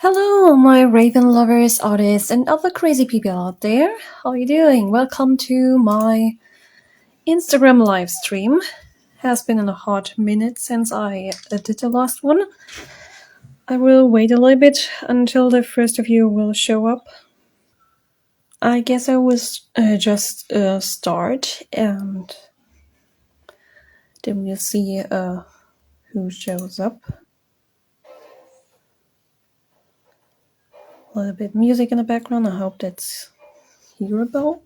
Hello, my Raven lovers, artists, and other crazy people out there. How are you doing? Welcome to my Instagram live stream. Has been in a hot minute since I did the last one. I will wait a little bit until the first of you will show up. I guess I will just start and then we'll see who shows up. A little bit music in the background. I hope that's hearable.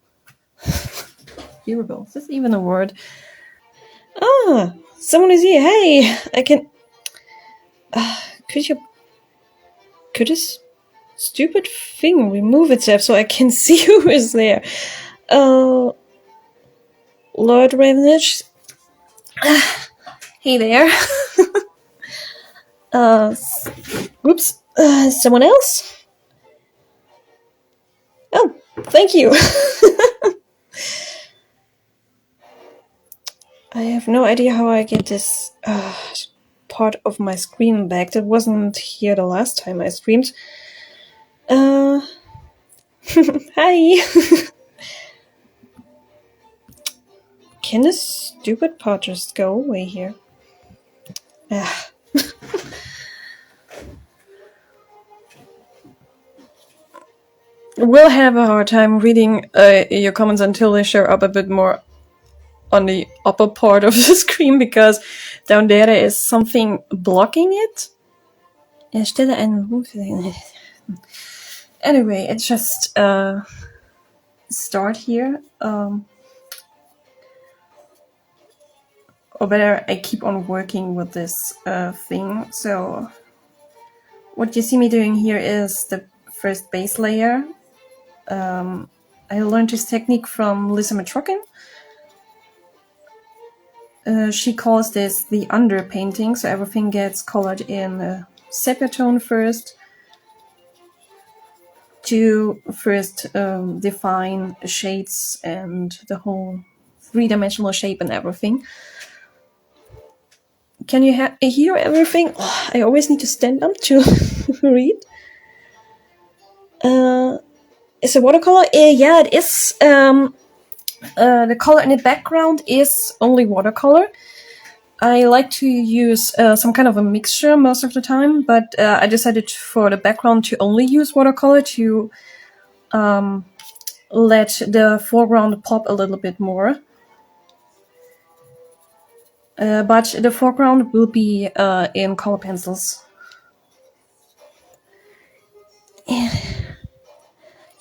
Hearable. Is this even a word? Ah, someone is here. Hey, I can. Could this stupid thing remove itself so I can see who is there? Lord Ravenage. Hey there. Oops. Someone else? Oh, thank you. I have no idea how I get this part of my screen back. That wasn't here the last time I streamed. Hi. Can this stupid part just go away here? We'll have a hard time reading your comments until they show up a bit more on the upper part of the screen, because down there is something blocking it. Anyway, it's just start here. Or better, I keep on working with this thing. So what you see me doing here is the first base layer. I learned this technique from Lisa Metrokin. She calls this the underpainting, so everything gets colored in sepia tone first to first define shades and the whole three-dimensional shape and everything. Can you hear everything? Oh, I always need to stand up to read. Is it watercolor? Yeah, it is. The color in the background is only watercolor. I like to use some kind of a mixture most of the time, but I decided for the background to only use watercolor to let the foreground pop a little bit more. But the foreground will be in color pencils.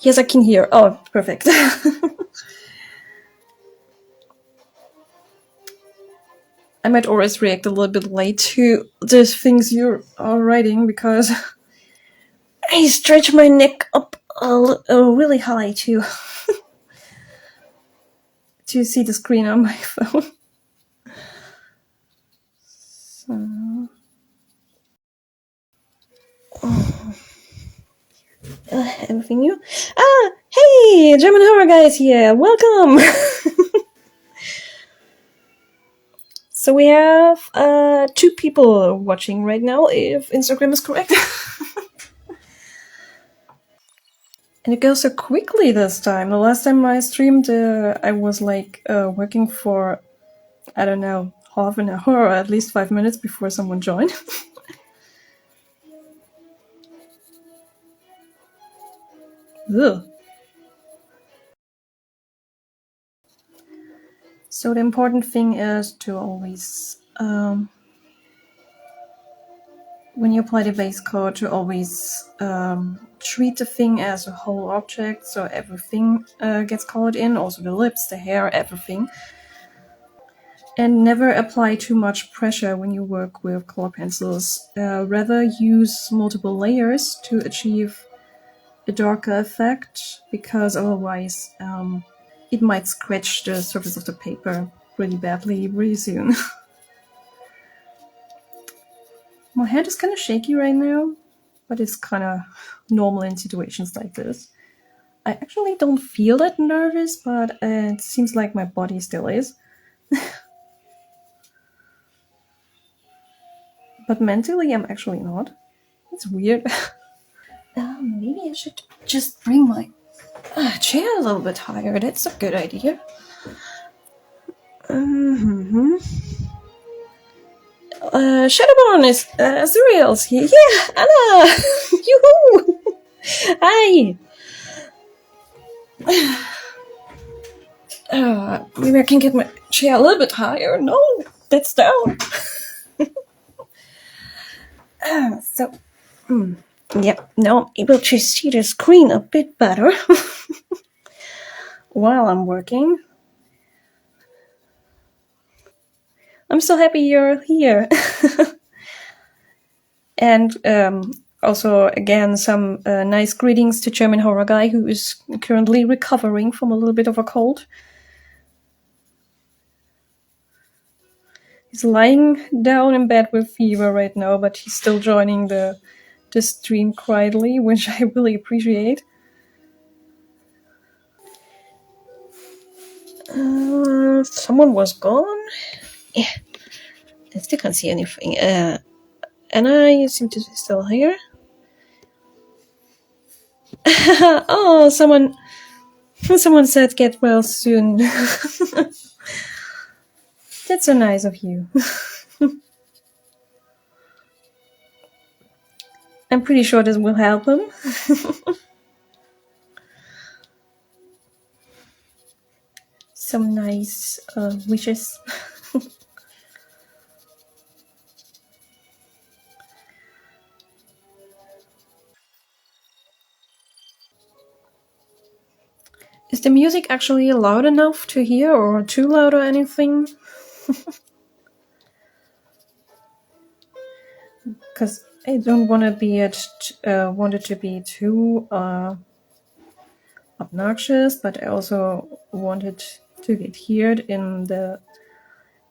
Yes, I can hear. Oh, perfect. I might always react a little bit late to the things you are writing, because I stretch my neck up really high to see the screen on my phone. So, everything new? Hey, German horror guys here. Welcome. So we have 2 people watching right now, if Instagram is correct. And it goes so quickly this time. The last time I streamed, I was like working for, I don't know, half an hour or at least 5 minutes before someone joined. Ugh. So the important thing is to always, when you apply the base coat, to always treat the thing as a whole object, so everything gets colored in, also the lips, the hair, everything. And never apply too much pressure when you work with color pencils. Rather use multiple layers to achieve a darker effect, because otherwise it might scratch the surface of the paper really badly really soon. My hand is kind of shaky right now, but it's kind of normal in situations like this. I actually don't feel that nervous, but it seems like my body still is. But mentally, I'm actually not. It's weird. maybe I should just bring my chair a little bit higher. That's a good idea. Shadowborn is Zuriel's here. Yeah, Anna! Yoo-hoo! Hi! Maybe I can get my chair a little bit higher. No, that's down. Yep, now I'm able to see the screen a bit better while I'm working. I'm so happy you're here. And also, again, some nice greetings to German Horror Guy, who is currently recovering from a little bit of a cold. He's lying down in bed with fever right now, but he's still joining the stream quietly, which I really appreciate. Someone was gone? Yeah. I still can't see anything. Anna, you seem to be still here. Oh, someone said get well soon. That's so nice of you. I'm pretty sure this will help him. Some nice wishes. Is the music actually loud enough to hear, or too loud or anything? Because I don't want to be want it to be too obnoxious, but I also want it to get heard in the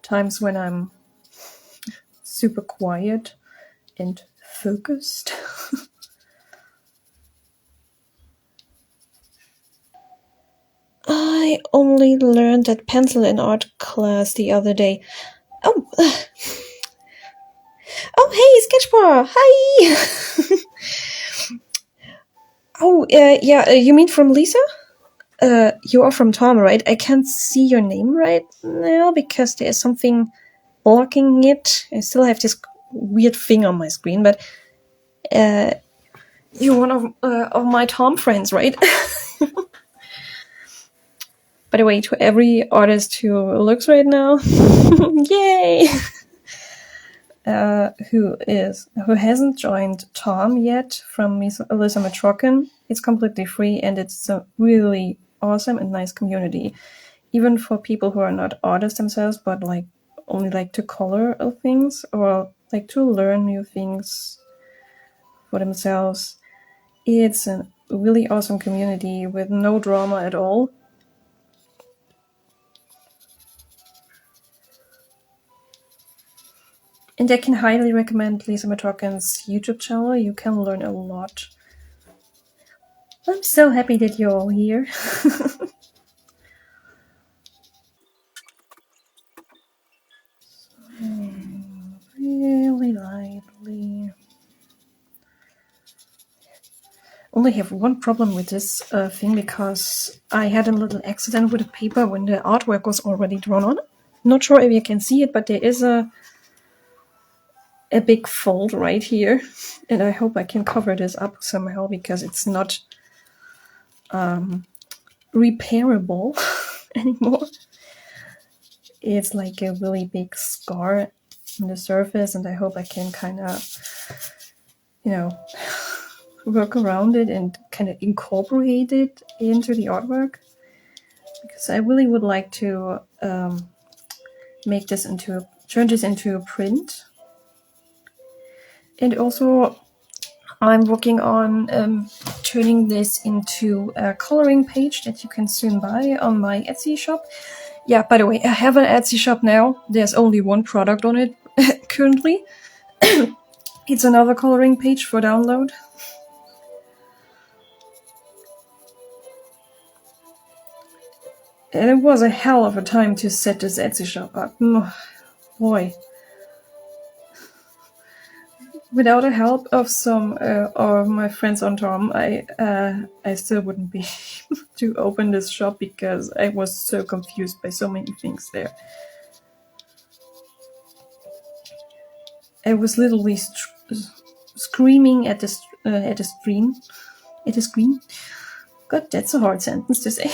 times when I'm super quiet and focused. I only learned that pencil in art class the other day. Oh, hey, Sketchbar! Hi! Oh, yeah, you mean from Lisa? You are from Tom, right? I can't see your name right now because there's something blocking it. I still have this weird thing on my screen, but you're one of my Tom friends, right? By the way, to every artist who looks right now, yay! Who hasn't joined Tom yet from Alyssa Metrokin. It's completely free and it's a really awesome and nice community. Even for people who are not artists themselves, but like only like to color things or like to learn new things for themselves. It's a really awesome community with no drama at all. And I can highly recommend Lisa Metrokin's YouTube channel. You can learn a lot. I'm so happy that you're all here. Really lively. Only have one problem with this thing because I had a little accident with the paper when the artwork was already drawn on. Not sure if you can see it, but there is a big fold right here, and I hope I can cover this up somehow because it's not repairable anymore. It's like a really big scar on the surface, and I hope I can kind of, work around it and kind of incorporate it into the artwork, because I really would like to turn this into a print. And also I'm working on turning this into a coloring page that you can soon buy on my Etsy shop. Yeah, by the way, I have an Etsy shop now. There's only one product on it currently. It's another coloring page for download. And it was a hell of a time to set this Etsy shop up. Boy. Without the help of some or my friends on Tom, I still wouldn't be able to open this shop because I was so confused by so many things there. I was literally screaming at the screen. At the screen. God, that's a hard sentence to say.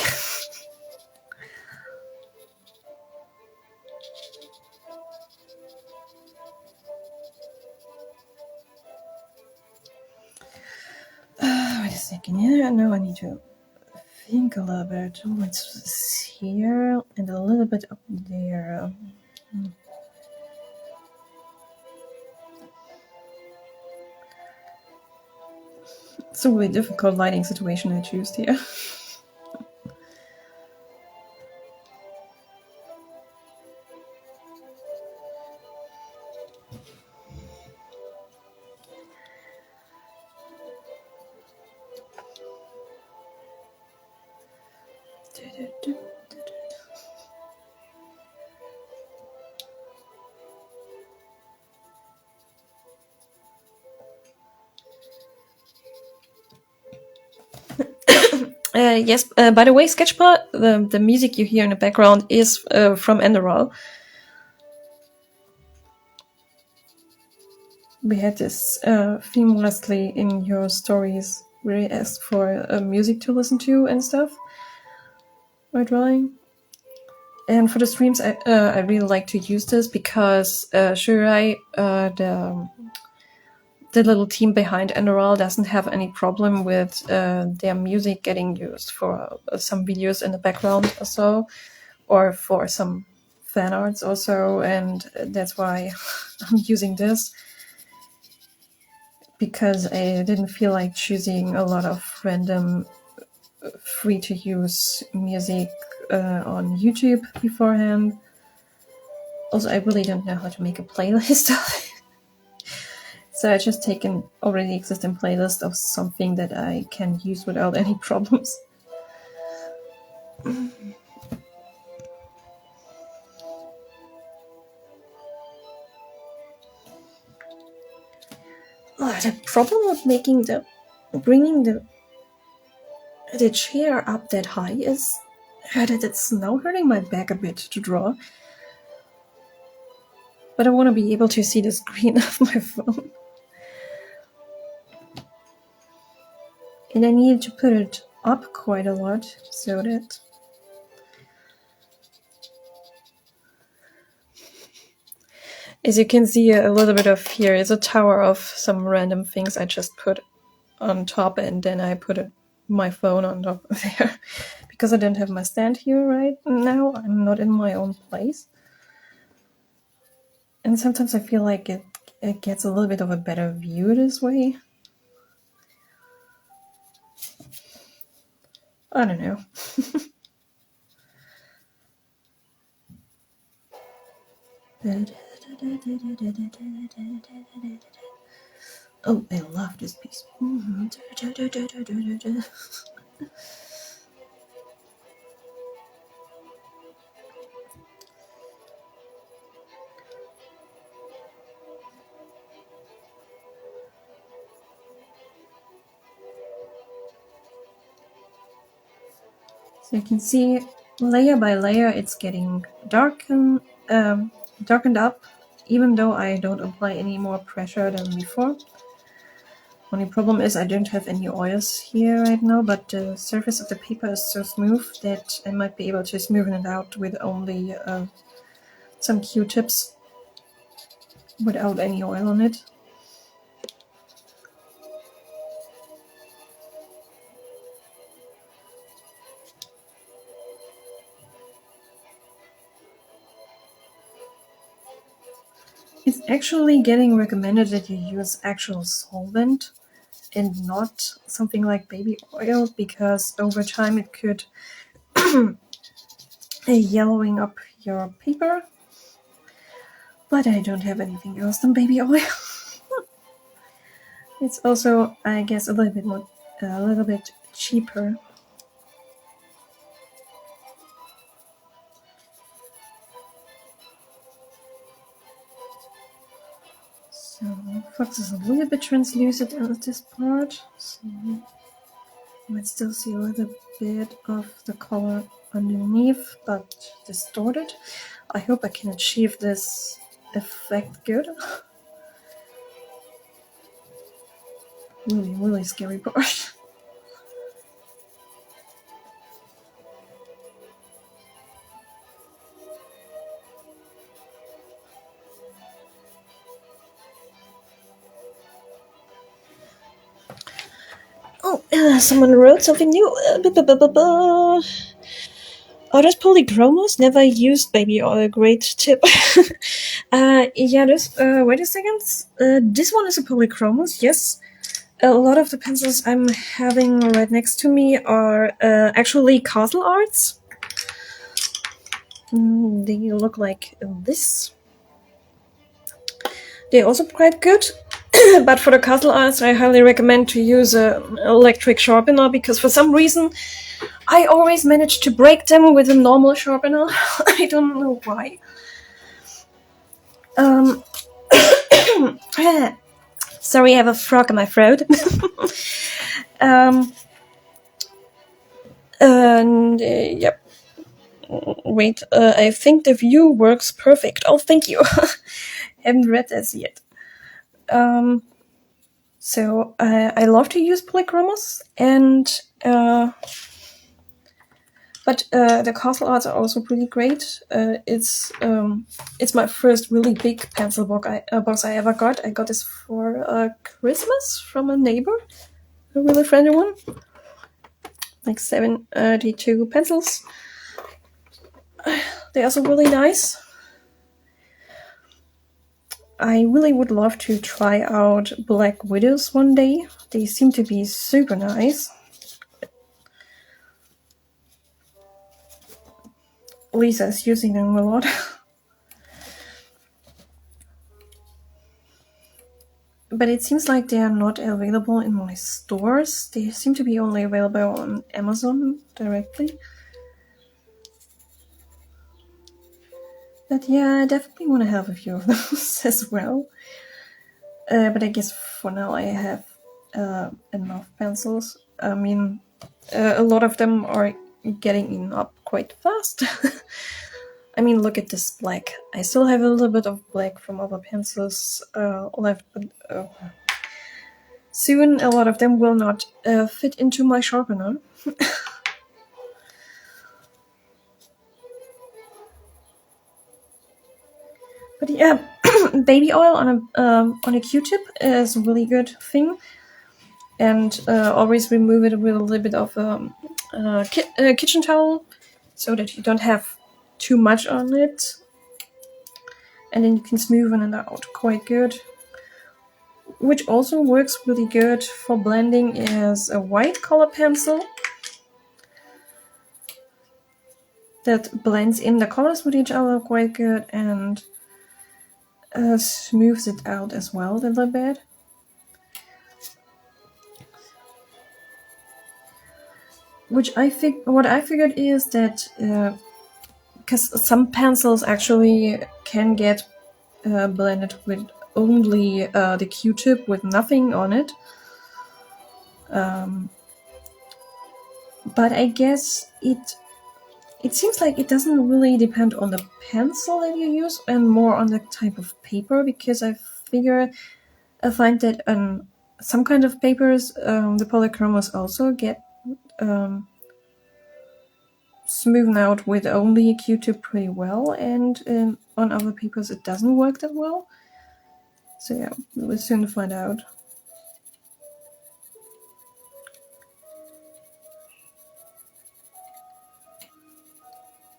Wait a second. Yeah, no, I need to think a little bit. What's here and a little bit up there. It's a really difficult lighting situation I choose here. Yes, by the way, Sketchpad, the music you hear in the background is from nr2. We had this theme lastly in your stories where you asked for music to listen to and stuff while drawing. And for the streams, I really like to use this because Shurai, the little team behind nr2, doesn't have any problem with their music getting used for some videos in the background or so, or for some fan arts also, and that's why I'm using this, because I didn't feel like choosing a lot of random free to use music on YouTube beforehand. Also, I really don't know how to make a playlist of it. So I just take an already existing playlist of something that I can use without any problems. The problem with bringing the chair up that high is that it's now hurting my back a bit to draw. But I want to be able to see the screen of my phone. And I needed to put it up quite a lot so that... As you can see, a little bit of here is a tower of some random things I just put on top, and then I put my phone on top of there. Because I don't have my stand here right now, I'm not in my own place. And sometimes I feel like it gets a little bit of a better view this way. I don't know. Oh, I love this piece. So you can see layer by layer it's getting darkened up, even though I don't apply any more pressure than before. Only problem is I don't have any oils here right now, but the surface of the paper is so smooth that I might be able to smoothen it out with only some Q-tips without any oil on it. It's actually getting recommended that you use actual solvent and not something like baby oil, because over time it could yellowing up your paper. But I don't have anything else than baby oil. It's also, I guess, a little bit cheaper. So fox is a little bit translucent at this part, so you might still see a little bit of the color underneath, but distorted. I hope I can achieve this effect good. Really scary part. Oh, someone wrote something new. Oh, those polychromos never used baby oil. Great tip. Yeah, this. Wait a second. This one is a polychromos. Yes. A lot of the pencils I'm having right next to me are actually Castle Arts. They look like this. They're also quite good. But for the Castle Arts, I highly recommend to use an electric sharpener because for some reason I always manage to break them with a normal sharpener. I don't know why. Sorry, I have a frog in my throat. And yep. Wait, I think the view works perfect. Oh, thank you. Haven't read this yet. So I love to use polychromos, and but the Castle Arts are also pretty great. It's my first really big pencil box I ever got. I got this for Christmas from a neighbor, a really friendly one. Like 72 pencils. They're also really nice. I really would love to try out Black Widows one day. They seem to be super nice. Lisa's using them a lot. But it seems like they are not available in my stores. They seem to be only available on Amazon directly. But yeah, I definitely want to have a few of those as well. But I guess for now I have enough pencils. I mean, a lot of them are getting eaten up quite fast. I mean, look at this black. I still have a little bit of black from other pencils left, but soon a lot of them will not fit into my sharpener. But yeah, baby oil on a Q-tip is a really good thing, and always remove it with a little bit of kitchen towel, so that you don't have too much on it, and then you can smoothen it out quite good. Which also works really good for blending is a white color pencil that blends in the colors with each other quite good and smooths it out as well a little bit. What I figured is that because some pencils actually can get blended with only the Q-tip with nothing on it. But I guess it seems like it doesn't really depend on the pencil that you use and more on the type of paper, because I find that some kind of papers the polychromos also get smoothed out with only a Q-tip pretty well, and on other papers it doesn't work that well. So yeah, we'll soon find out.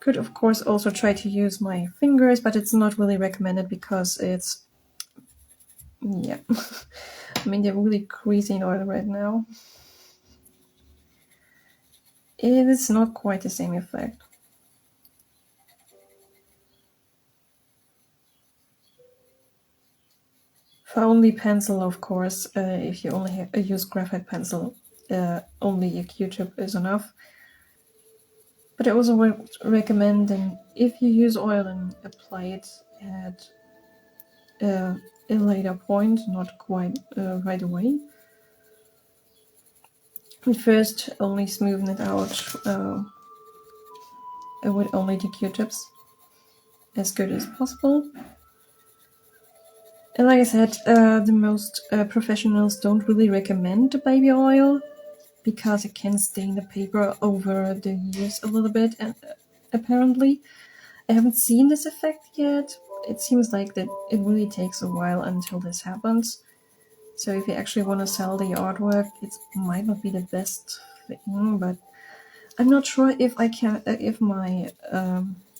Could of course also try to use my fingers, but it's not really recommended because it's, yeah, I mean they're really greasy in oil right now. It is not quite the same effect. For only pencil, of course, if you only use graphite pencil, only a Q-tip is enough. But I also recommend, if you use oil and apply it at a later point, not quite right away. At first, only smoothen it out with only the Q-tips as good as possible. And like I said, the most professionals don't really recommend the baby oil because it can stain the paper over the years a little bit, and apparently. I haven't seen this effect yet. It seems like that it really takes a while until this happens. So if you actually want to sell the artwork, it might not be the best thing, but I'm not sure if I can, if my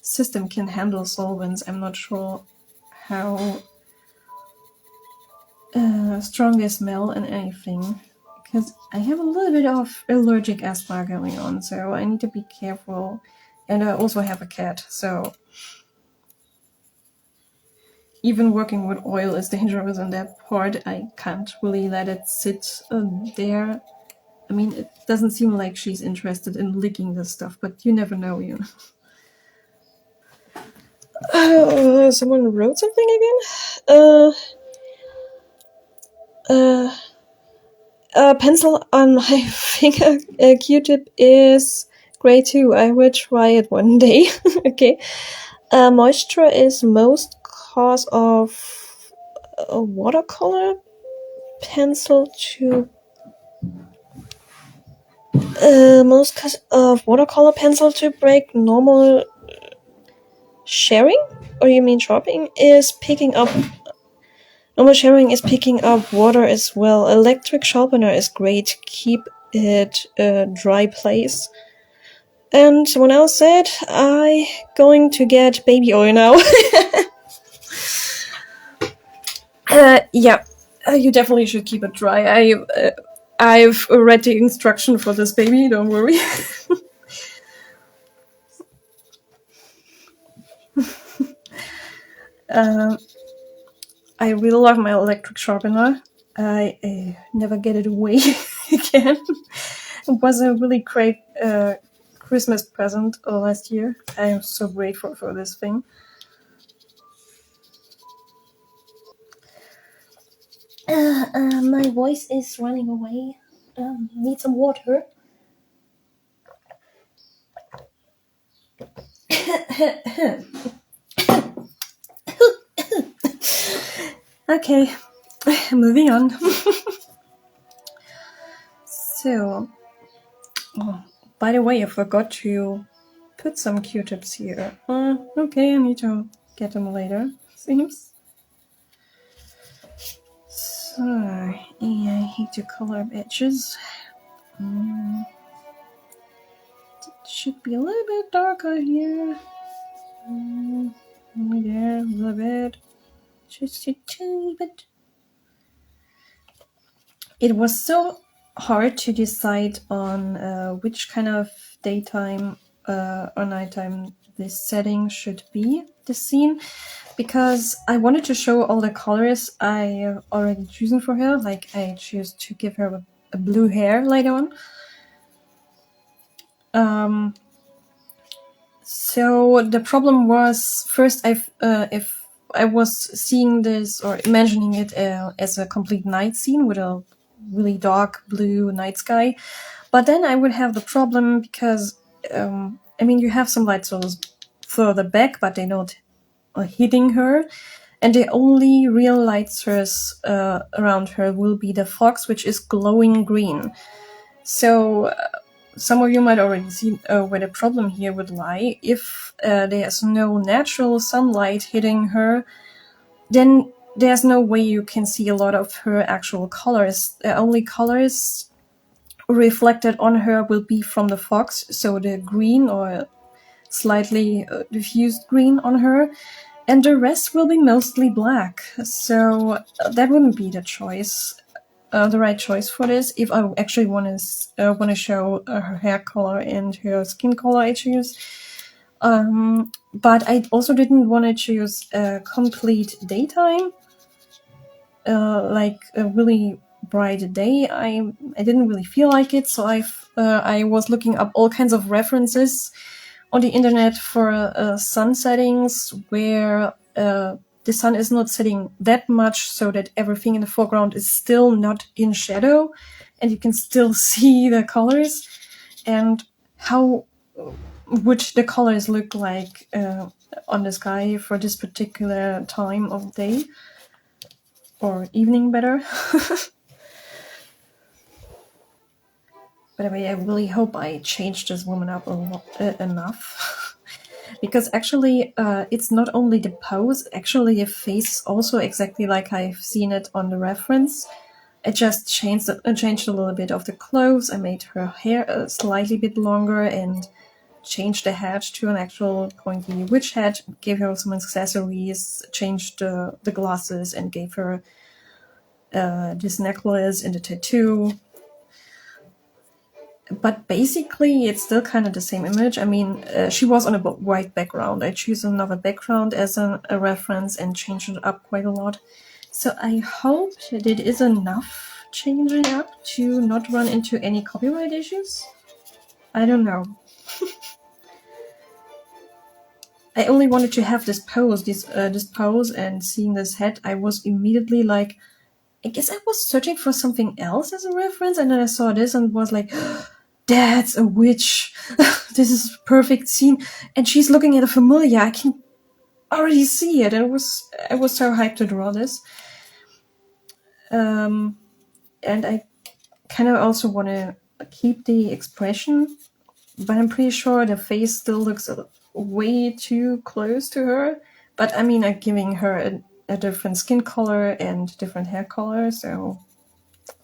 system can handle solvents. I'm not sure how strong they smell and anything, because I have a little bit of allergic asthma going on, so I need to be careful. And I also have a cat, so even working with oil is dangerous in that part. I can't really let it sit there. I mean, it doesn't seem like she's interested in licking this stuff, but you never know, you know. Someone wrote something again? Pencil on my finger Q-tip is great too. I will try it one day. Okay. Moisture is most cause of a watercolor pencil to most cause of watercolor pencil to break normal sharing, or you mean sharpening, is picking up. Normal sharing is picking up water as well. Electric sharpener is great. Keep it a dry place. And someone else said, I going to get baby oil now. Yeah, you definitely should keep it dry. I've read the instruction for this baby, don't worry. I really love my electric sharpener. I never get it away again. It was a really great Christmas present last year. I am so grateful for this thing. My voice is running away. Need some water. Okay, moving on. So, by the way, I forgot to put some Q-tips here. Okay, I need to get them later, seems. So, yeah, I hate to color up edges. It should be a little bit darker here. Only there, a little bit. Just a tiny bit. It was so hard to decide on which kind of daytime or nighttime this setting should be, the scene, because I wanted to show all the colors I already chosen for her. Like I choose to give her a blue hair later on. So the problem was first if I was seeing this or imagining it as a complete night scene with a really dark blue night sky, but then I would have the problem because I mean you have some light sources further back, but they're not hitting her, and the only real light source around her will be the fox, which is glowing green. So some of you might already see where the problem here would lie. If there's no natural sunlight hitting her, then there's no way you can see a lot of her actual colors. The only colors reflected on her will be from the fox, so the green or slightly diffused green on her, and the rest will be mostly black. So that wouldn't be the choice. The right choice for this. If I actually want to show her hair color and her skin color, I choose. But I also didn't want to choose a complete daytime, like a really bright day. I didn't really feel like it, so I was looking up all kinds of references on the internet for sun settings where the sun is not setting that much so that everything in the foreground is still not in shadow and you can still see the colors, and how would the colors look like on the sky for this particular time of day or evening better. By the way, I really hope I changed this woman up enough. Because actually, it's not only the pose, actually her face is also exactly like I've seen it on the reference. I just changed a little bit of the clothes. I made her hair a slightly bit longer and changed the hat to an actual pointy witch hat, gave her some accessories, changed the glasses, and gave her this necklace and a tattoo. But basically, it's still kind of the same image. I mean, she was on a white background. I choose another background as a reference and changed it up quite a lot. So I hope that it is enough changing up to not run into any copyright issues. I don't know. I only wanted to have this pose, this pose, and seeing this head, I was immediately like, I guess I was searching for something else as a reference, and then I saw this and was like, that's a witch. This is a perfect scene. And she's looking at a familiar. I can already see it. I was so hyped to draw this. And I kind of also want to keep the expression, but I'm pretty sure the face still looks way too close to her. But I mean, I'm giving her a different skin color and different hair color, so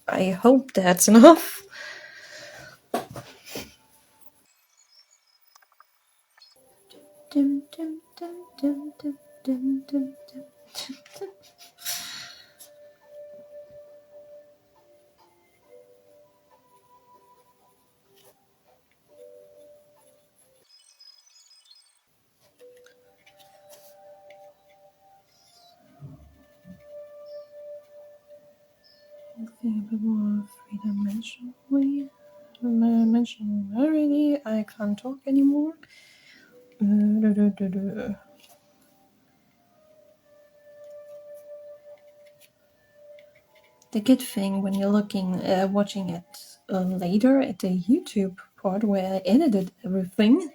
I hope that's enough. Dum, dum, dum, dum, dum, dum, dum, dum. Something a bit more three-dimensionally. Dimensionality. I can't talk anymore. The good thing when you're watching it later at the YouTube part where I edited everything,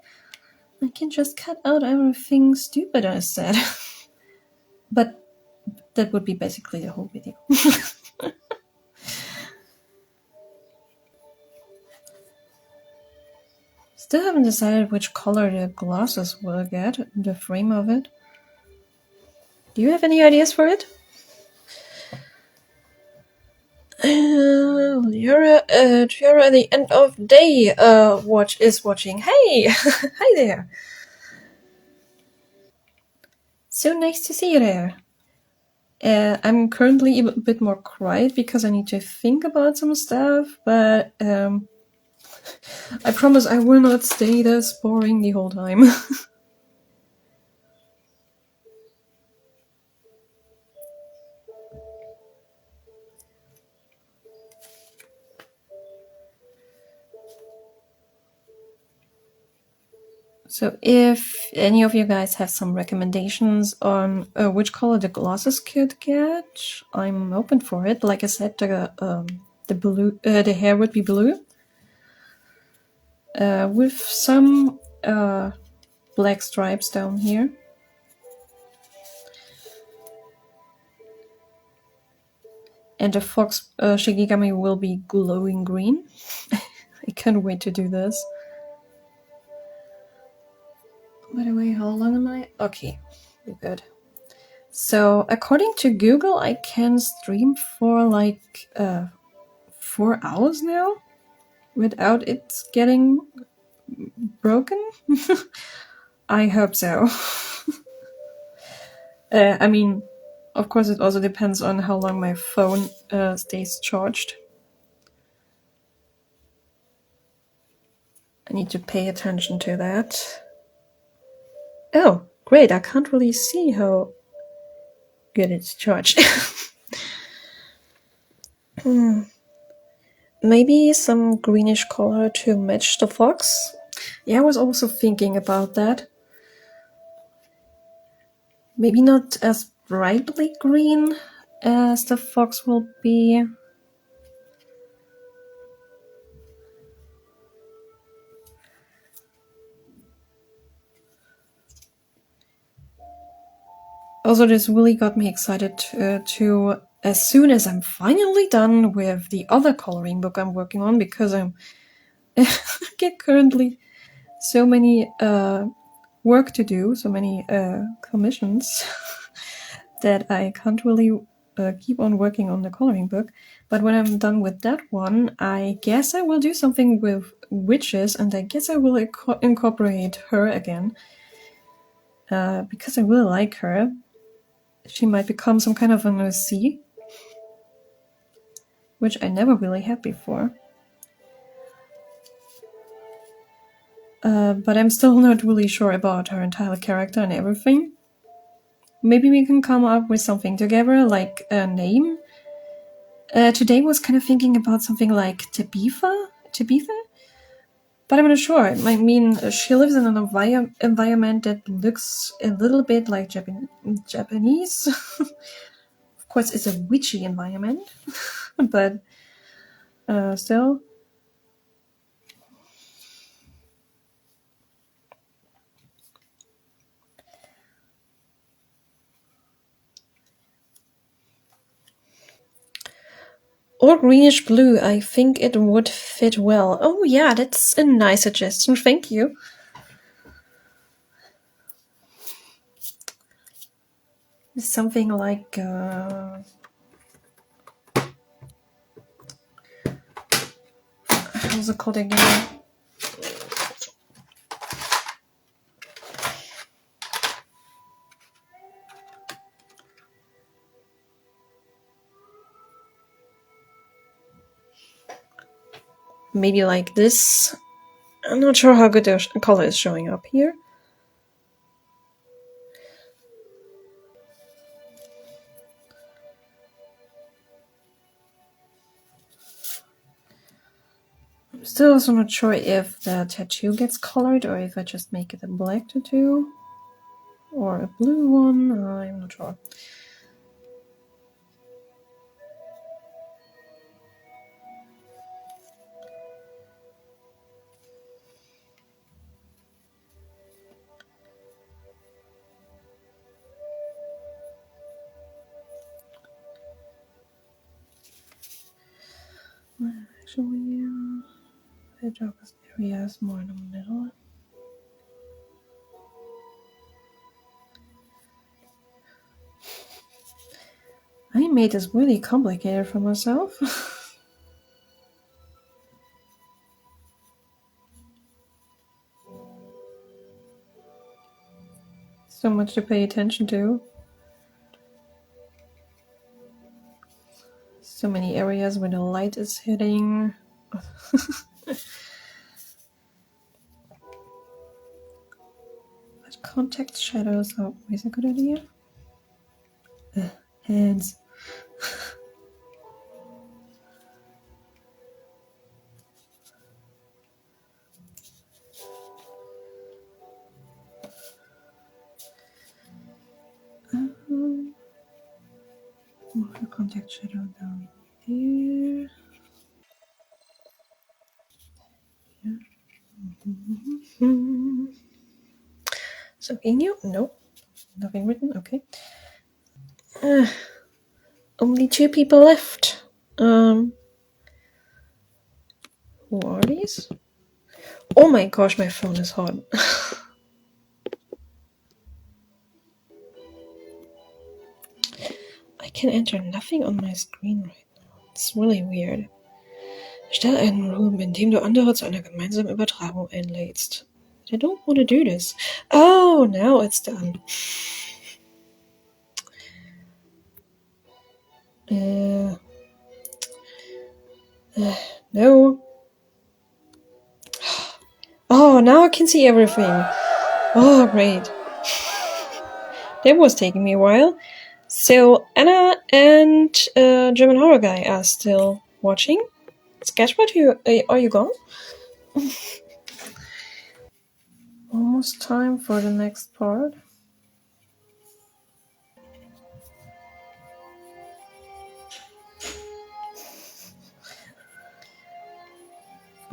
I can just cut out everything stupid I said. But that would be basically the whole video. Still haven't decided which color the glasses will get, the frame of it. Do you have any ideas for it? You're at the end of day watching. Hey! Hi there! So nice to see you there. I'm currently a bit more quiet because I need to think about some stuff, but I promise I will not stay this boring the whole time. So if any of you guys have some recommendations on which color the glasses could get, I'm open for it. Like I said, the hair would be blue with some black stripes down here. And the fox Shigigami will be glowing green. I can't wait to do this. By the way, how long am I? Okay, we're good. So according to Google, I can stream for like 4 hours now without it getting broken. I hope so. I mean, of course, it also depends on how long my phone stays charged. I need to pay attention to that. Oh, great, I can't really see how good it's charged. Maybe some greenish color to match the fox? Yeah, I was also thinking about that. Maybe not as brightly green as the fox will be. Also, this really got me excited to as soon as I'm finally done with the other coloring book I'm working on, because I'm get currently so many work to do, so many commissions that I can't really keep on working on the coloring book. But when I'm done with that one, I guess I will do something with witches, and I guess I will incorporate her again, because I really like her. She might become some kind of an OC, which I never really had before. But I'm still not really sure about her entire character and everything. Maybe we can come up with something together, like a name. Today was kind of thinking about something like Tabitha? But I'm not sure. I mean, she lives in an environment that looks a little bit like Japanese. Of course, it's a witchy environment, but still. Or greenish blue, I think it would fit well. Oh yeah, that's a nice suggestion, thank you. Something like... how's it called again? Maybe like this. I'm not sure how good the color is showing up here. I'm still also not sure if the tattoo gets colored or if I just make it a black tattoo or a blue one. I'm not sure. Actually, the darkest area is more in the middle. I made this really complicated for myself. So much to pay attention to. So many areas where the light is hitting. But contact shadows are always a good idea. Hands. More contact shadow down here. Something new? No. Nothing written? Okay. Only 2 people left. Who are these? Oh my gosh, my phone is hot. I can enter nothing on my screen right now. It's really weird. Stell einen Room, in dem du andere zu einer gemeinsamen Übertragung einlädst. I don't want to do this. Oh, now it's done. No. Oh, now I can see everything. Oh, great. That was taking me a while. So, Anna and German Horror Guy are still watching. Sketchpad, are you gone? Almost time for the next part.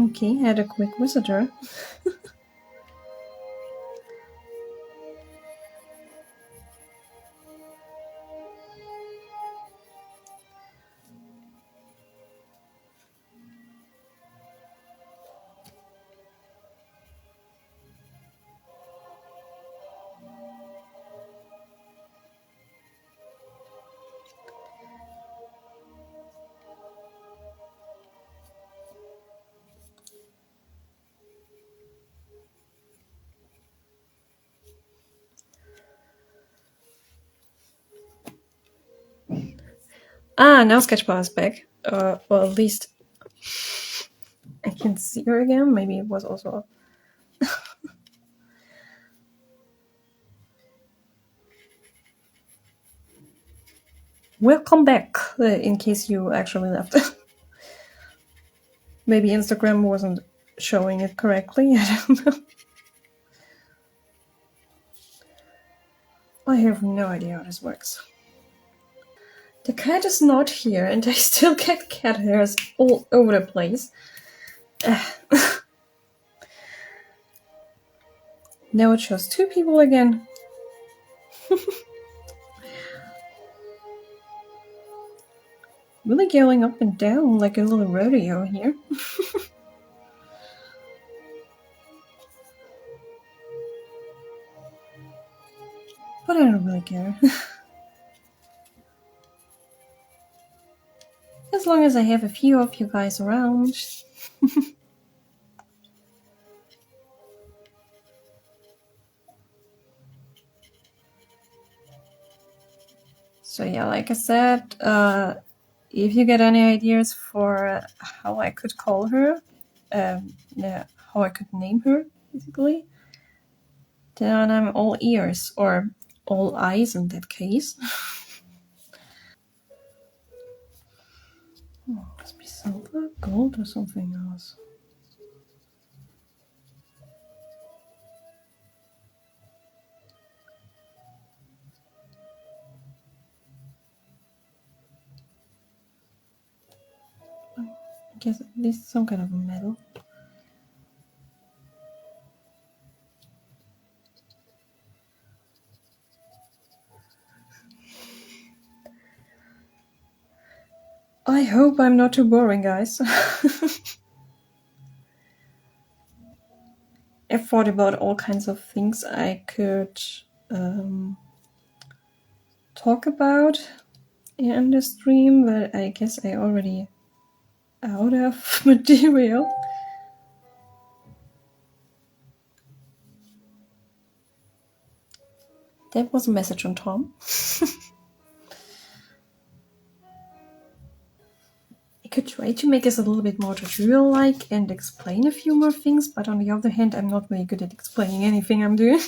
Okay, had a quick visitor. Ah, now Sketchbar is back. Well, at least I can see her again. Maybe it was also... Welcome back, in case you actually left. Maybe Instagram wasn't showing it correctly, I don't know. I have no idea how this works. The cat is not here, and I still get cat hairs all over the place. Now it shows two people again. Really going up and down like a little rodeo here. But I don't really care. As long as I have a few of you guys around. So yeah, like I said, if you get any ideas for how I could call her, yeah, how I could name her, basically, then I'm all ears, or all eyes in that case. Oh, must be silver, gold, or something else. I guess at least some kind of a metal. I hope I'm not too boring, guys. I thought about all kinds of things I could talk about in the stream, but I guess I already out of material. That was a message on Tom. I could try to make this a little bit more tutorial-like and explain a few more things, but on the other hand, I'm not really good at explaining anything I'm doing.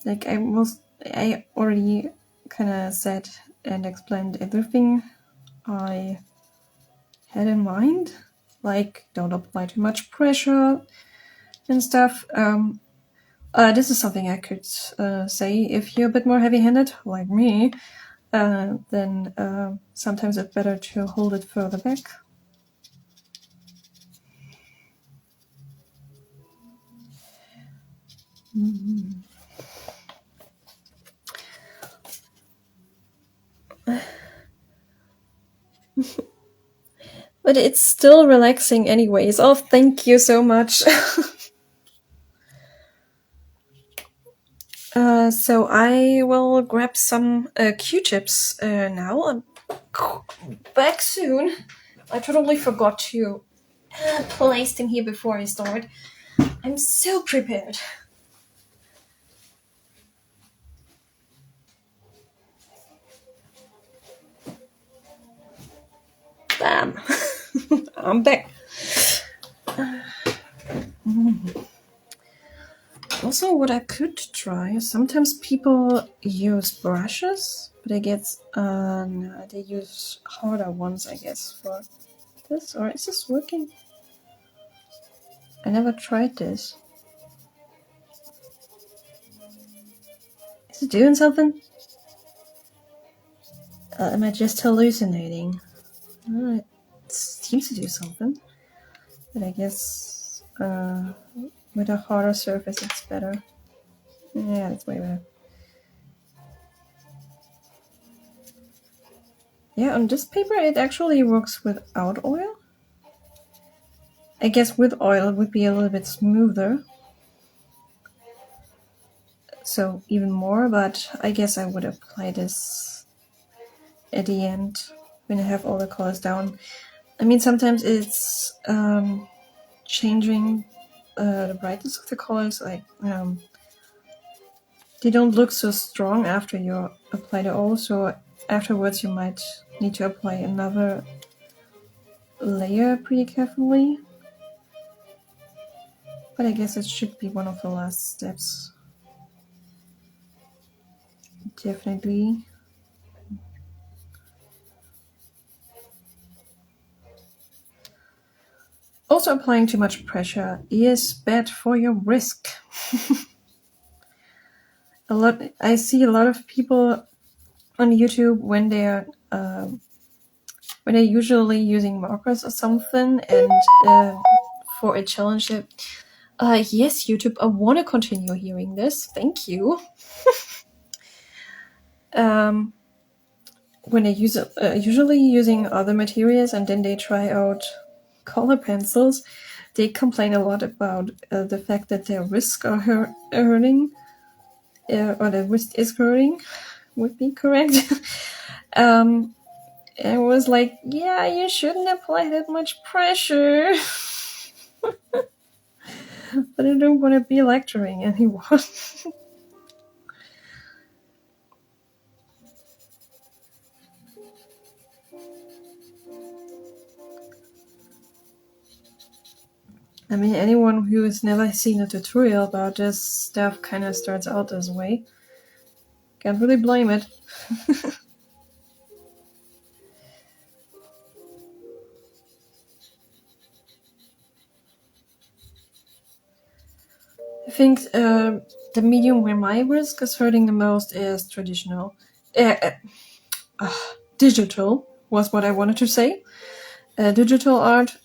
Like, I already kind of said and explained everything I had in mind. Like, don't apply too much pressure and stuff. This is something I could say if you're a bit more heavy-handed, like me. Then sometimes it's better to hold it further back. But it's still relaxing anyways. Oh, thank you so much. So I will grab some Q-tips now. I'm back soon. I totally forgot to place them here before I start. I'm so prepared. Bam. I'm back. Also, what I could try, sometimes people use brushes, but I guess no, they use harder ones, I guess, for this. Or is this working? I never tried this. Is it doing something? Am I just hallucinating? Alright. seems to do something. But I guess with a harder surface it's better. Yeah, that's way better. Yeah, on this paper it actually works without oil. I guess with oil it would be a little bit smoother. So even more, but I guess I would apply this at the end when I have all the colors down. I mean, sometimes it's changing the brightness of the colors, like they don't look so strong after you apply the oil, so afterwards you might need to apply another layer pretty carefully. But I guess it should be one of the last steps. Definitely. Also, applying too much pressure is bad for your wrist. I see a lot of people on YouTube when they're usually using markers or something, and for a challenge. Yes, YouTube, I want to continue hearing this. Thank you. When they use usually using other materials and then they try out color pencils, they complain a lot about the fact that their wrists are hurting, or the wrist is hurting, would be correct. I was like, yeah, you shouldn't apply that much pressure. But I don't want to be lecturing anyone. I mean, anyone who has never seen a tutorial about this stuff kind of starts out this way. Can't really blame it. I think the medium where my wrist is hurting the most is traditional. Digital was what I wanted to say. Digital art,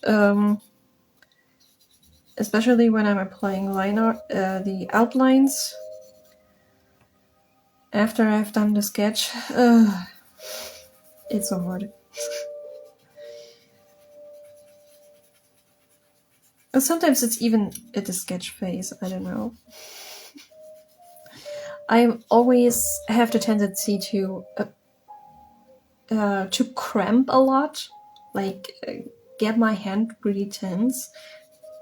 especially when I'm applying line art, the outlines after I've done the sketch. It's so hard. Sometimes it's even at the sketch phase, I don't know. I always have the tendency to cramp a lot, like get my hand really tense,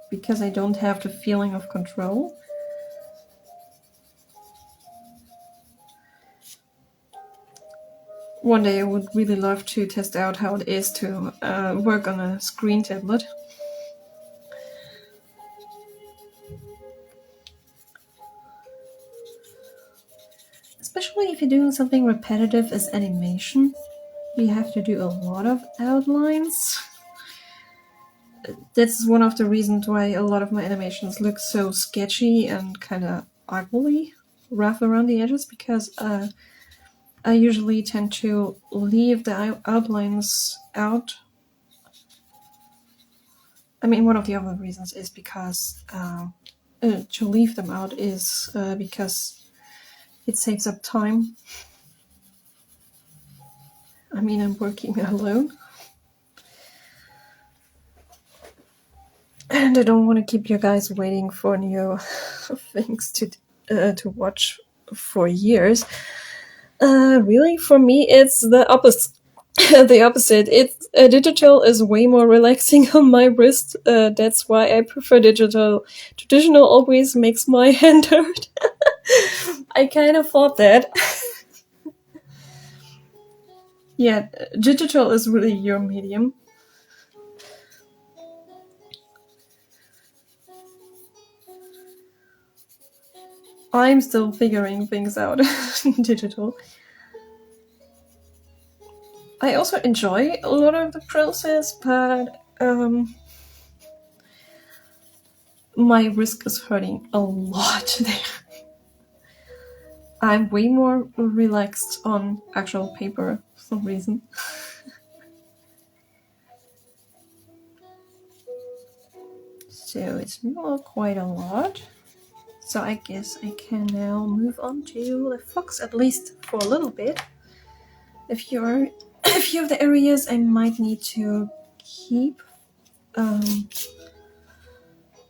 because I don't have the feeling of control. One day I would really love to test out how it is to work on a screen tablet. Especially if you're doing something repetitive as animation, you have to do a lot of outlines. That's one of the reasons why a lot of my animations look so sketchy and kind of ugly, rough around the edges, because I usually tend to leave the outlines out. I mean, one of the other reasons is because to leave them out is because it saves up time. I mean, I'm working alone. And I don't want to keep you guys waiting for new things to watch for years. Really, for me, it's the opposite. The opposite. It's digital is way more relaxing on my wrist. That's why I prefer digital. Traditional always makes my hand hurt. I kind of thought that. Yeah, digital is really your medium. I'm still figuring things out. Digital. I also enjoy a lot of the process, but my wrist is hurting a lot there. I'm way more relaxed on actual paper for some reason. So it's not quite a lot. So I guess I can now move on to the fox, at least for a little bit. A few of the areas I might need to keep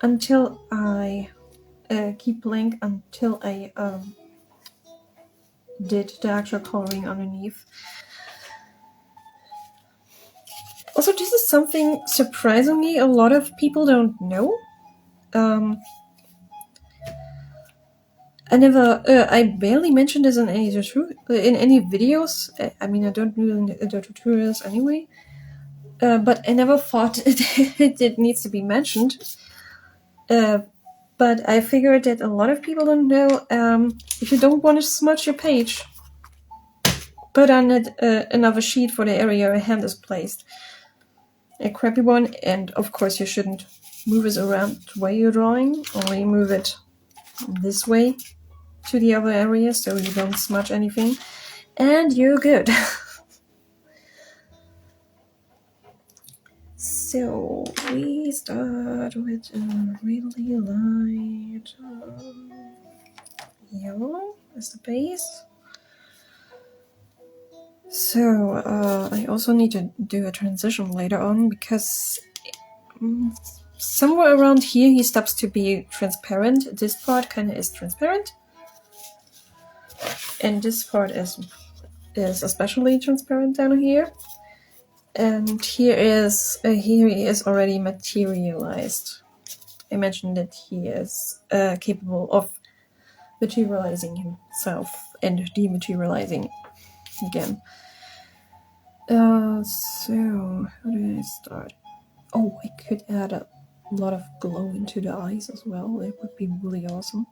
until I keep blank until I did the actual coloring underneath. Also, this is something surprisingly a lot of people don't know. I barely mentioned this in any videos. I mean, I don't do the tutorials anyway. But I never thought it needs to be mentioned. But I figured that a lot of people don't know. If you don't want to smudge your page, put on it another sheet for the area a hand is placed. A crappy one, and of course you shouldn't move it around the way you're drawing. Only move it this way to the other area so you don't smudge anything. And you're good. So we start with a really light yellow as the base. So I also need to do a transition later on because somewhere around here he stops to be transparent. This part kind of is transparent, and this part is especially transparent down here. And here he is already materialized. I mentioned that he is capable of materializing himself and dematerializing again. So how do I start? Oh, I could add a lot of glow into the eyes as well. It would be really awesome.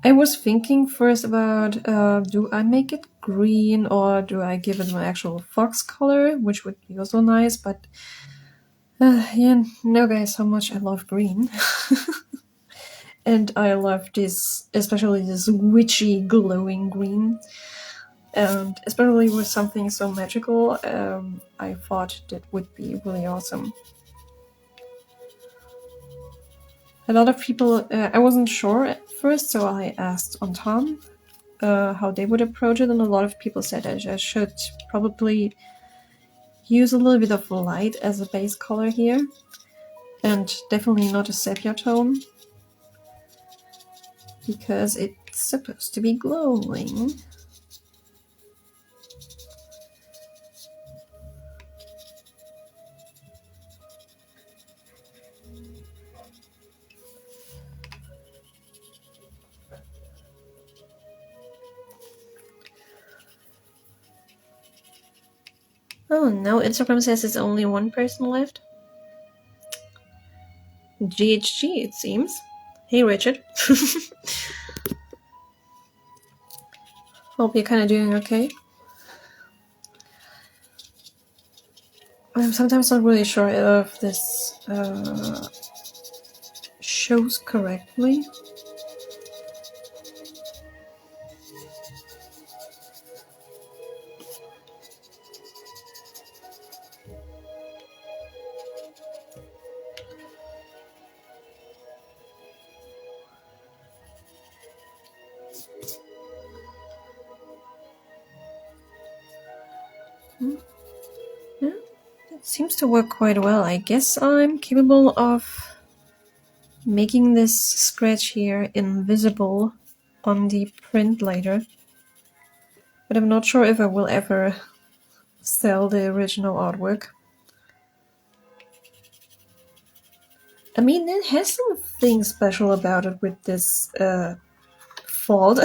I was thinking first about do I make it green or do I give it my actual fox color, which would be also nice, but you know guys how much I love green. And I love this, especially this witchy glowing green. And especially with something so magical, I thought that would be really awesome. A lot of people, I wasn't sure at first, so I asked on Tom how they would approach it, and a lot of people said I should probably use a little bit of light as a base color here, and definitely not a sepia tone, because it's supposed to be glowing. Oh, now Instagram says it's only one person left. GHG, it seems. Hey, Richard. Hope you're kind of doing okay. I'm sometimes not really sure if this shows correctly. Yeah, it seems to work quite well. I guess I'm capable of making this scratch here invisible on the print later. But I'm not sure if I will ever sell the original artwork. I mean, it has something special about it with this fault.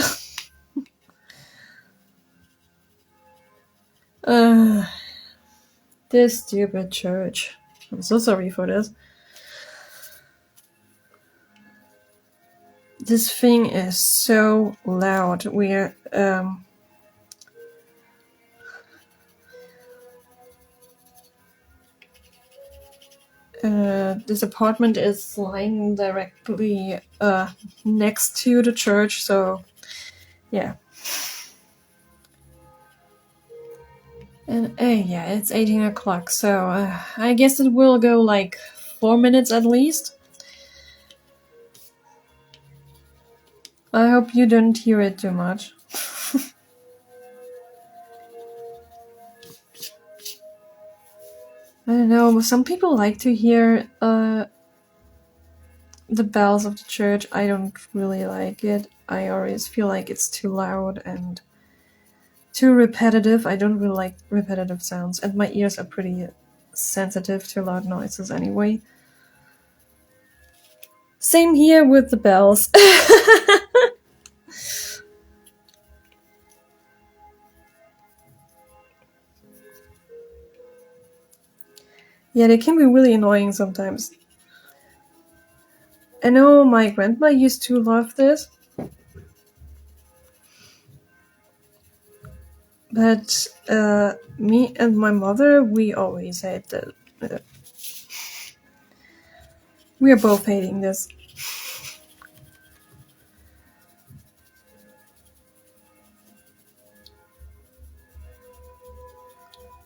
This stupid church. I'm so sorry for this. This thing is so loud. We're this apartment is lying directly next to the church, so yeah. And yeah, it's 18 o'clock, so I guess it will go like 4 minutes at least. I hope you don't hear it too much. I don't know, some people like to hear the bells of the church. I don't really like it. I always feel like it's too loud and too repetitive. I don't really like repetitive sounds, and my ears are pretty sensitive to loud noises anyway. Same here with the bells. Yeah, they can be really annoying sometimes. I know my grandma used to love this, but me and my mother, we always hate that. We are both hating this.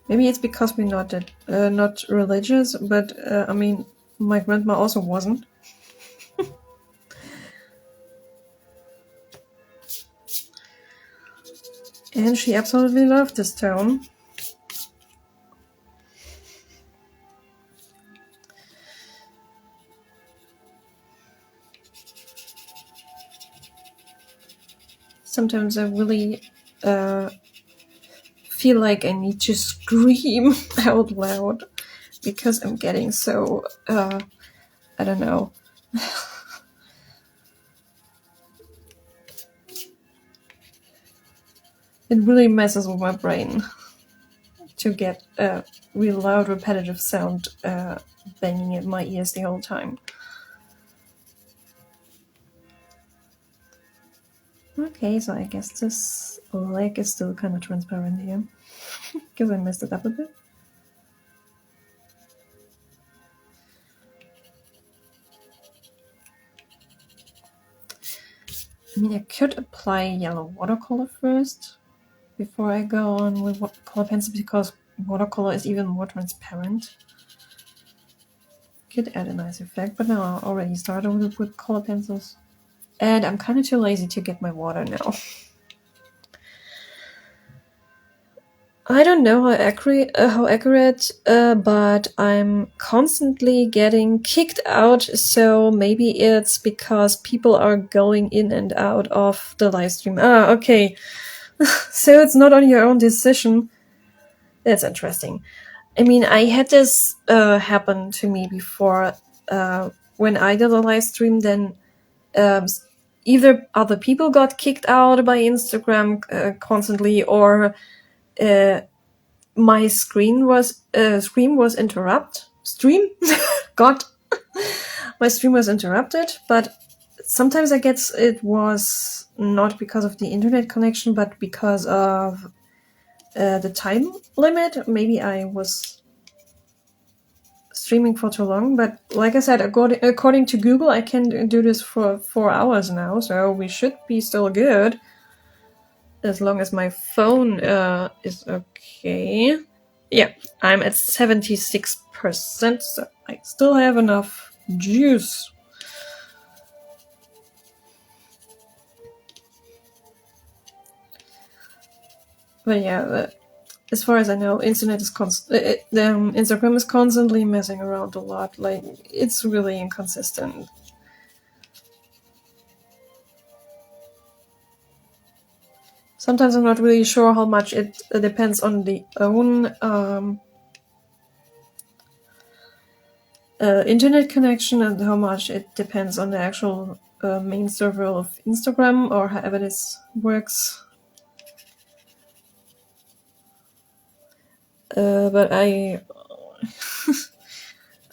Maybe it's because we're not religious, but I mean, my grandma also wasn't. And she absolutely loved this tone. Sometimes I really feel like I need to scream out loud because I'm getting so, I don't know. It really messes with my brain to get a real loud, repetitive sound banging in my ears the whole time. Okay, so I guess this leg is still kind of transparent here because I messed it up a bit. I mean, I could apply yellow watercolor first before I go on with color pencil, because watercolor is even more transparent. Could add a nice effect, but now I already started with color pencils. And I'm kind of too lazy to get my water now. I don't know how accurate, but I'm constantly getting kicked out, so maybe it's because people are going in and out of the live stream. Ah, okay. So it's not on your own decision. That's interesting. I mean, I had this happen to me before. When I did a live stream, then either other people got kicked out by Instagram constantly, or my screen was interrupted. My stream was interrupted, but sometimes I guess it was not because of the internet connection, but because of the time limit. Maybe I was streaming for too long, but like I said, according to Google, I can do this for 4 hours now, so we should be still good. As long as my phone is okay. Yeah, I'm at 76%, so I still have enough juice. But yeah, as far as I know, Instagram is constantly messing around a lot. Like, it's really inconsistent. Sometimes I'm not really sure how much it depends on the own internet connection and how much it depends on the actual main server of Instagram, or however this works. But I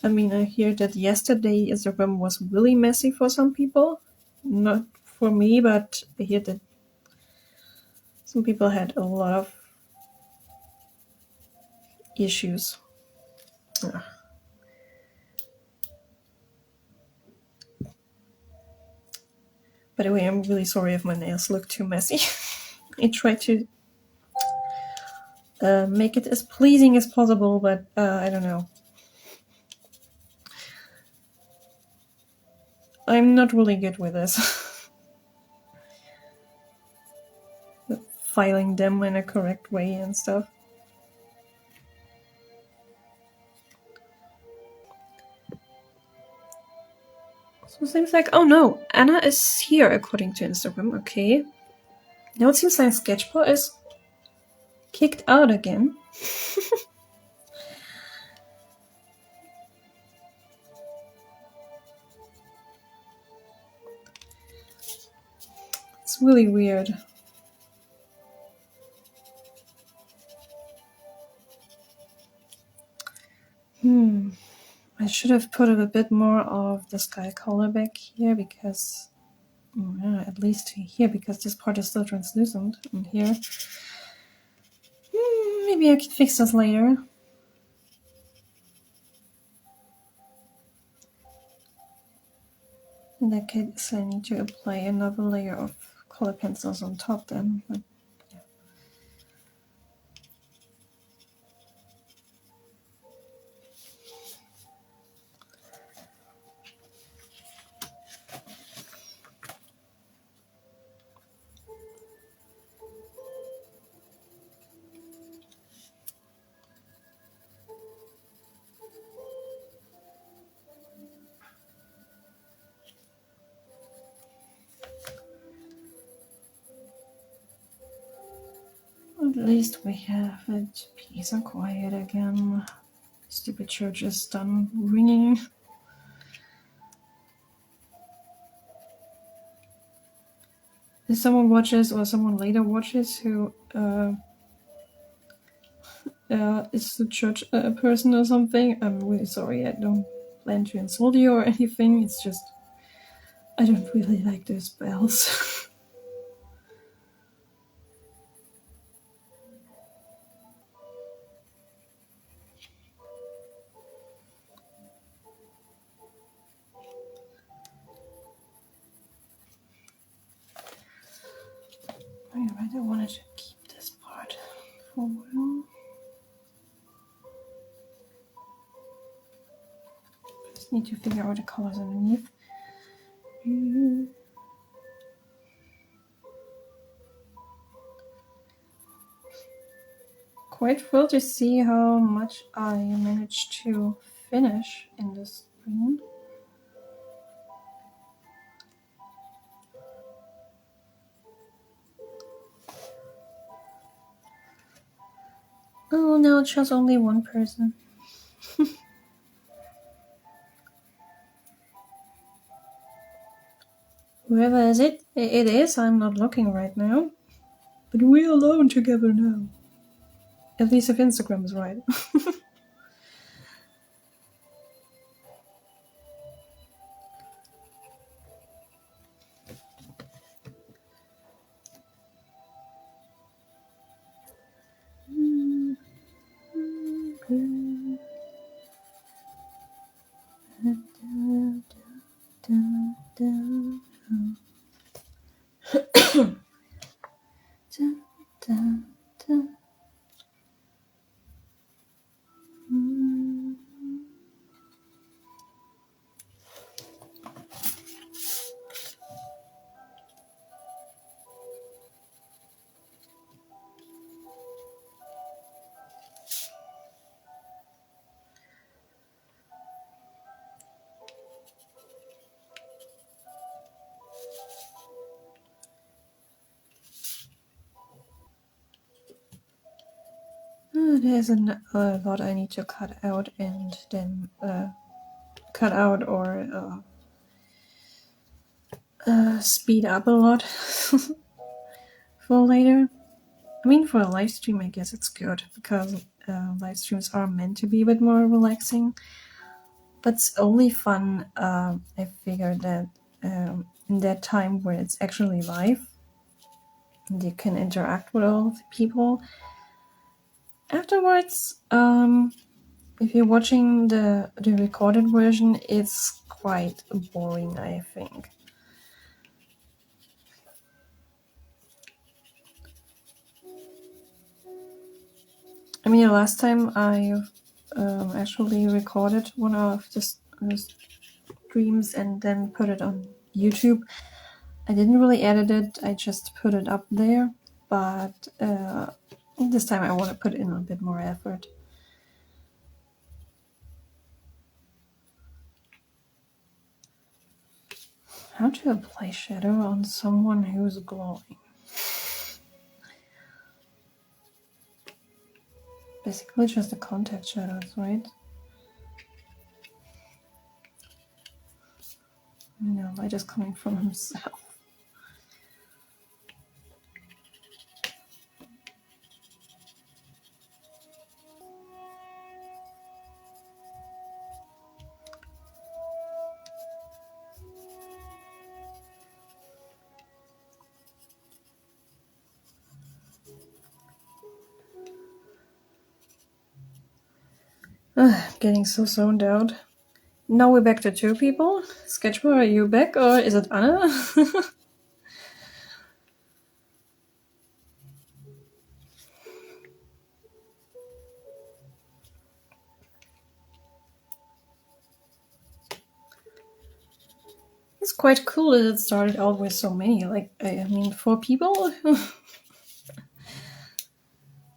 mean, I hear that yesterday Instagram was really messy for some people. Not for me, but I hear that some people had a lot of issues. Ugh. By the way, I'm really sorry if my nails look too messy. I try to make it as pleasing as possible, but I don't know. I'm not really good with this. Filing them in a correct way and stuff. So it seems like, oh no, Anna is here according to Instagram, okay. Now it seems like Sketchball is kicked out again. It's really weird. I should have put a bit more of the sky color back here because, at least here, because this part is still translucent. And here, maybe I can fix this later. In that case, I need to apply another layer of color pencils on top then. But, yeah. At least we have it peace and quiet again. Stupid church is done ringing. If someone watches or someone later watches who is the church person or something, I'm really sorry. I don't plan to insult you or anything. It's just I don't really like those bells. I really wanted to keep this part for a while. Just need to figure out the colors underneath. Quite thrilled to see how much I managed to finish in this screen. Oh, now it shows only one person. Whoever is it is, I'm not looking right now. But we're alone together now. At least if Instagram is right. There's a lot I need to cut out and then cut out or speed up a lot for later. I mean, for a live stream, I guess it's good because live streams are meant to be a bit more relaxing. But it's only fun, I figured that in that time where it's actually live, and you can interact with all the people. Afterwards, if you're watching the recorded version, it's quite boring, I think. I mean, the last time I actually recorded one of this streams and then put it on YouTube. I didn't really edit it, I just put it up there, but this time I want to put in a bit more effort. How to apply shadow on someone who's glowing? Basically just the contact shadows, right? You know, light is coming from himself. Getting so zoned out. Now we're back to 2 people. Sketchbook, are you back or is it Anna? It's quite cool that it started out with so many. Like, I mean, 4 people?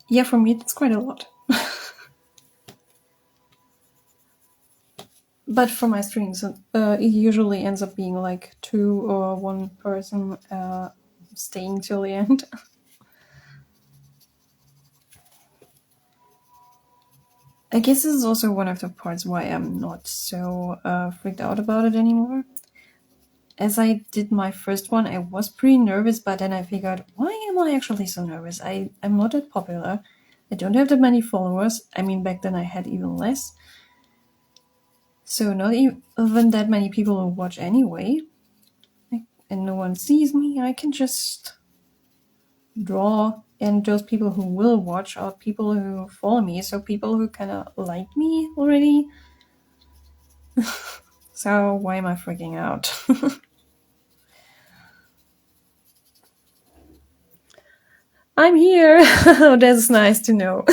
Yeah, for me, that's quite a lot. But for my streams, it usually ends up being like 2 or 1 person staying till the end. I guess this is also one of the parts why I'm not so freaked out about it anymore. As I did my first one, I was pretty nervous, but then I figured, why am I actually so nervous? I'm not that popular. I don't have that many followers. I mean, back then I had even less. So not even that many people who watch anyway. And no one sees me. I can just draw. And those people who will watch are people who follow me. So people who kind of like me already. So why am I freaking out? I'm here. That's nice to know.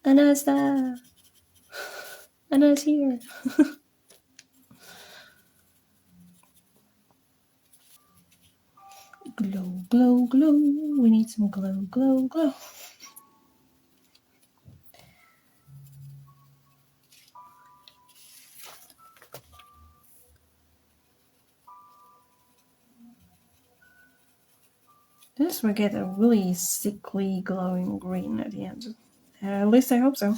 Anna's there. Anna's here. Glow, glow, glow. We need some glow, glow, glow. This will get a really sickly glowing green at the end. At least I hope so.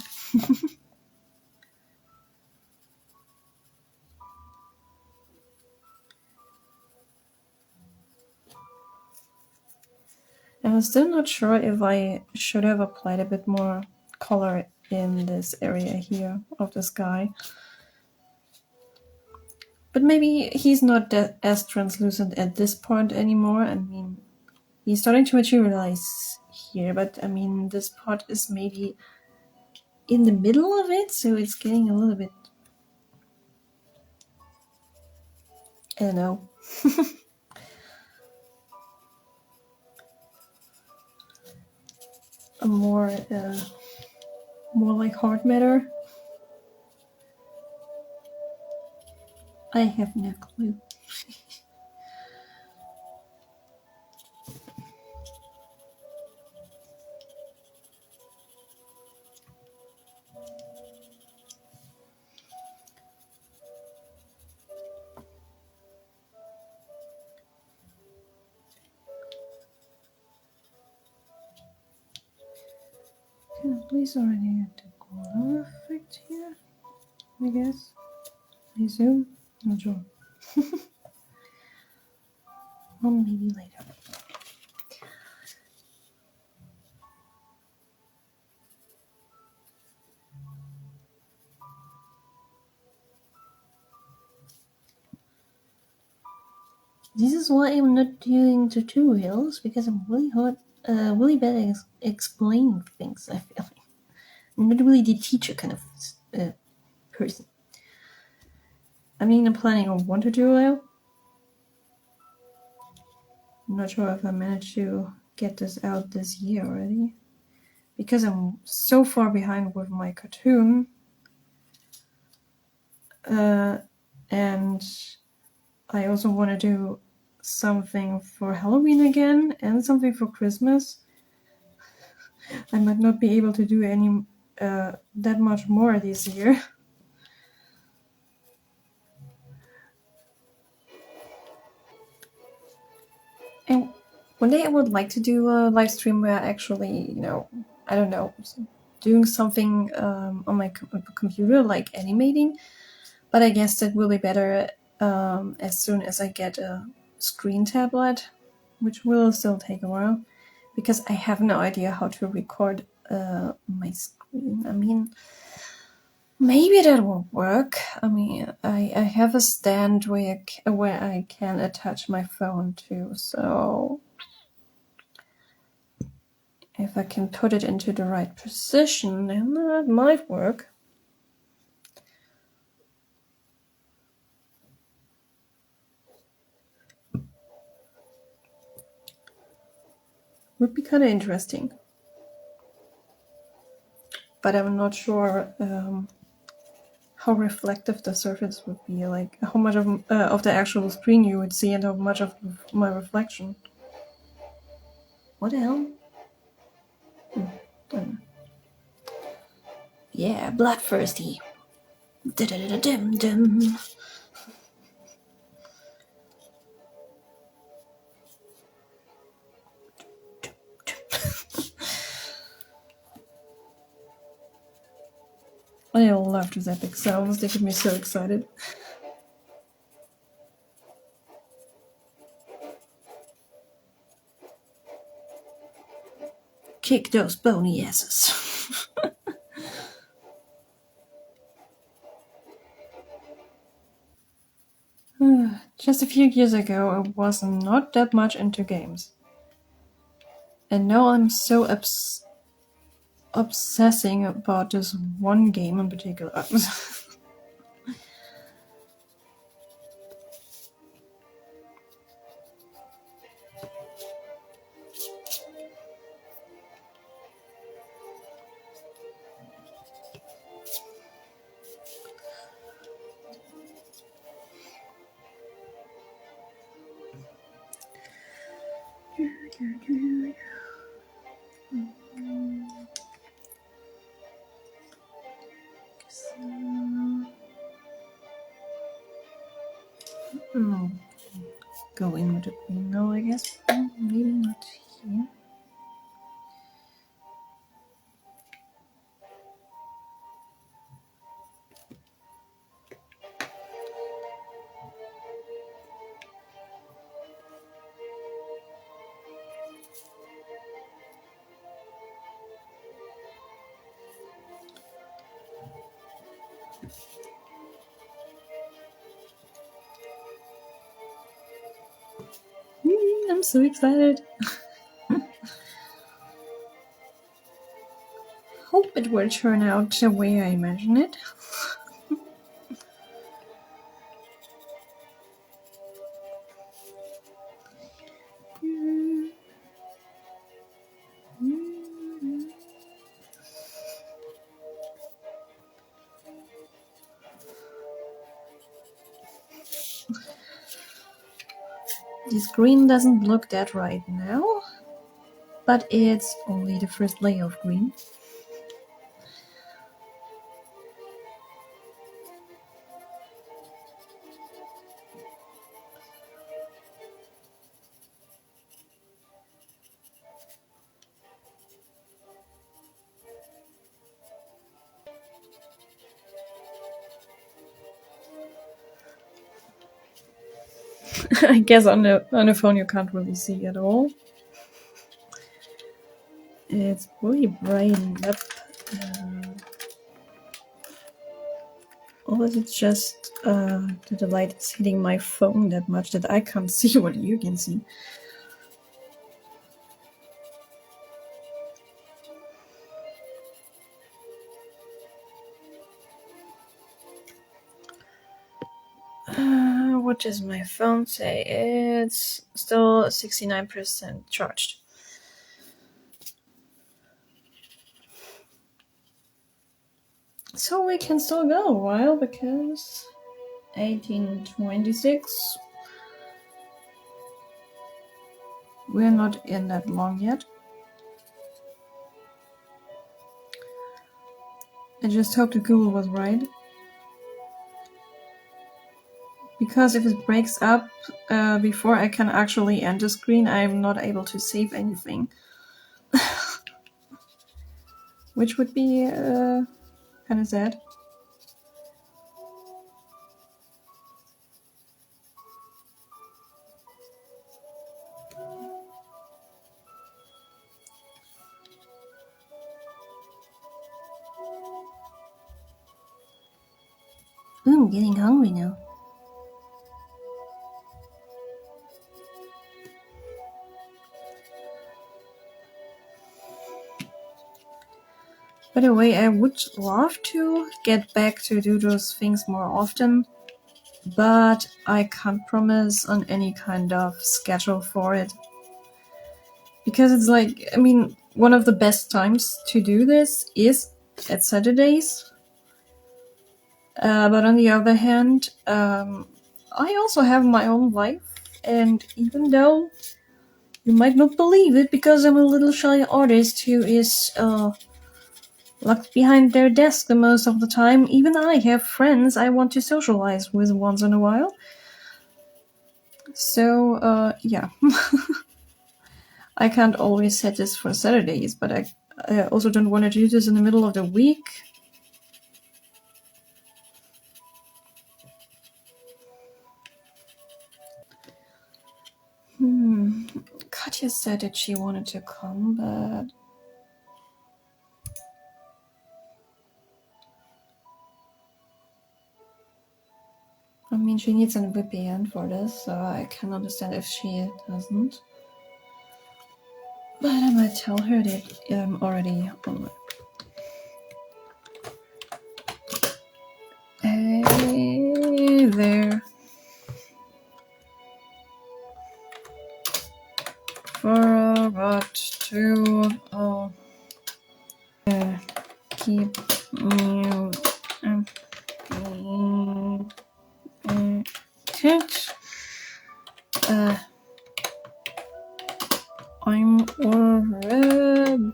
I'm still not sure if I should have applied a bit more color in this area here of the sky. But maybe he's not as translucent at this point anymore. I mean, he's starting to materialize here, but I mean, this part is maybe in the middle of it, so it's getting a little bit, I don't know. A more like hard matter. I have no clue. Can I please already add the glow effect here? I guess. I assume. Not sure. Or maybe later. This is why I'm not doing tutorials, because I'm really bad at explaining things, I feel like. I'm not really the teacher kind of person. I mean, I'm planning on 1 tutorial. I'm not sure if I managed to get this out this year already. Because I'm so far behind with my cartoon, and I also want to do something for Halloween again and something for Christmas. I might not be able to do any that much more this year. And one day I would like to do a live stream where I actually, I don't know, doing something on my computer, like animating. But I guess that will be better as soon as I get a screen tablet, which will still take a while, because I have no idea how to record my screen. I mean, maybe that will work. I mean, I have a stand where I can attach my phone to, so if I can put it into the right position, then that might work. Would be kind of interesting. But I'm not sure how reflective the surface would be, like how much of the actual screen you would see and how much of my reflection. What the hell? Yeah, bloodthirsty. Dum. I love these epic sounds, they get me so excited. Kick those bony asses. Just a few years ago, I was not that much into games. And now I'm so obsessing about this one game in particular. Go in with it now, I guess. Maybe not here. I'm so excited. Hope it will turn out the way I imagine it. This green doesn't look that right now, but it's only the first layer of green. I guess on the phone you can't really see at all. It's really brightened up. Or is it just that the light is hitting my phone that much that I can't see what you can see? What does my phone say? It's still 69% charged. So we can still go a while because 1826. We're not in that long yet. I just hope the Google was right. Because if it breaks up before I can actually end the screen, I'm not able to save anything. Which would be kind of sad. I'm getting hungry now. By the way, I would love to get back to do those things more often, but I can't promise on any kind of schedule for it. Because it's like, I mean, one of the best times to do this is at Saturdays. But on the other hand, I also have my own life, and even though you might not believe it, because I'm a little shy artist who is locked behind their desk the most of the time, even I have friends I want to socialize with once in a while. So, yeah. I can't always set this for Saturdays, but I also don't want to do this in the middle of the week. Katya said that she wanted to come, but I mean, she needs a VPN for this, so I can understand if she doesn't. But I might tell her that I'm already on. Hey there. Forgot to keep you I'm already.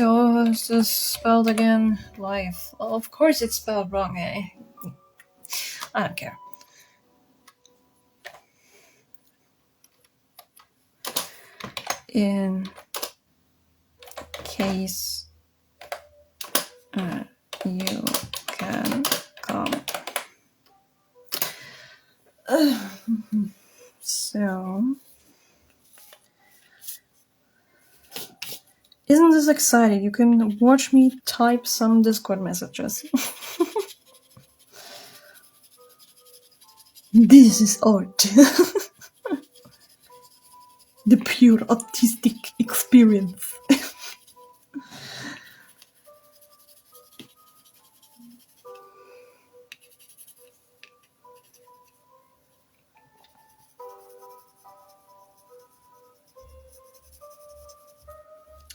Oh, is this spelled again? Life. Well, of course it's spelled wrong, eh? I don't care. In case you can come. So, isn't this exciting? You can watch me type some Discord messages. This is art. The pure artistic experience.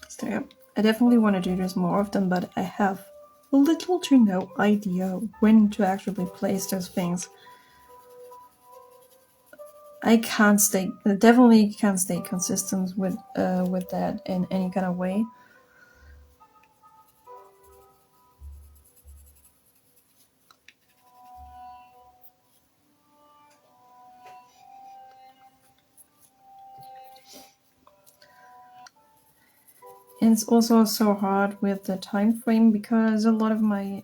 So yeah, I definitely want to do this more often, but I have little to no idea when to actually place those things. I definitely can't stay consistent with that in any kind of way. And it's also so hard with the time frame because a lot of my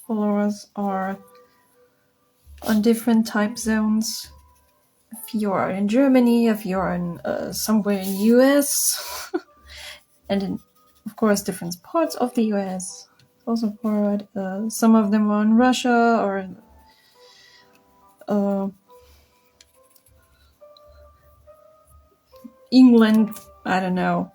followers are on different time zones. If you are in Germany, if you are in somewhere in US, and in, of course, different parts of the US. Also hard. Some of them are in Russia or England. I don't know.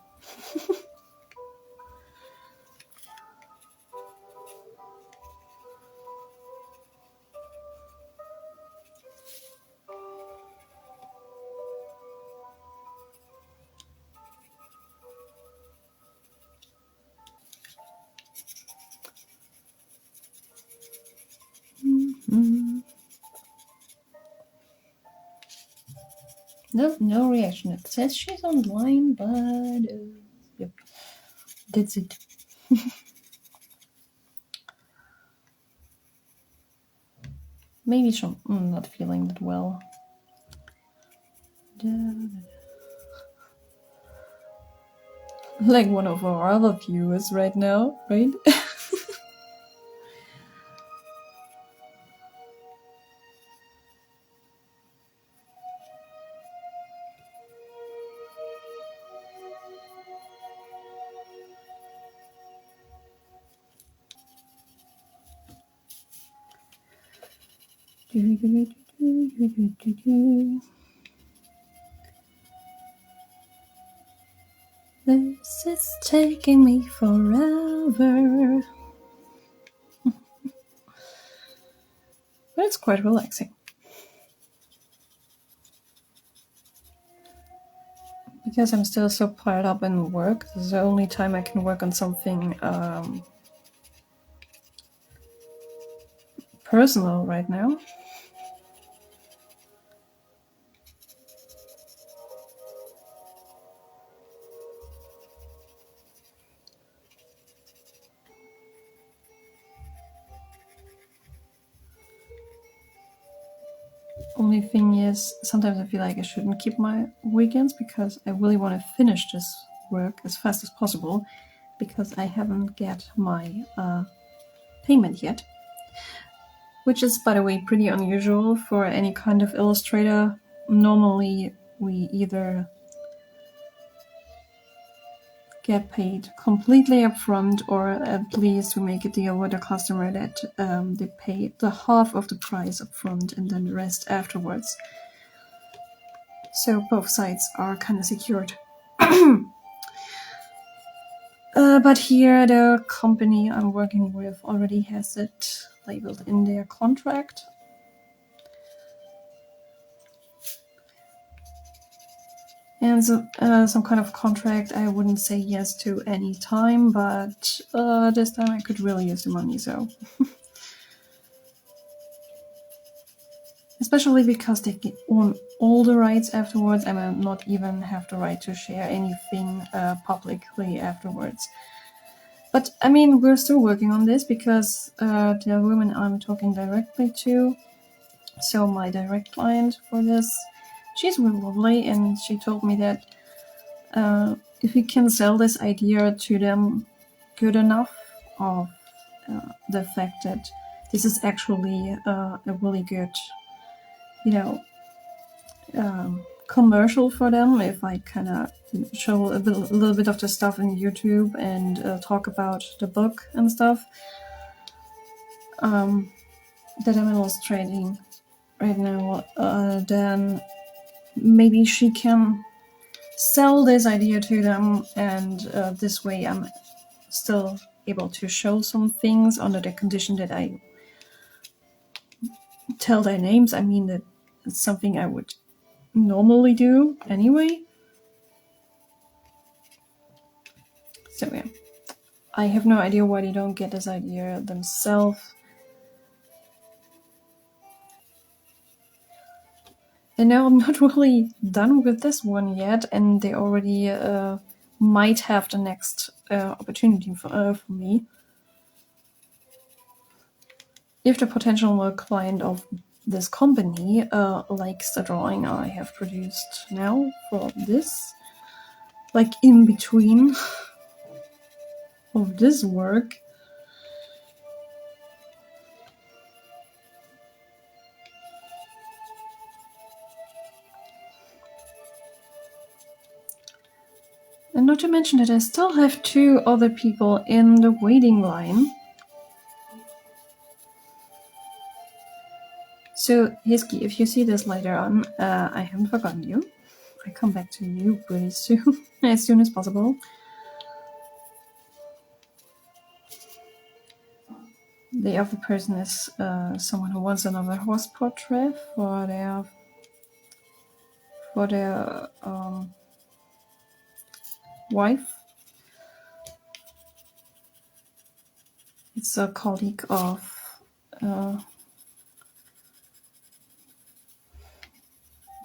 No reaction. It says she's online, but yep, that's it. Maybe she's not feeling that well. Like one of our other viewers right now, right? This is taking me forever. But it's quite relaxing. Because I'm still so piled up in work, this is the only time I can work on something personal right now. Only thing is, sometimes I feel like I shouldn't keep my weekends because I really want to finish this work as fast as possible because I haven't get my payment yet. Which is, by the way, pretty unusual for any kind of illustrator. Normally, we either get paid completely upfront, or at least we make a deal with the customer that they pay the half of the price upfront and then the rest afterwards. So both sides are kind of secured. But here, the company I'm working with already has it labeled in their contract. And so, some kind of contract, I wouldn't say yes to any time, but this time I could really use the money, so. Especially because they own all the rights afterwards, I might not even have the right to share anything publicly afterwards. But, I mean, we're still working on this because the woman I'm talking directly to, so my direct client for this, she's really lovely, and she told me that if we can sell this idea to them good enough of the fact that this is actually a really good, commercial for them, if I kind of show a little bit of the stuff in YouTube and talk about the book and stuff that I'm illustrating right now, then maybe she can sell this idea to them, and this way I'm still able to show some things under the condition that I tell their names. I mean, that it's something I would normally do anyway. So yeah, I have no idea why they don't get this idea themselves. And now I'm not really done with this one yet, and they already might have the next opportunity for me. If the potential client of this company likes the drawing I have produced now for this, like in between of this work, and not to mention that I still have 2 other people in the waiting line. So, Hiski, if you see this later on, I haven't forgotten you. I come back to you pretty soon, as soon as possible. The other person is someone who wants another horse portrait for their wife. It's a colleague of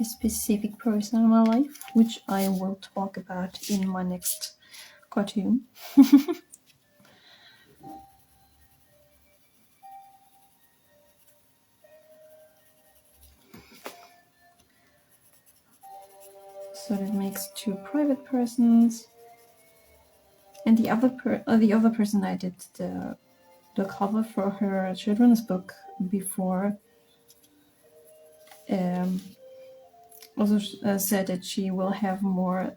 a specific person in my life, which I will talk about in my next cartoon. So that makes 2 private persons, and the other person I did the cover for her children's book before also said that she will have more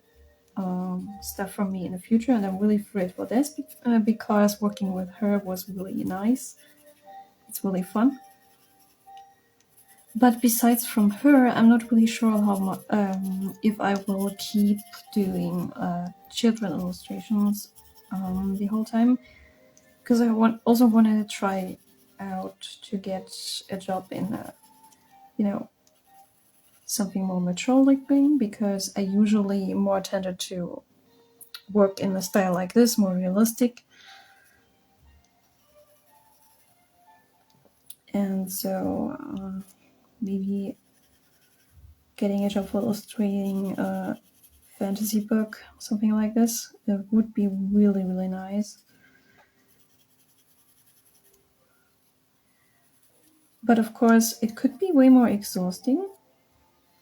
stuff from me in the future, and I'm really thrilled for this because working with her was really nice. It's really fun. But besides from her, I'm not really sure how if I will keep doing children illustrations the whole time, because I also wanted to try out to get a job in something more mature looking, because I usually more tended to work in a style like this, more realistic. And so maybe getting a job for illustrating a fantasy book, something like this, it would be really, really nice. But of course, it could be way more exhausting,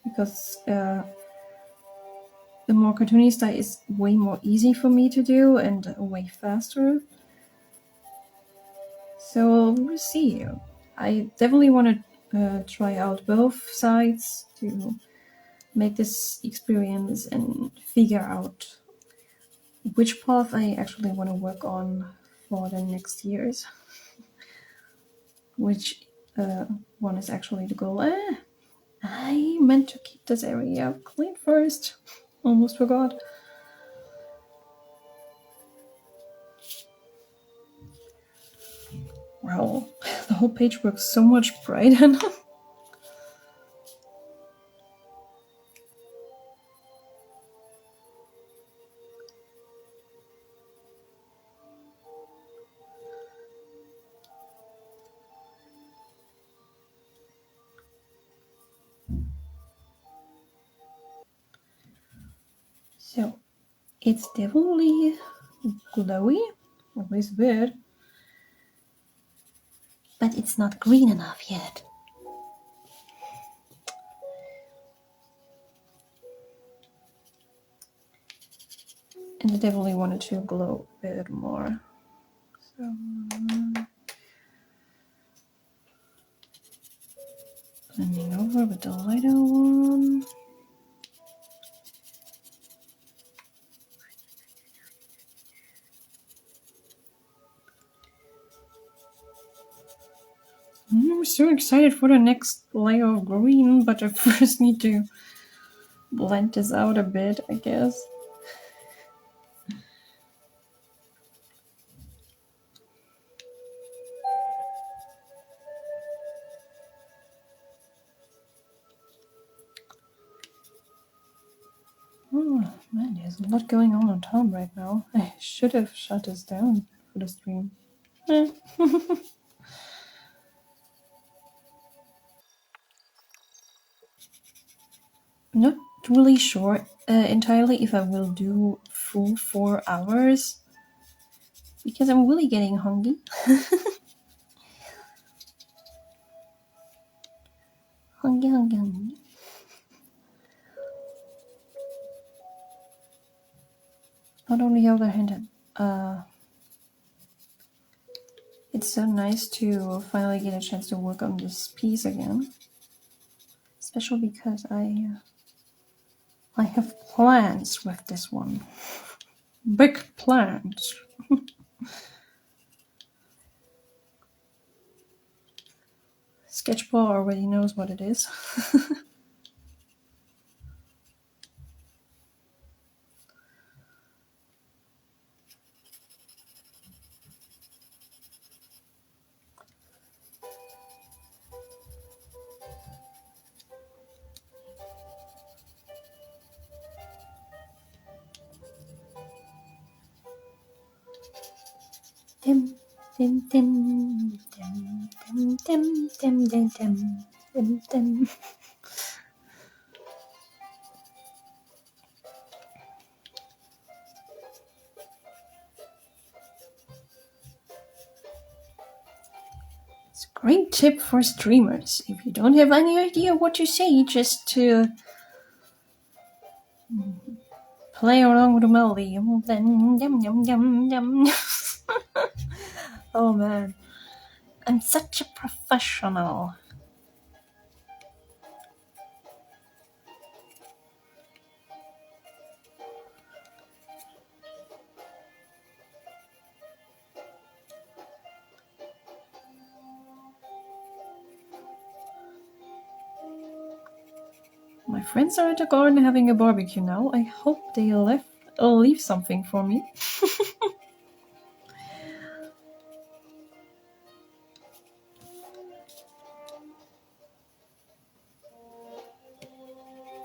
because the more cartoonista is way more easy for me to do and way faster. So we'll see. I definitely want to try out both sides to make this experience and figure out which path I actually want to work on for the next years. Which one is actually the goal? I meant to keep this area clean first. Almost forgot. Wow, the whole page works so much brighter now. So, it's definitely glowy, at least bit, but it's not green enough yet. And I definitely wanted to glow a bit more. So, blending over with the lighter one. I'm so excited for the next layer of green, but I first need to blend this out a bit, I guess. Oh man, there's a lot going on top right now. I should have shut this down for the stream. Not really sure entirely if I will do full 4 hours, because I'm really getting hungry. hungry. But on the other hand, it's so nice to finally get a chance to work on this piece again. Especially because I have plans with this one. Big plans. Sketchball already knows what it is. Tim, tim, tim, tim, tim, tim, tim, tim, tim, tim, tim. It's a great tip for streamers. If you don't have any idea what to say, just to play along with the melody. Oh man, I'm such a professional. My friends are at the garden having a barbecue now. I hope they'll leave something for me. I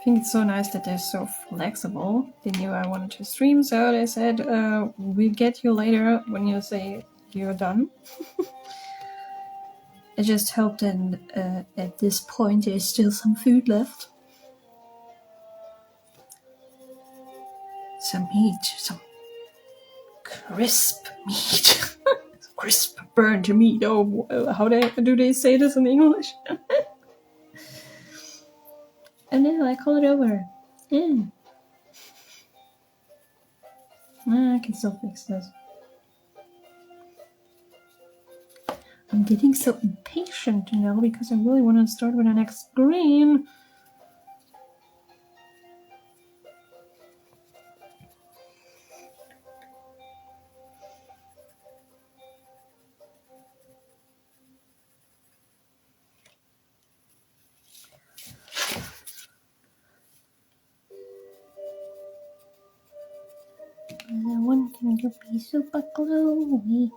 think it's so nice that they're so flexible. They knew I wanted to stream, so they said, we'll get you later when you say you're done. I just hope that at this point there's still some food left. Some meat, some crisp meat. Crisp burnt meat. Oh, how do they say this in English? And then I call it over. Yeah. I can still fix this. I'm getting so impatient now because I really want to start with the next screen. I want him to be super glowy.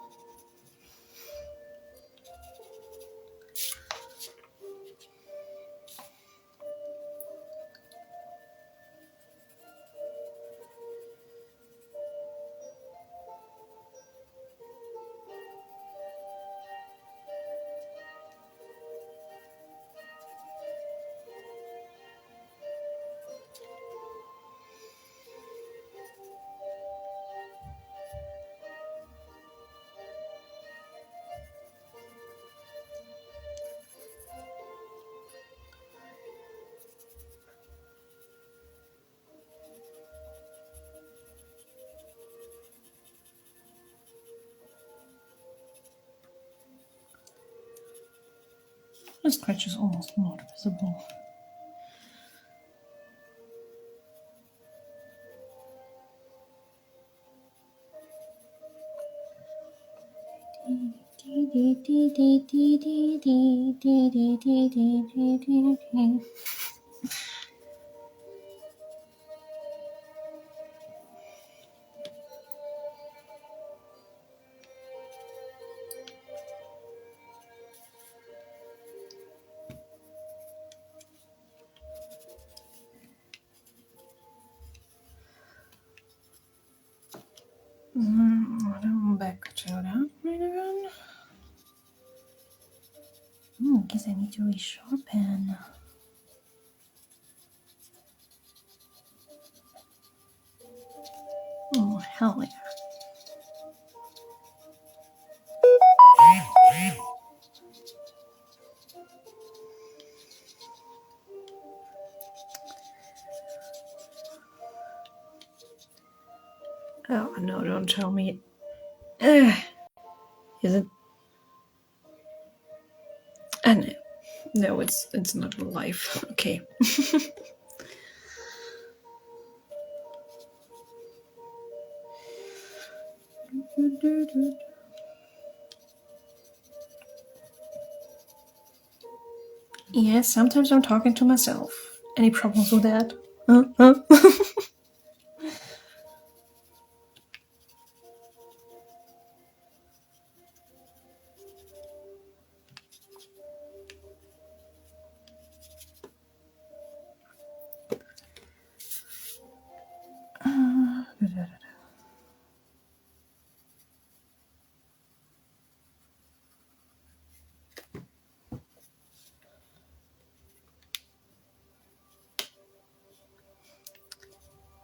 The scratch is almost not visible. I'm back to that again. Guess I need to resharpen. Oh, hell yeah. Oh, no, don't tell me. Is it? No. No, it's not live. Okay. Yes, sometimes I'm talking to myself. Any problems with that? Huh?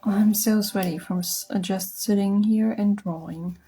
I'm so sweaty from just sitting here and drawing.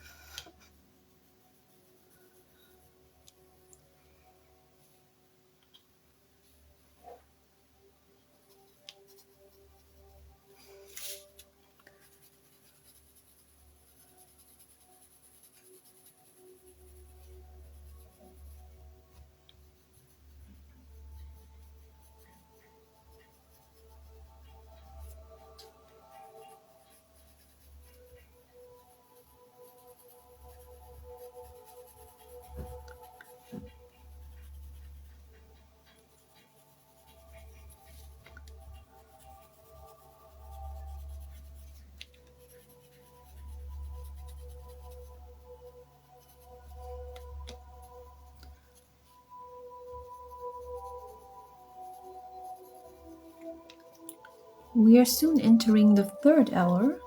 We are soon entering the third hour.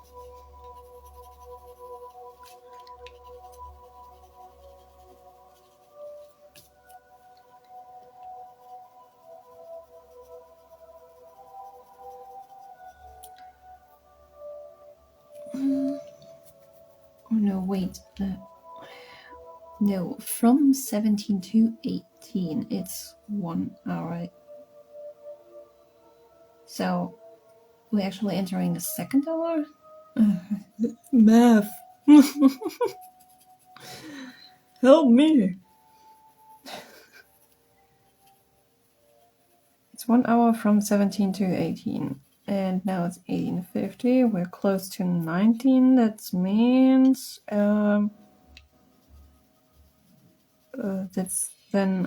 Oh no, wait. No, from 17 to 18, it's 1 hour. So, we're actually entering the second hour? Math. Help me. It's 1 hour from 17 to 18. And now it's 18:50. We're close to 19. That means that's then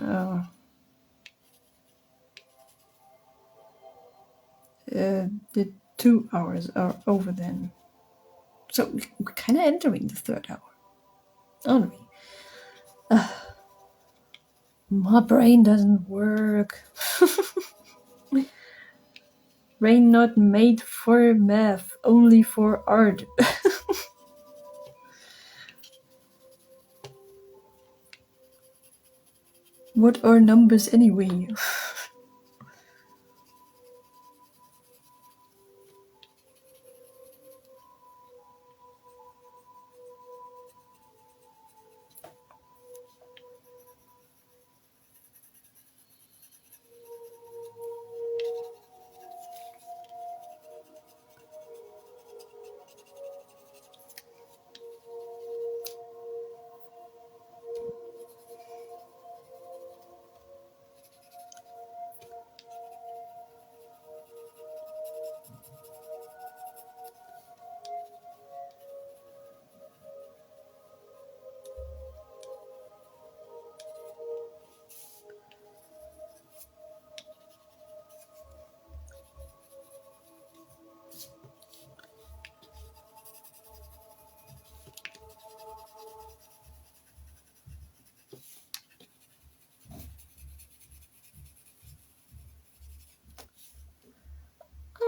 the 2 hours are over then. So we're kind of entering the third hour, aren't we? My brain doesn't work. Brain not made for math, only for art. What are numbers anyway?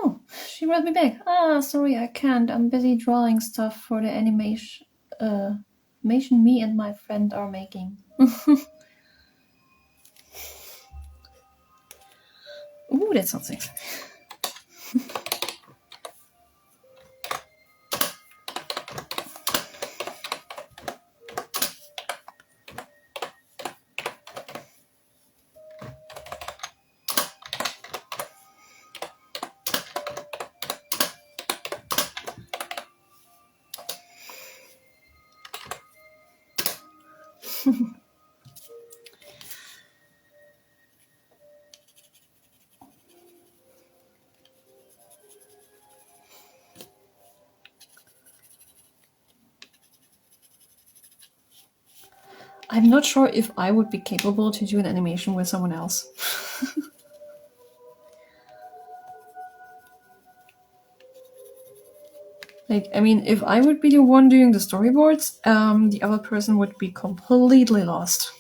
Oh, she wrote me back. Ah, sorry, I can't. I'm busy drawing stuff for the animation me and my friend are making. Ooh, that sounds sexy. I'm not sure if I would be capable to do an animation with someone else. Like, I mean, if I would be the one doing the storyboards, the other person would be completely lost.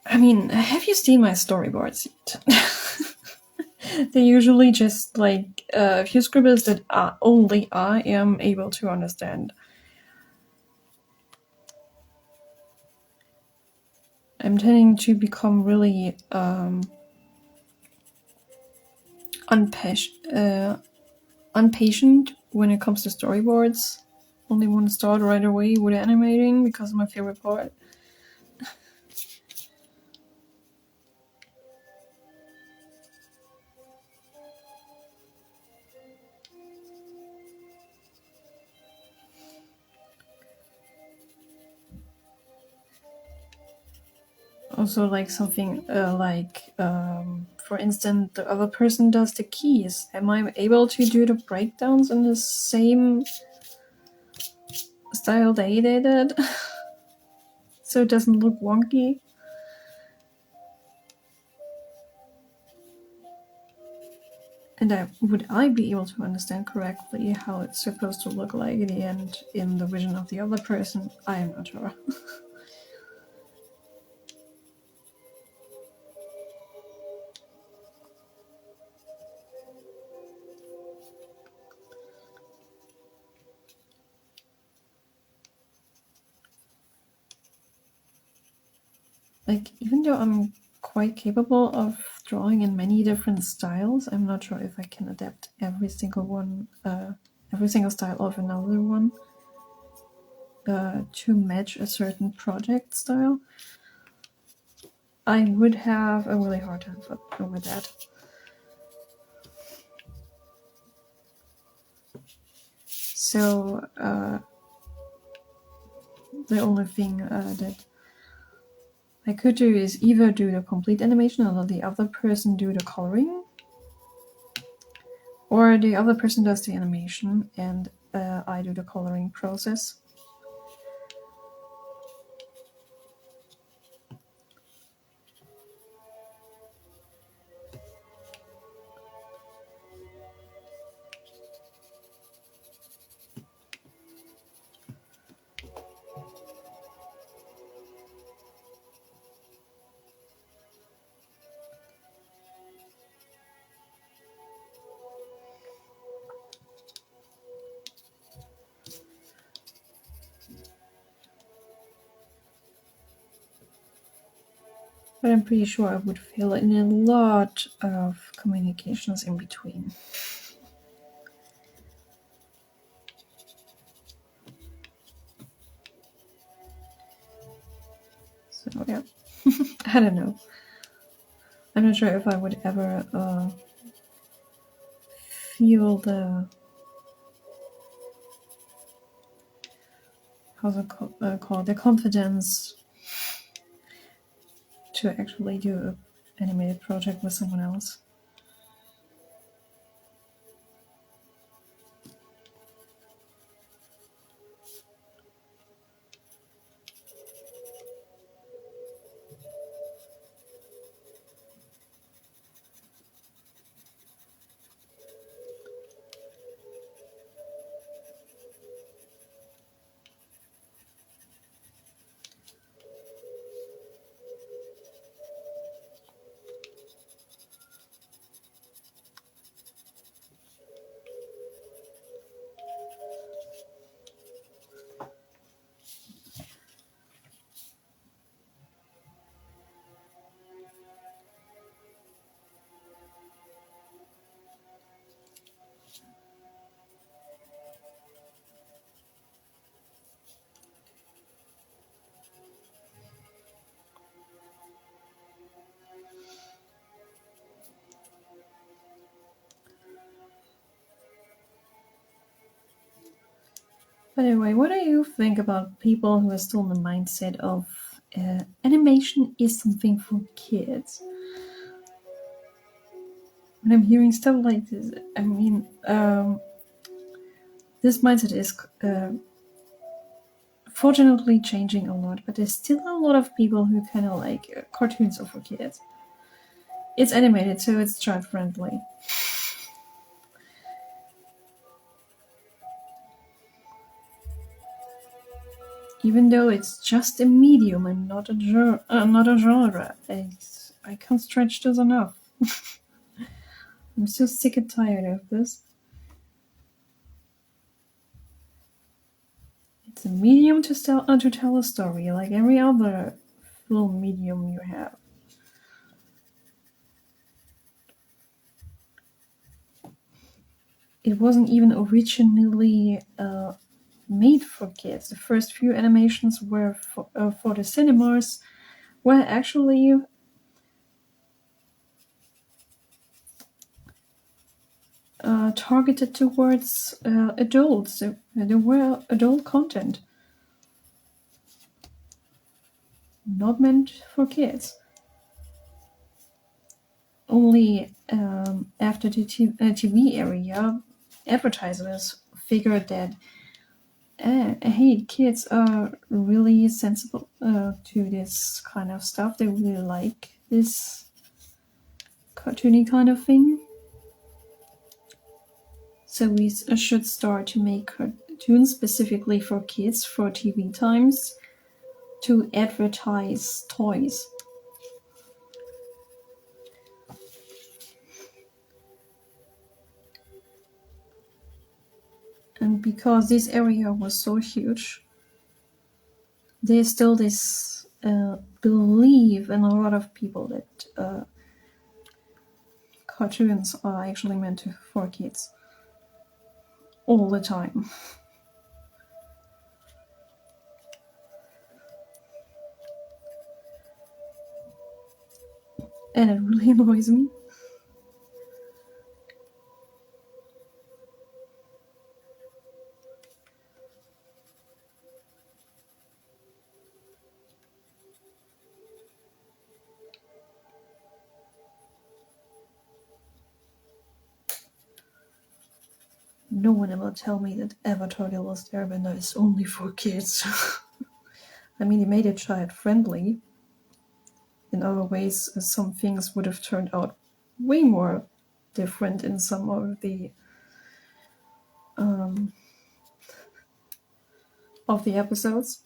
I mean, have you seen my storyboards yet? They're usually just like a few scribbles that only I am able to understand. I'm tending to become really impatient when it comes to storyboards. Only want to start right away with animating because of my favorite part. Also, like something for instance, the other person does the keys. Am I able to do the breakdowns in the same style they did? So it doesn't look wonky? And would I be able to understand correctly how it's supposed to look like at the end in the vision of the other person? I am not sure. like, even though I'm quite capable of drawing in many different styles, I'm not sure if I can adapt every single one, every single style of another one to match a certain project style. I would have a really hard time with that. So the only thing that I could do is either do the complete animation or let the other person do the coloring, or the other person does the animation and I do the coloring process. But I'm pretty sure I would fill in a lot of communications in between. So yeah, I don't know. I'm not sure if I would ever feel the, how's it called, the confidence to actually do an animated project with someone else. But anyway, what do you think about people who are still in the mindset of animation is something for kids? When I'm hearing stuff like this, I mean, this mindset is fortunately changing a lot, but there's still a lot of people who kind of like cartoons are for kids. It's animated, so it's child friendly. Even though it's just a medium and not a genre, I can't stretch this enough. I'm so sick and tired of this. It's a medium to tell a story, like every other film medium you have. It wasn't even originally made for kids. The first few animations were for the cinemas, were actually targeted towards adults. There were adult content, not meant for kids. Only after the TV area, advertisers figured that hey, kids are really sensible to this kind of stuff. They really like this cartoony kind of thing. So we should start to make cartoons specifically for kids for TV times to advertise toys. And because this area was so huge, there's still this believe in a lot of people that cartoons are actually meant for kids all the time. And it really annoys me. No one will tell me that Avatar The Last Airbender is only for kids. I mean, they made it child friendly. In other ways, some things would have turned out way more different in some of the episodes.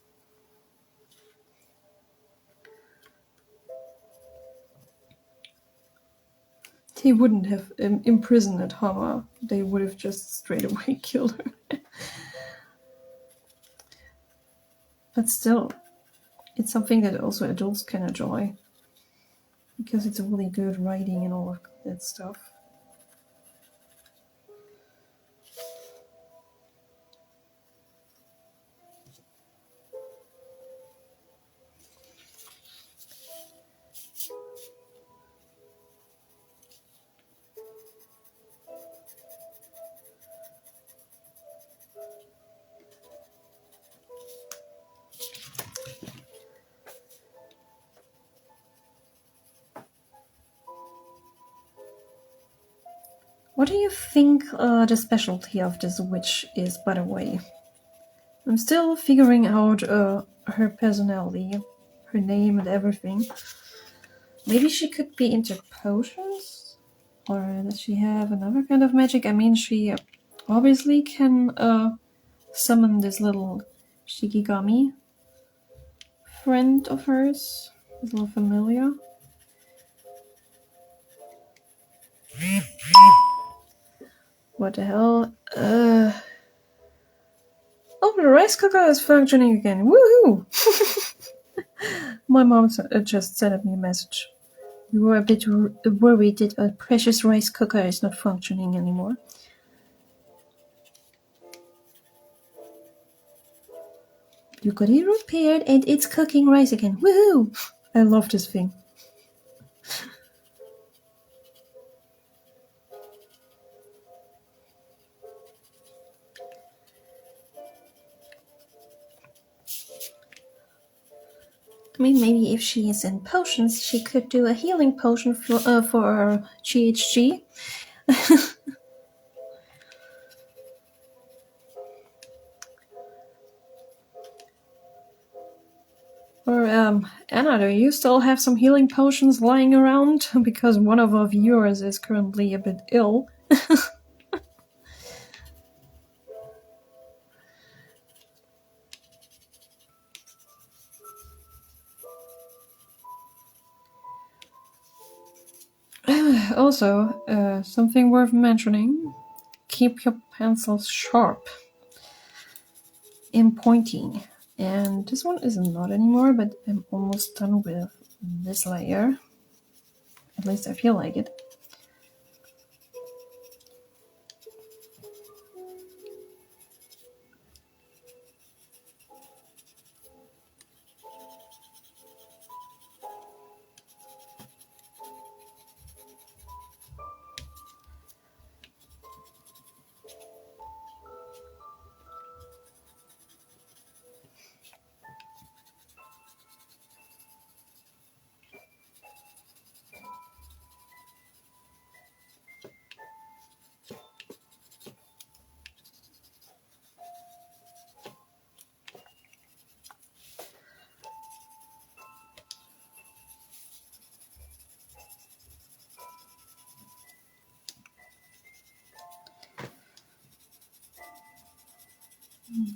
They wouldn't have imprisoned Hama. They would have just straight away killed her. But still, it's something that also adults can enjoy. Because it's really good writing and all of that stuff. What do you think the specialty of this witch is, by the way? I'm still figuring out her personality, her name and everything. Maybe she could be into potions? Or does she have another kind of magic? I mean, she obviously can summon this little Shikigami friend of hers, this little familiar. What the hell? Oh, the rice cooker is functioning again. Woohoo! My mom just sent me a message. We were a bit worried that our precious rice cooker is not functioning anymore. You got it repaired and it's cooking rice again. Woohoo! I love this thing. I mean, maybe if she is in potions, she could do a healing potion for her GHG. Or, Anna, do you still have some healing potions lying around? Because one of our viewers is currently a bit ill. Also, something worth mentioning. Keep your pencils sharp and pointy. And this one is not anymore, but I'm almost done with this layer. At least I feel like it.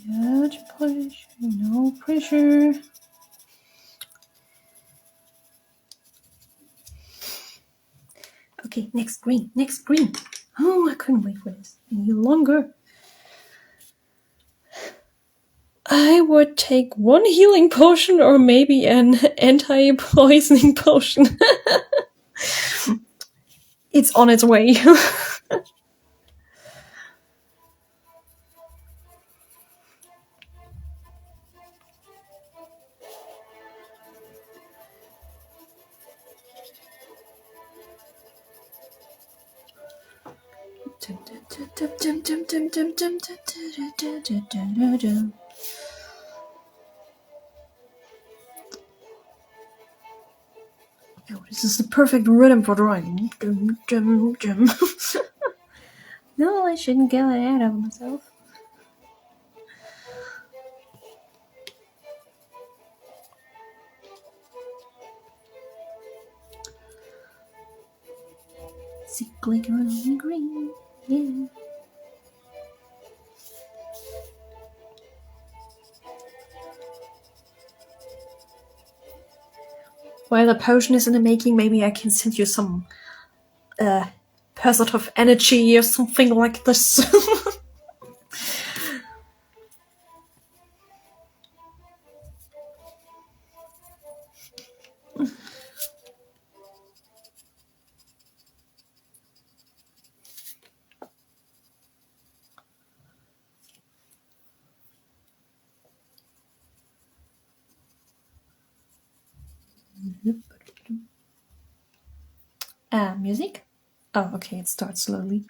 Good pressure, no pressure. Okay, next green, next green. Oh, I couldn't wait for this any longer. I would take one healing potion or maybe an anti-poisoning potion. It's on its way. Oh, this is the perfect rhythm for drawing. No, I shouldn't get ahead of myself. Sickly green, green, yeah. While the potion is in the making, maybe I can send you some positive energy or something like this. Music? Oh, okay, it starts slowly.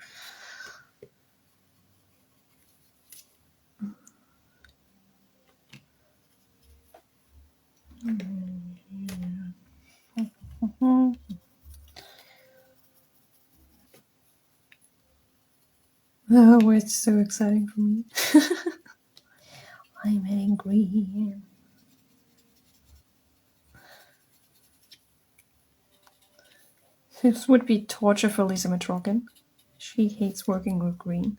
Oh, it's so exciting for me. I'm angry. This would be torture for Lisa Metrokin. She hates working with green.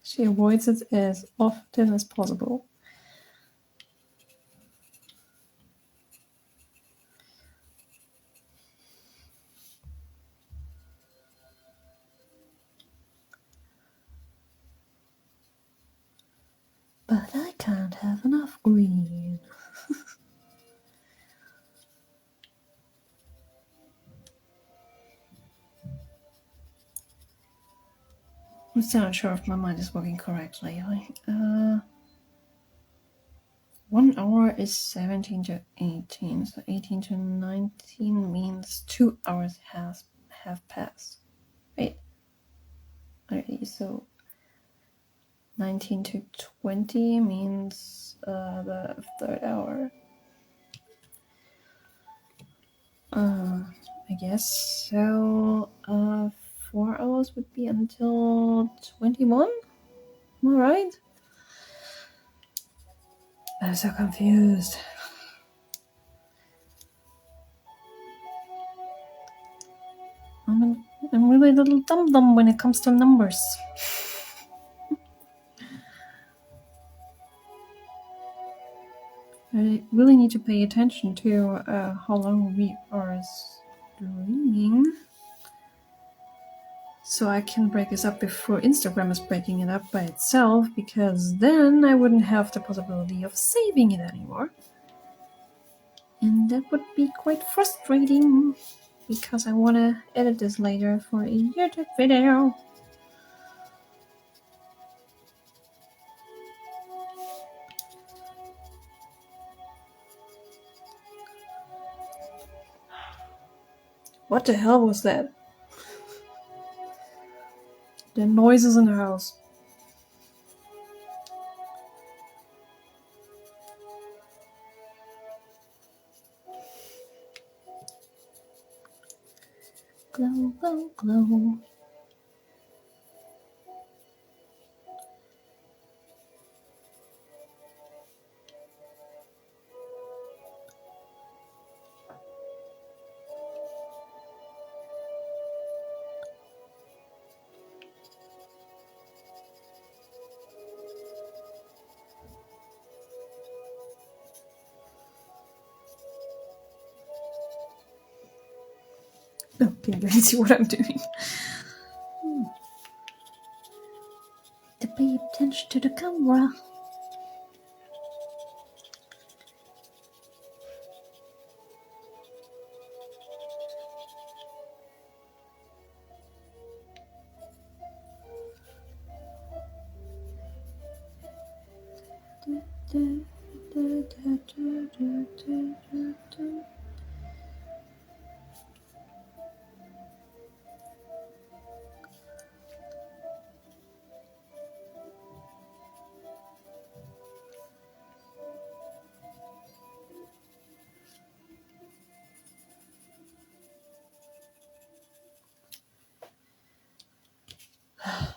She avoids it as often as possible. But I can't have enough green. I'm still not sure if my mind is working correctly. 1 hour is 17 to 18, so 18 to 19 means 2 hours have passed. Wait. Okay, so 19 to 20 means the third hour. I guess so. 4 hours would be until 21. Am I right? I'm so confused. I'm really a little dum-dum when it comes to numbers. I really need to pay attention to how long we are streaming, so I can break this up before Instagram is breaking it up by itself, because then I wouldn't have the possibility of saving it anymore. And that would be quite frustrating, because I want to edit this later for a YouTube video. What the hell was that? The noises in the house. Glow, glow, glow. Okay, you can see what I'm doing. To pay attention. attention to the camera.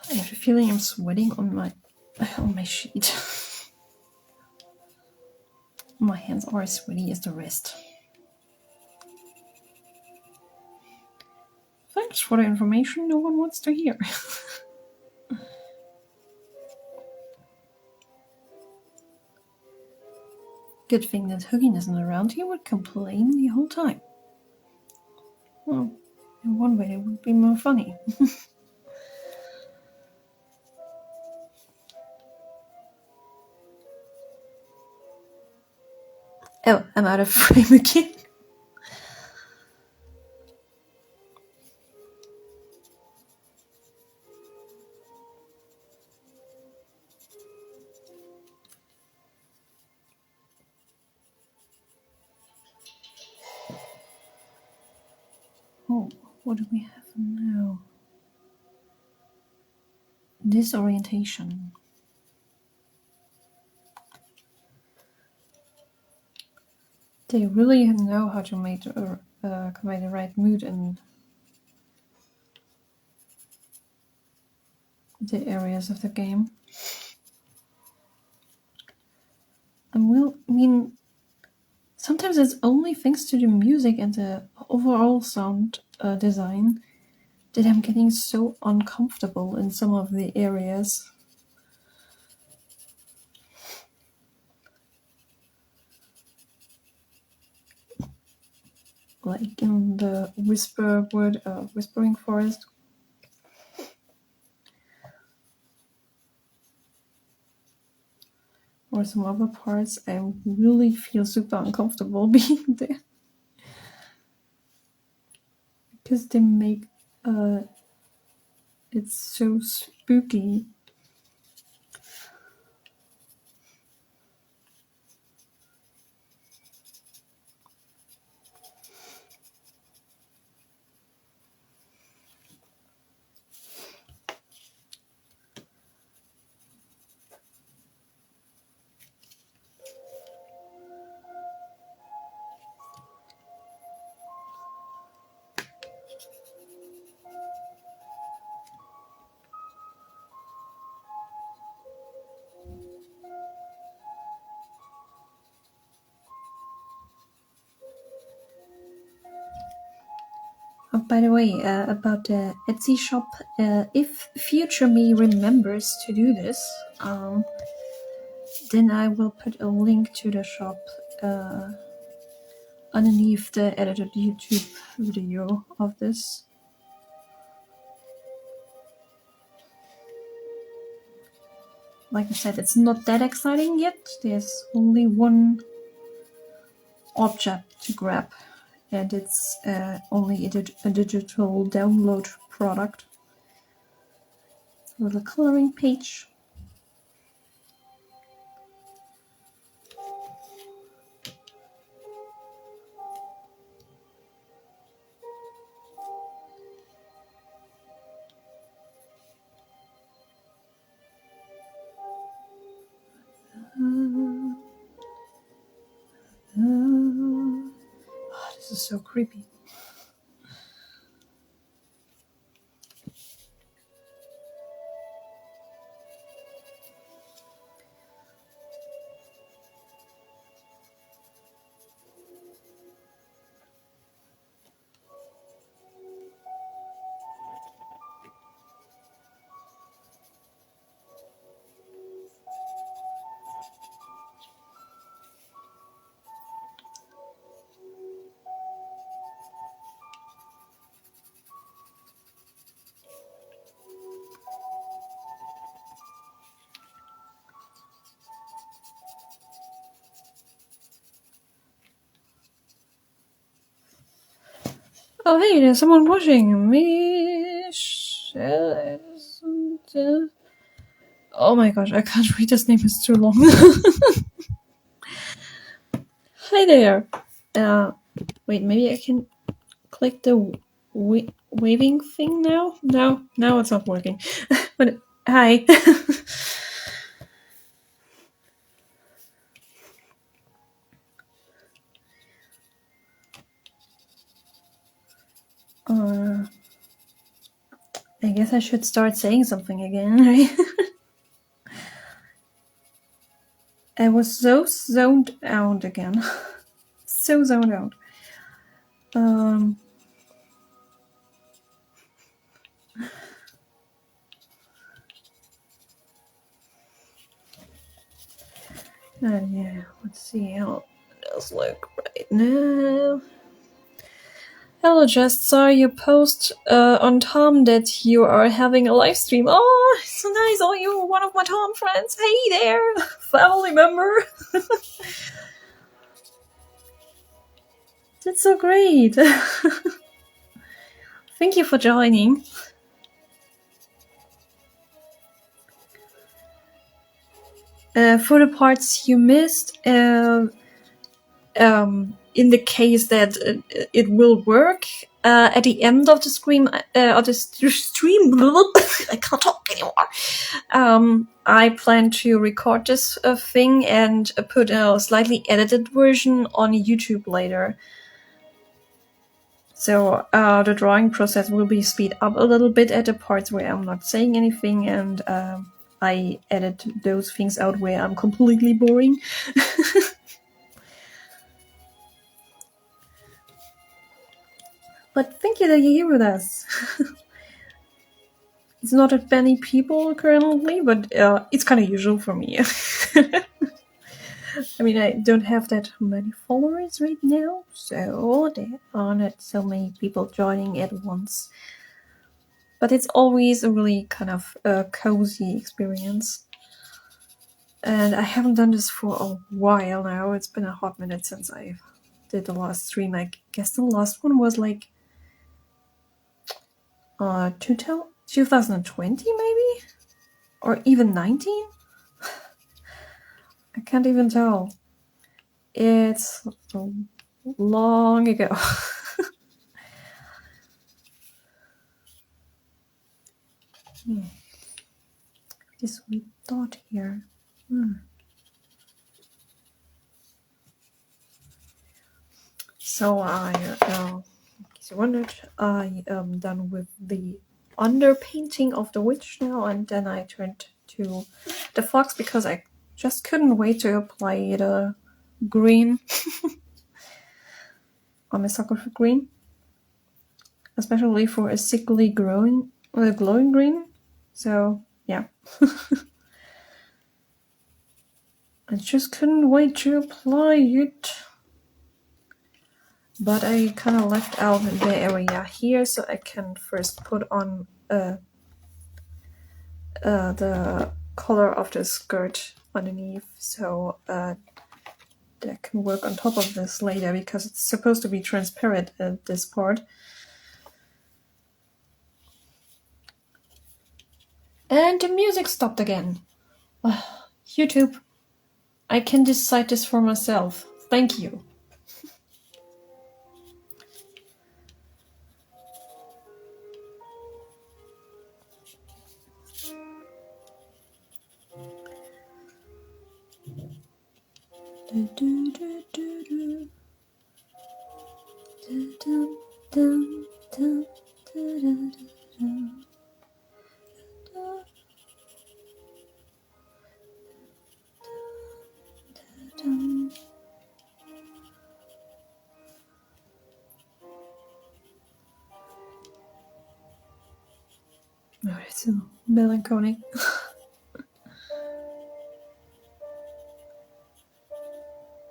I have a feeling I'm sweating on my sheet. My hands are as sweaty as the rest. Thanks for the information no one wants to hear. Good thing that Huggy isn't around. He would complain the whole time. Well, in one way it would be more funny. Oh, I'm out of frame again. Oh, what do we have now? Disorientation. They really know how to make convey the right mood in the areas of the game. And I mean, sometimes it's only thanks to the music and the overall sound design that I'm getting so uncomfortable in some of the areas. Like in the whispering forest. Or some other parts, I really feel super uncomfortable being there. Because they make it so spooky. By the way, about the Etsy shop, if future me remembers to do this, then I will put a link to the shop underneath the edited YouTube video of this. Like I said, it's not that exciting yet. There's only one object to grab, and it's only a digital download product with a coloring page. This is so creepy. Oh, hey, there's someone watching me. Oh my gosh, I can't read this name, it's too long. Hi there. Wait, maybe I can click the waving thing now? No, now it's not working. But hi. I guess I should start saying something again, right? I was so zoned out again. So zoned out. Yeah, let's see how it does look right now. Hello, just saw your post on Tom that you are having a live stream. Oh, so nice. Oh, you're one of my Tom friends. Hey there, family member. That's so great. Thank you for joining. For the parts you missed, in the case that it will work, at the end of the stream, I can't talk anymore. I plan to record this thing and put a slightly edited version on YouTube later. So the drawing process will be speed up a little bit at the parts where I'm not saying anything, and I edit those things out where I'm completely boring. But thank you that you're here with us. It's not that many people currently, but it's kind of usual for me. I mean, I don't have that many followers right now, so there are not so many people joining at once. But it's always a really kind of cozy experience. And I haven't done this for a while now. It's been a hot minute since I did the last stream. I guess the last one was like 2020 maybe? Or even 19? I can't even tell. It's long ago. This weird dot here. So I, in case you wondered, I am done with the underpainting of the witch now, and then I turned to the fox because I just couldn't wait to apply the green on my sucker for green, especially for a sickly glowing green. So yeah. I just couldn't wait to apply it. But I kind of left out the area here so I can first put on the color of the skirt underneath, so that can work on top of this later, because it's supposed to be transparent at this part. And the music stopped again. YouTube, I can decide this for myself. Thank you. Oh, it's so melancholic.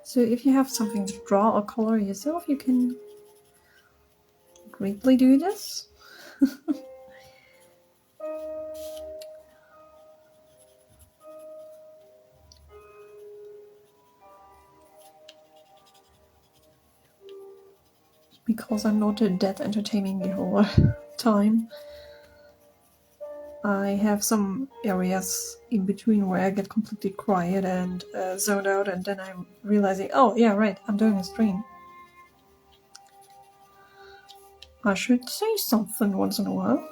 So if you have something to draw or color yourself, you can greatly do this. because I'm not that entertaining the whole time. I have some areas in between where I get completely quiet and zoned out, and then I'm realizing, oh yeah, right, I'm doing a stream. I should say something once in a while.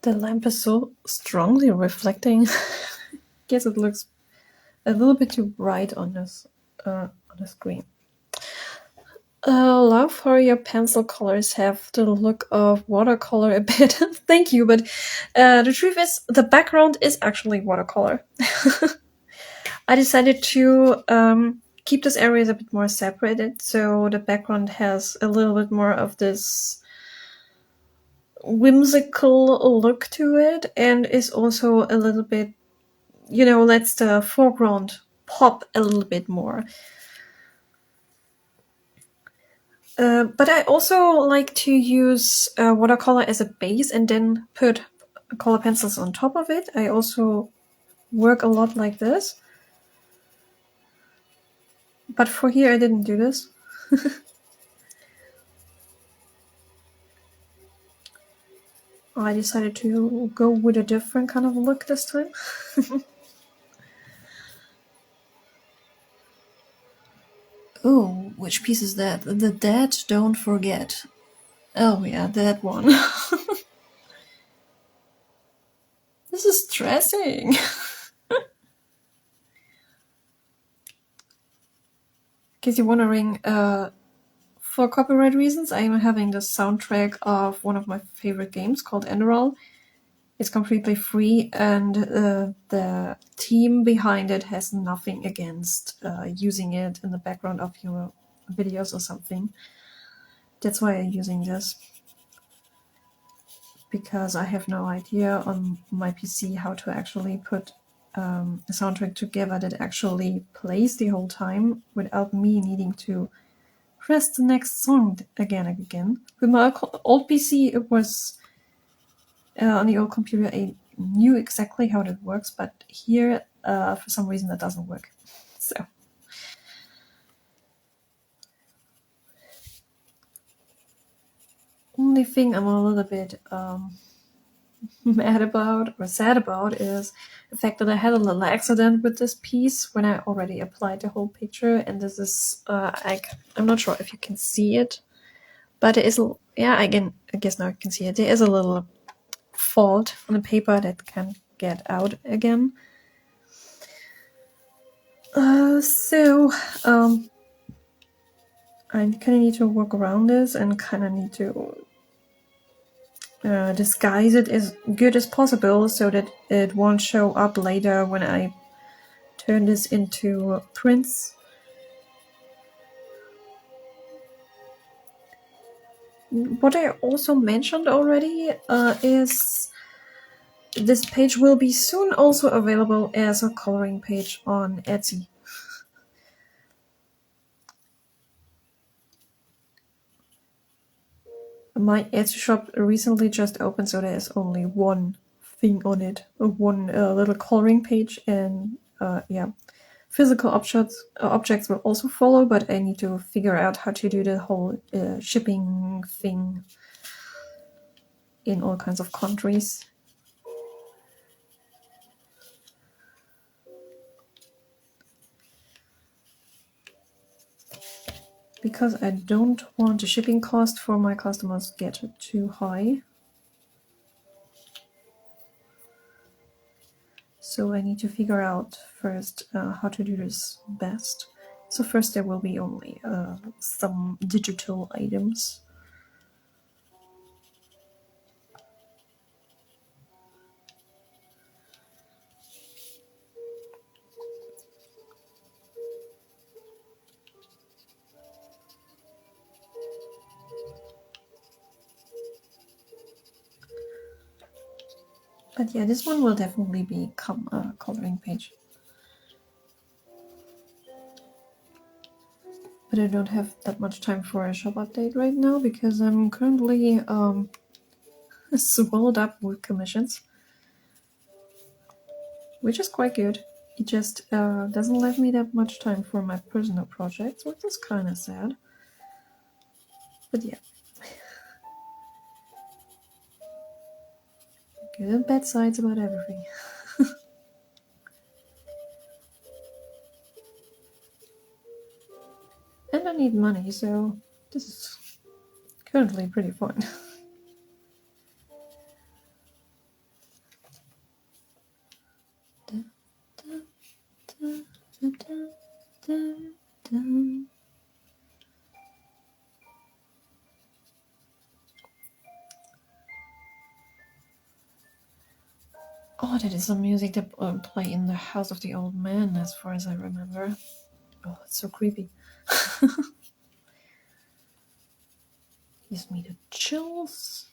The lamp is so strongly reflecting. Guess it looks a little bit too bright on this on the screen. Love how your pencil colors have the look of watercolor a bit. Thank you, but the truth is the background is actually watercolor. I decided to keep this area a bit more separated, so the background has a little bit more of this whimsical look to it, and is also a little bit, lets the foreground pop a little bit more. But I also like to use watercolor as a base and then put color pencils on top of it. I also work a lot like this. But for here I didn't do this. I decided to go with a different kind of look this time. Oh, which piece is that? The Dead Don't Forget. Oh yeah, that one. This is stressing. In case you're wondering, for copyright reasons, I am having the soundtrack of one of my favorite games called nr2. It's completely free, and the team behind it has nothing against using it in the background of your videos or something. That's why I'm using this, because I have no idea on my PC how to actually put a soundtrack together that actually plays the whole time without me needing to press the next song again and again. With my old PC, it was on the old computer, I knew exactly how that works, but here, for some reason, that doesn't work. So, only thing I'm a little bit mad about or sad about is the fact that I had a little accident with this piece when I already applied the whole picture, and this is I'm not sure if you can see it, but it is, yeah, I guess now you can see it. There is a little fault on the paper that can get out again. So I kind of need to work around this and kind of need to disguise it as good as possible so that it won't show up later when I turn this into prints. What I also mentioned already is this page will be soon also available as a coloring page on Etsy. My Etsy shop recently just opened, so there's only one thing on it, one little coloring page, and yeah, physical objects will also follow, but I need to figure out how to do the whole shipping thing in all kinds of countries. Because I don't want the shipping cost for my customers get too high. So I need to figure out first how to do this best. So first there will be only some digital items. But yeah, this one will definitely become a coloring page. But I don't have that much time for a shop update right now because I'm currently swallowed up with commissions, which is quite good. It just doesn't leave me that much time for my personal projects, which is kind of sad. But yeah, good and bad sides about everything. And I need money, so this is currently pretty fun. Oh, that is some music that play in the house of the old man, as far as I remember. Oh, it's so creepy. Gives me the chills.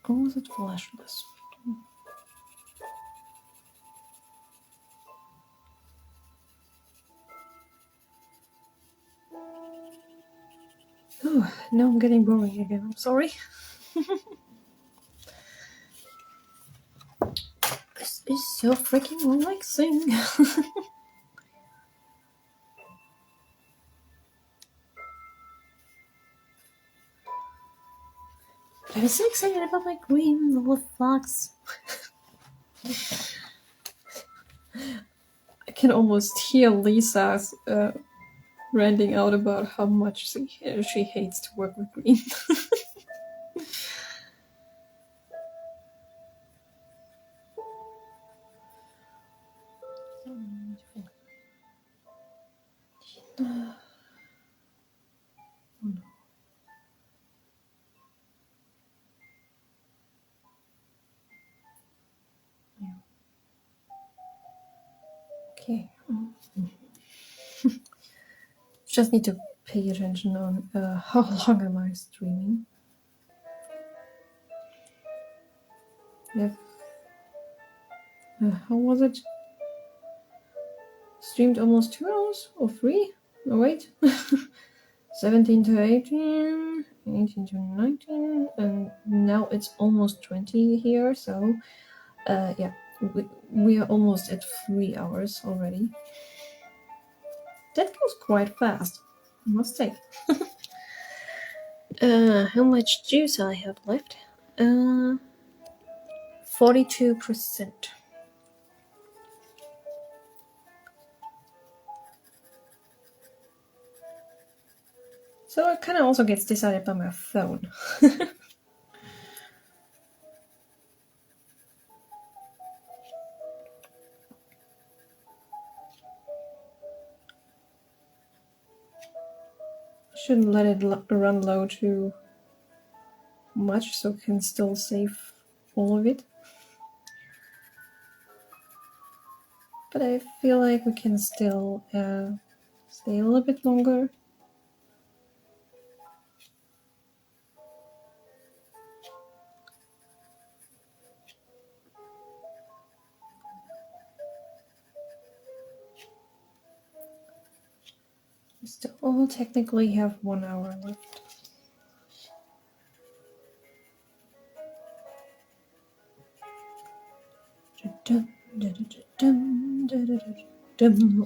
Oh, is it flashless? Oh, now I'm getting boring again. I'm sorry. This is so freaking relaxing. I'm so excited about my green little fox. I can almost hear Lisa's ranting out about how much she hates to work with green. So beautiful. Oh no. Yeah. Okay. Just need to pay attention on how long am I streaming. If, how was it? Streamed almost 2 hours or 3? Oh wait. 17 to 18, 18 to 19, and now it's almost 20 here, so yeah, we are almost at 3 hours already. That goes quite fast, I must say. How much juice I have left? 42%. So it kind of also gets decided by my phone. Shouldn't let it run low too much, so can still save all of it. But I feel like we can still stay a little bit longer. We still technically have 1 hour left.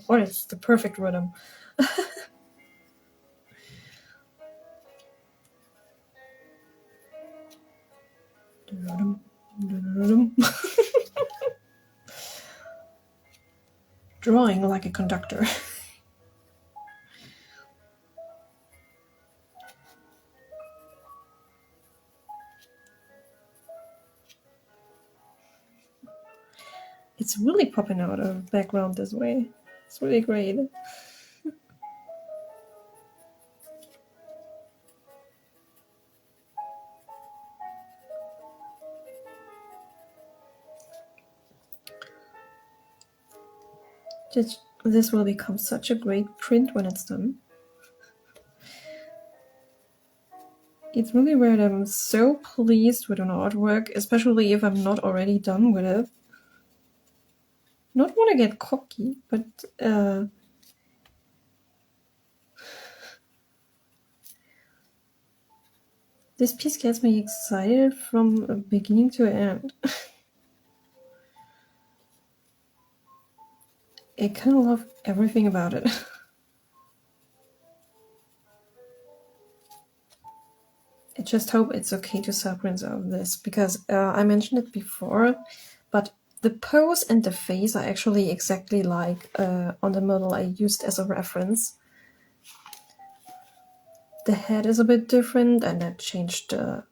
Or it's the perfect rhythm. Drawing like a conductor. It's really popping out of the background this way. It's really great. This will become such a great print when it's done. It's really weird. I'm so pleased with an artwork, especially if I'm not already done with it. Not want to get cocky, but this piece gets me excited from beginning to end. I kind of love everything about it. I just hope it's okay to sell prints of this, because I mentioned it before, but the pose and the face are actually exactly like on the model I used as a reference. The head is a bit different, and I changed the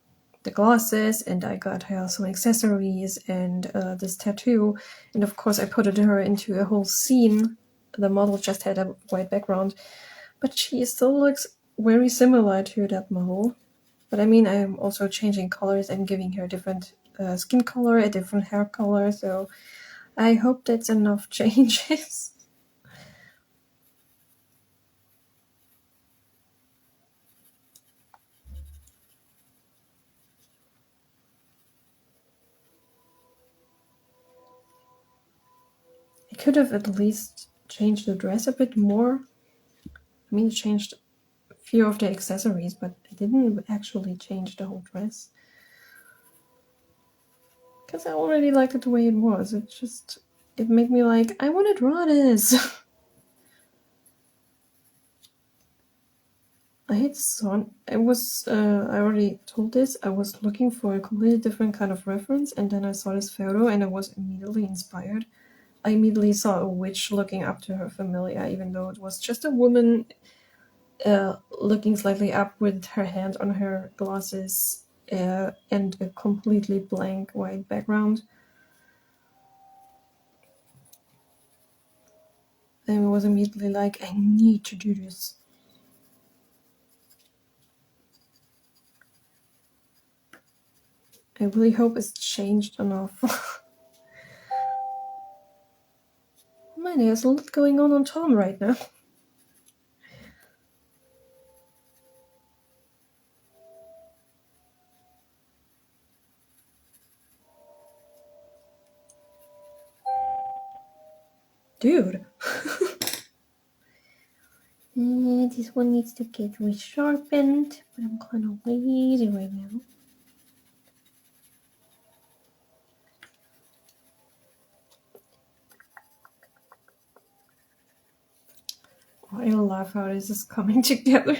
glasses, and I got her some accessories and this tattoo, and of course I put her into a whole scene. The model just had a white background, but she still looks very similar to that model. But I mean, I am also changing colors and giving her different skin color, a different hair color, so I hope that's enough changes. I could have at least changed the dress a bit more. I mean, changed a few of the accessories, but I didn't actually change the whole dress. Because I already liked it the way it was. It made me like, I want to draw this. I already told this, I was looking for a completely different kind of reference, and then I saw this photo and I was immediately inspired. I immediately saw a witch looking up to her familiar, even though it was just a woman looking slightly up with her hand on her glasses and a completely blank white background. And I was immediately like, I need to do this. I really hope it's changed enough. Man, there's a lot going on Tom right now. Dude. This one needs to get resharpened, but I'm kind of lazy right now. Oh, I love how this is coming together.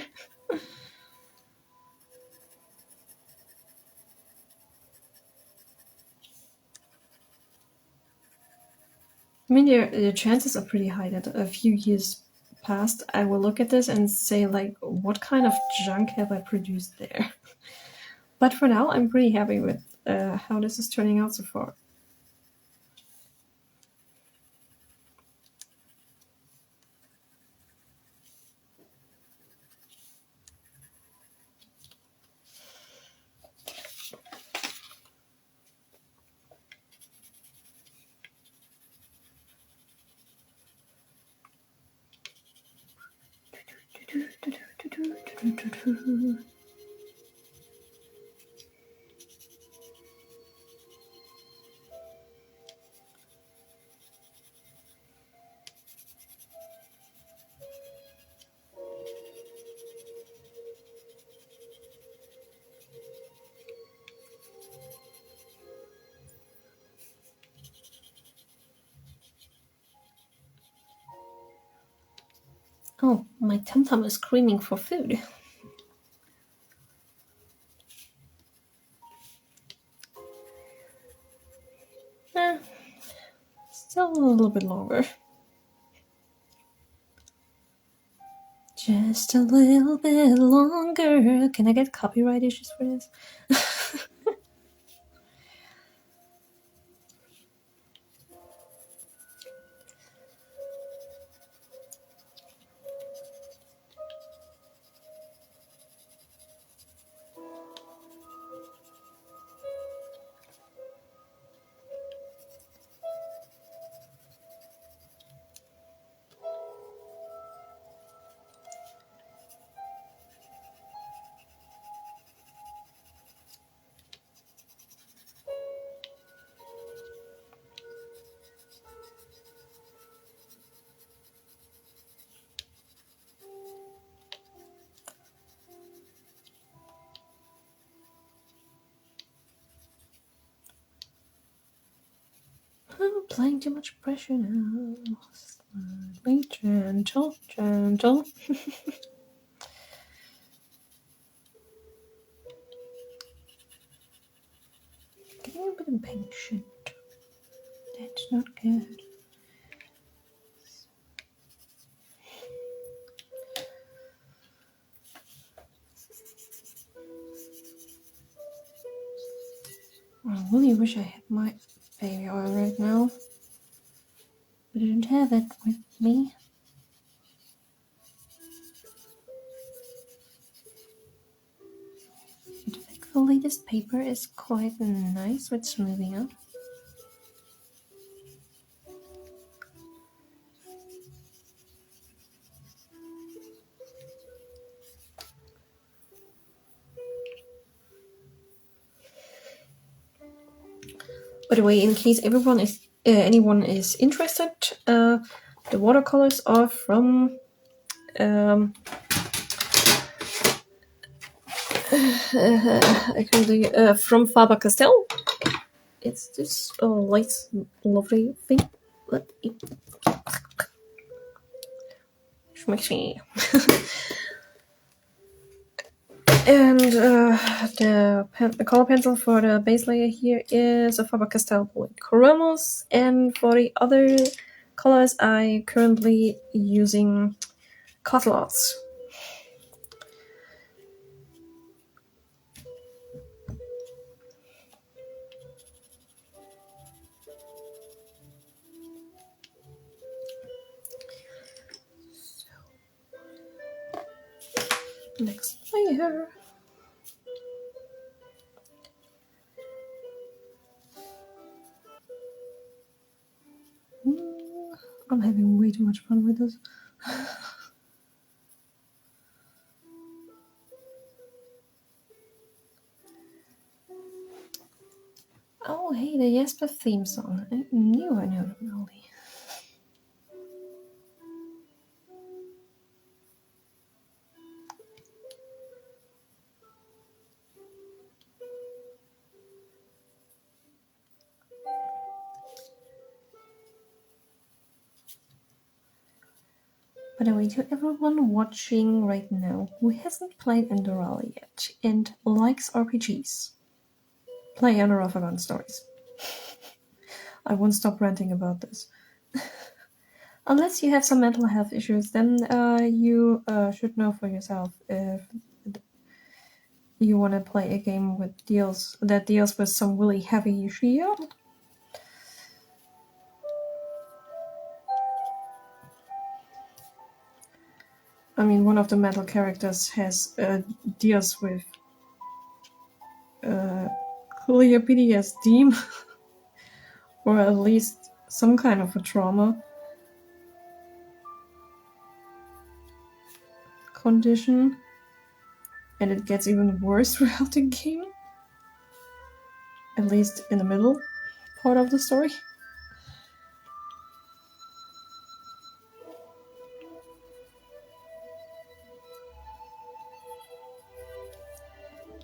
I mean, the chances are pretty high that a few years past, I will look at this and say, like, what kind of junk have I produced there? But for now, I'm pretty happy with how this is turning out so far. Oh, my tum-tum is screaming for food. Still a little bit longer. Just a little bit longer. Can I get copyright issues for this? applying too much pressure now. Slightly gentle, gentle. Getting a bit impatient. That's not good. I really wish I had my baby oil right now, but I didn't have it with me. But thankfully this paper is quite nice with smoothing out. By the way, in case anyone is interested, the watercolors are from actually from Faber-Castell. It's this light, lovely thing. Let it smushy. And the color pencil for the base layer here is a Faber-Castell Chromos, and for the other colors I currently using Coslots. Next layer. I'm having way too much fun with this. Oh, hey, the Jesper theme song. I knew I knew the melody. By the way, to everyone watching right now who hasn't played nr2 yet and likes RPGs, play nr2 Stories. I won't stop ranting about this. Unless you have some mental health issues, then you should know for yourself if you want to play a game that deals with some really heavy shit. I mean, one of the metal characters deals with clear PTSD, or at least some kind of a trauma condition, and it gets even worse throughout the game, at least in the middle part of the story.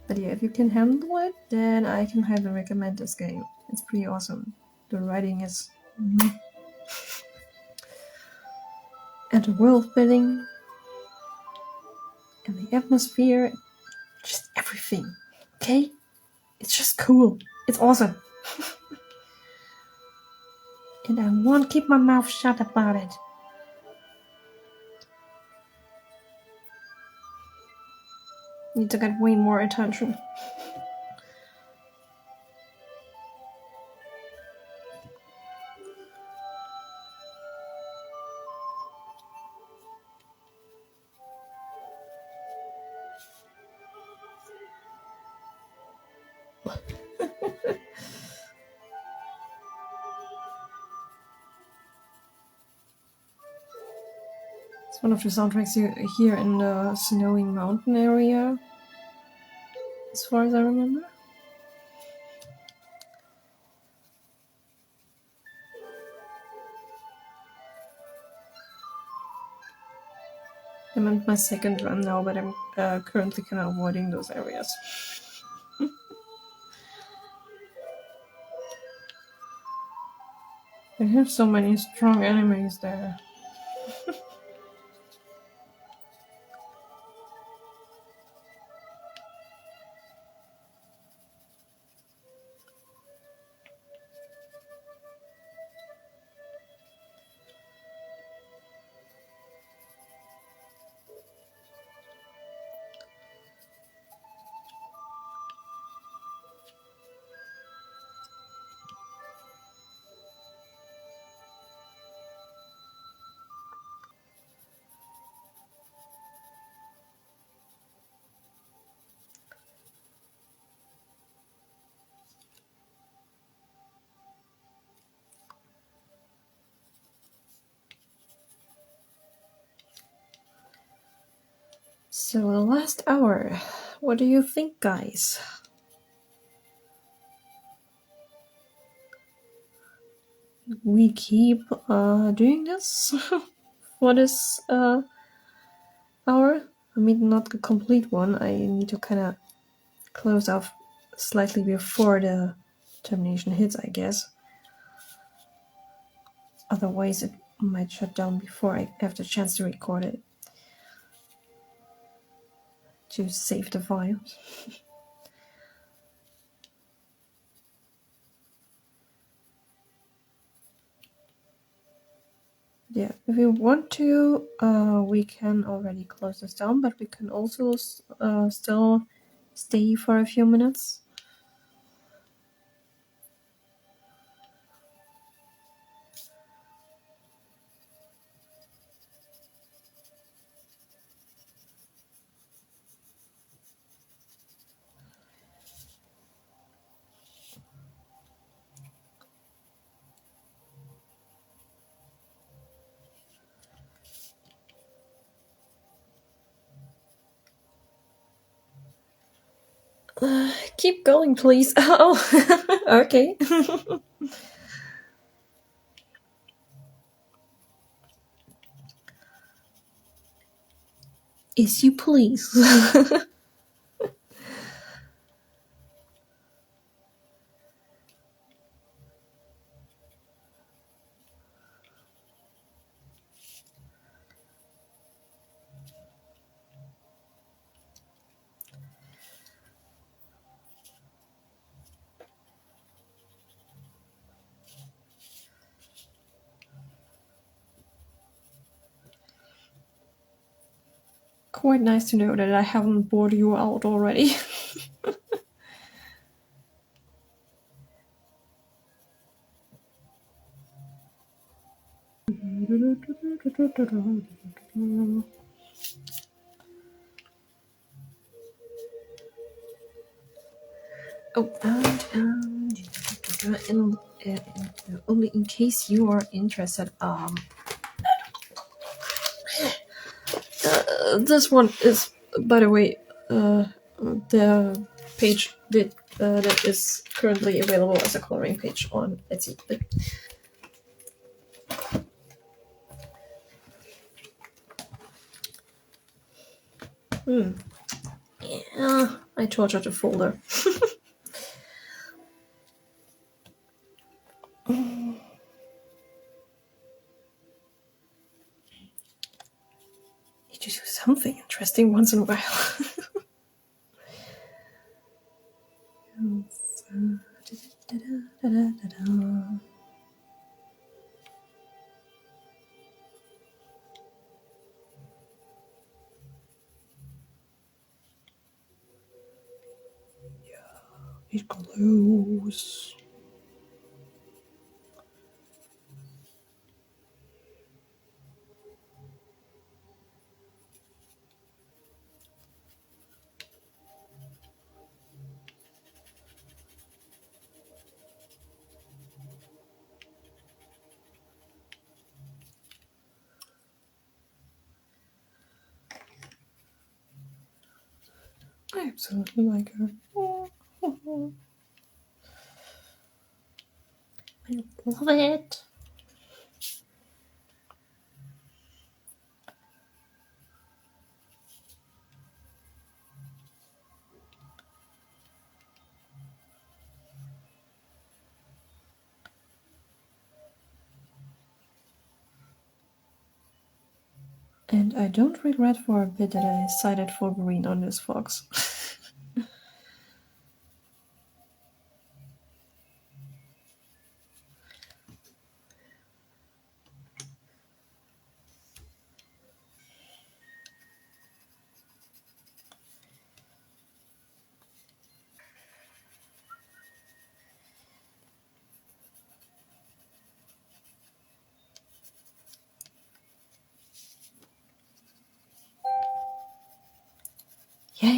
But yeah, if you can handle it, then I can highly recommend this game. It's pretty awesome. The writing is... and the world building, and the atmosphere, just everything. Okay? It's just cool. It's awesome. And I won't keep my mouth shut about it. Need to get way more attention. It's one of the soundtracks you hear in the snowy mountain area, as far as I remember. I'm at my second run now, but I'm currently kind of avoiding those areas. They have so many strong enemies there. So the last hour. What do you think, guys? We keep doing this for this hour. I mean, not the complete one. I need to kind of close off slightly before the termination hits, I guess. Otherwise, it might shut down before I have the chance to record it. To save the files. Yeah, if we want to, we can already close this down, but we can also still stay for a few minutes. Keep going, please. Oh, okay. Yes, you please. Quite nice to know that I haven't bored you out already. Oh, and only in case you are interested, this one is, by the way, the page that is currently available as a coloring page on Etsy. Yeah, I tortured the folder. Need to do something interesting once in a while. It glows. I absolutely like her. I love it. And I don't regret for a bit that I decided for green on this fox.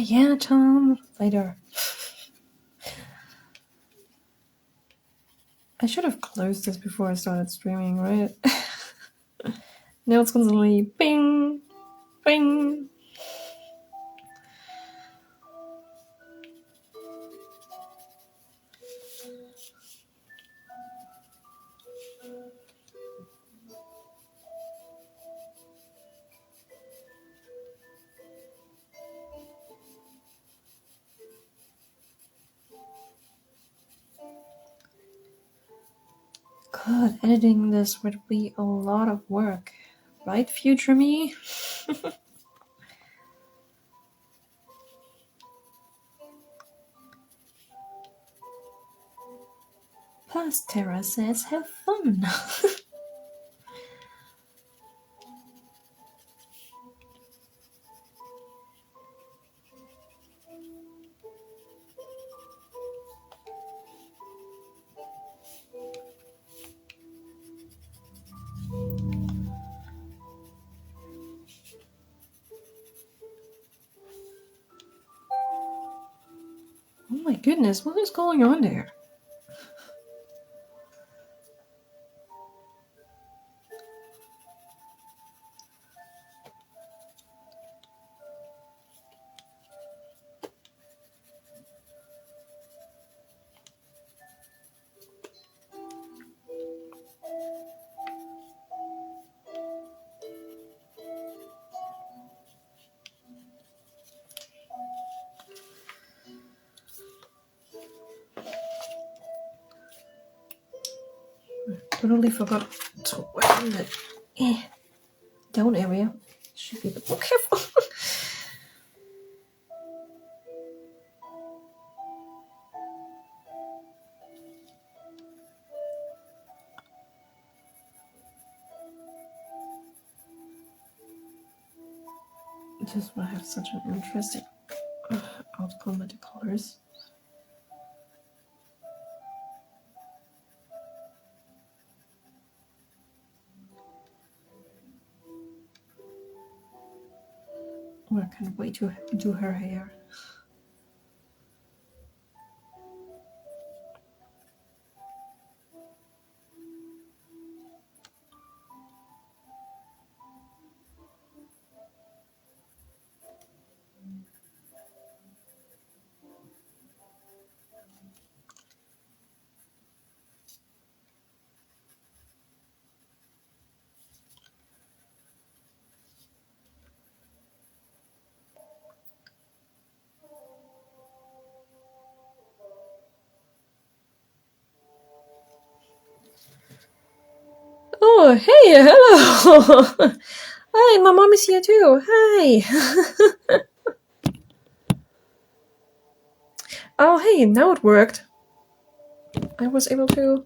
Yeah, Tom. Later. I should have closed this before I started streaming, right? Now it's constantly bing, bing. God, editing this would be a lot of work. Right, future me? Plus, Terra says have fun. Oh my goodness, what is going on there? Totally forgot to wear the down area. Should be a bit more careful. Just want to have such an interesting outcome with the colors. Oh, I can't wait to do her hair. Oh, hey, hello! Hi, my mom is here too. Hi! Oh, hey, now it worked. I was able to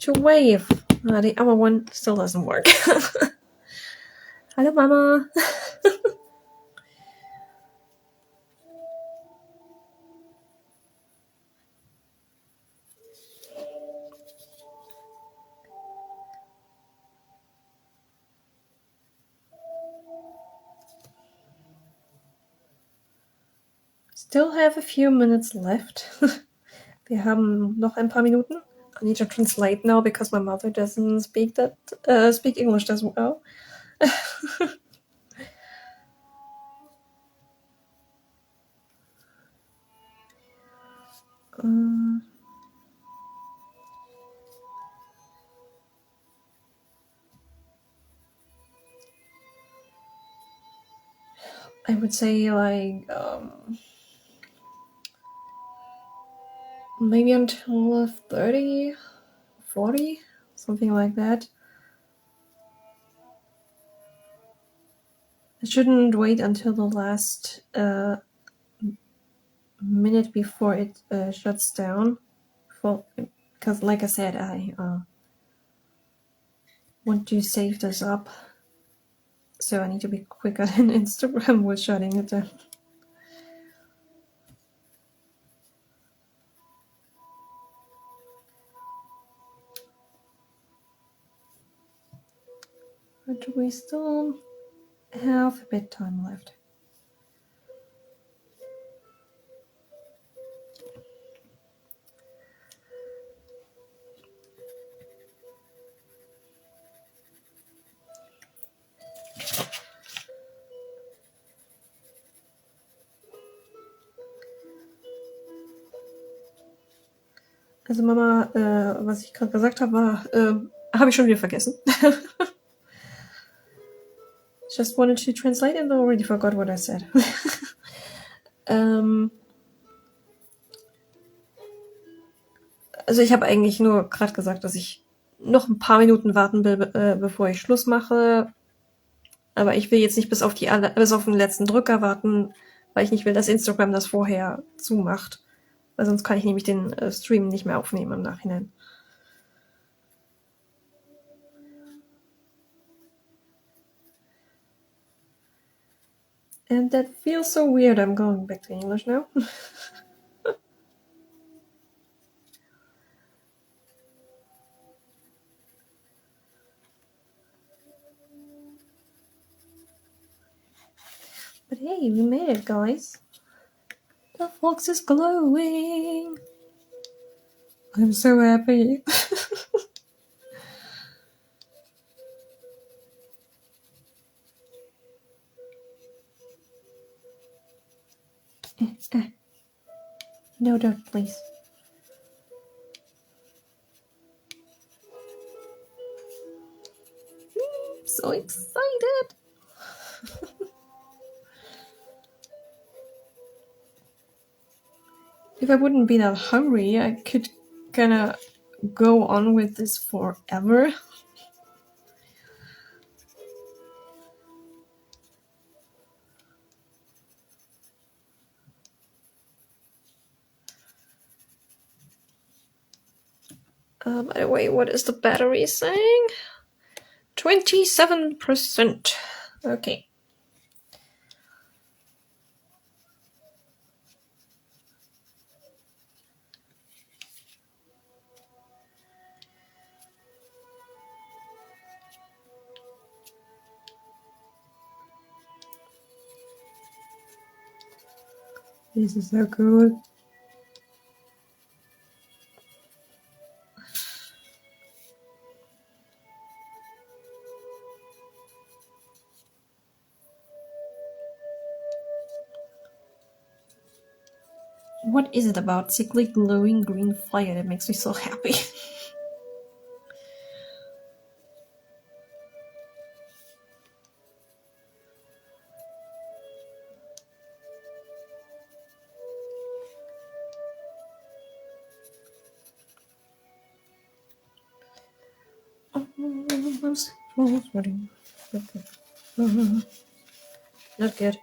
wave. The other one still doesn't work. Hello, mama. Still have a few minutes left. Wir haben noch ein paar Minuten. I need to translate now because my mother doesn't speak English that well. I would say like maybe until 30, 40, something like that. I shouldn't wait until the last minute before it shuts down, because like I said, I want to save this up, so I need to be quicker than Instagram with shutting it down. But we still have a bit time left. Also Mama, was ich gerade gesagt habe, war, habe ich schon wieder vergessen. Just wanted to translate and already forgot what I said. Also ich habe eigentlich nur gerade gesagt, dass ich noch ein paar Minuten warten will, bevor ich Schluss mache. Aber ich will jetzt nicht bis auf den letzten Drücker warten, weil ich nicht will, dass Instagram das vorher zumacht. Weil sonst kann ich nämlich den Stream nicht mehr aufnehmen im Nachhinein. And that feels so weird. I'm going back to English now. But hey, we made it, guys. The fox is glowing. I'm so happy. No dirt, please. I'm so excited. If I wouldn't be that hungry, I could kinda go on with this forever. By the way, what is the battery saying? 27%. Okay. This is so cool. What is it about sickly glowing green fire that makes me so happy? Not good.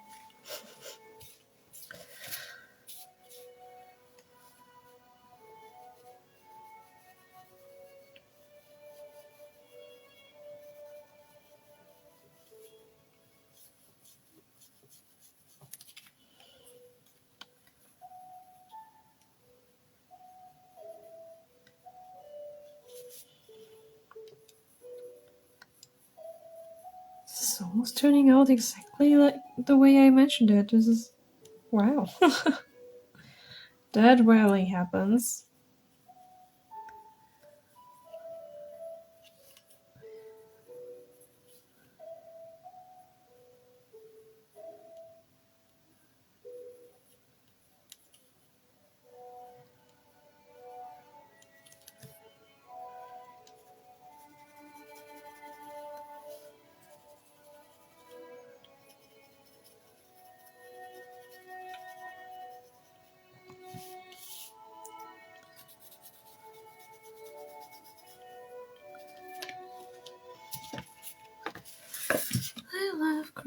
This is almost turning out exactly like the way I imagined it. This is... wow. That rarely happens.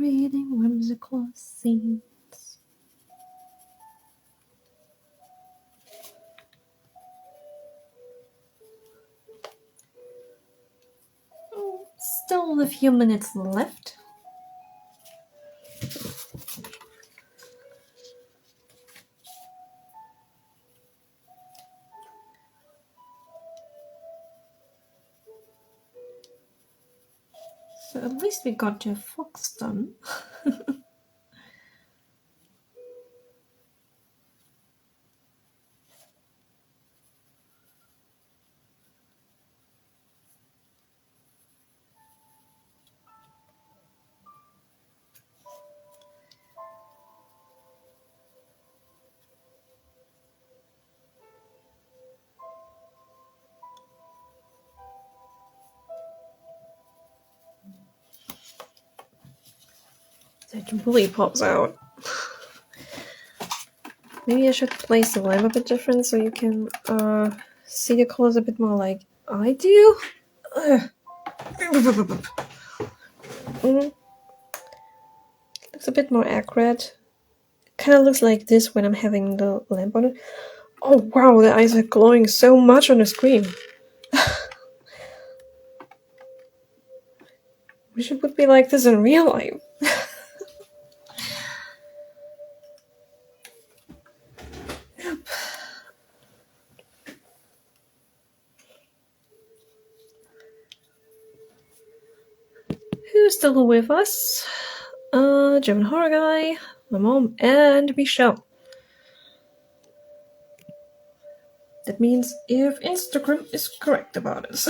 reading whimsical scenes. Still a few minutes left. So at least we got your fox done. It really pops out. Maybe I should place the lamp a bit different so you can see the colors a bit more like I do. Looks a bit more accurate. Kind of looks like this when I'm having the lamp on it. Oh wow, the eyes are glowing so much on the screen. Wish it would be like this in real life. Who's still with us? German horror guy, my mom, and Michelle. That means if Instagram is correct about us.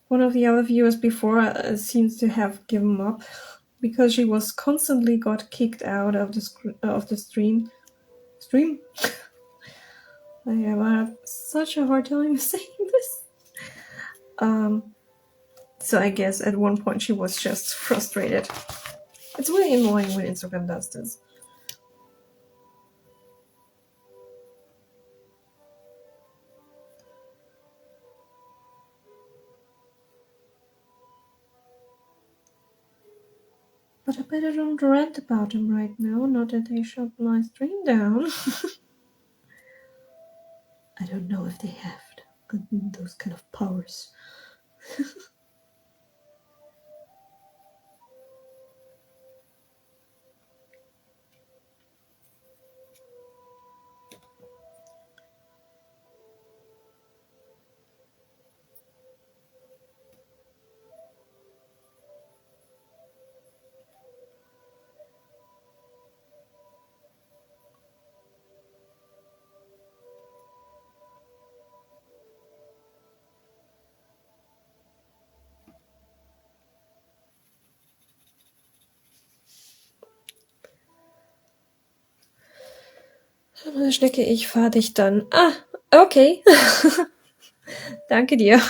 One of the other viewers before seems to have given up because she was constantly got kicked out of the stream. I have such a hard time saying this. So I guess at one point she was just frustrated. It's really annoying when Instagram does this. But I better don't rant about them right now, not that they shut my stream down. I don't know if they have those kind of powers. Schnecke, ich fahr dich dann. Ah, okay. Danke dir.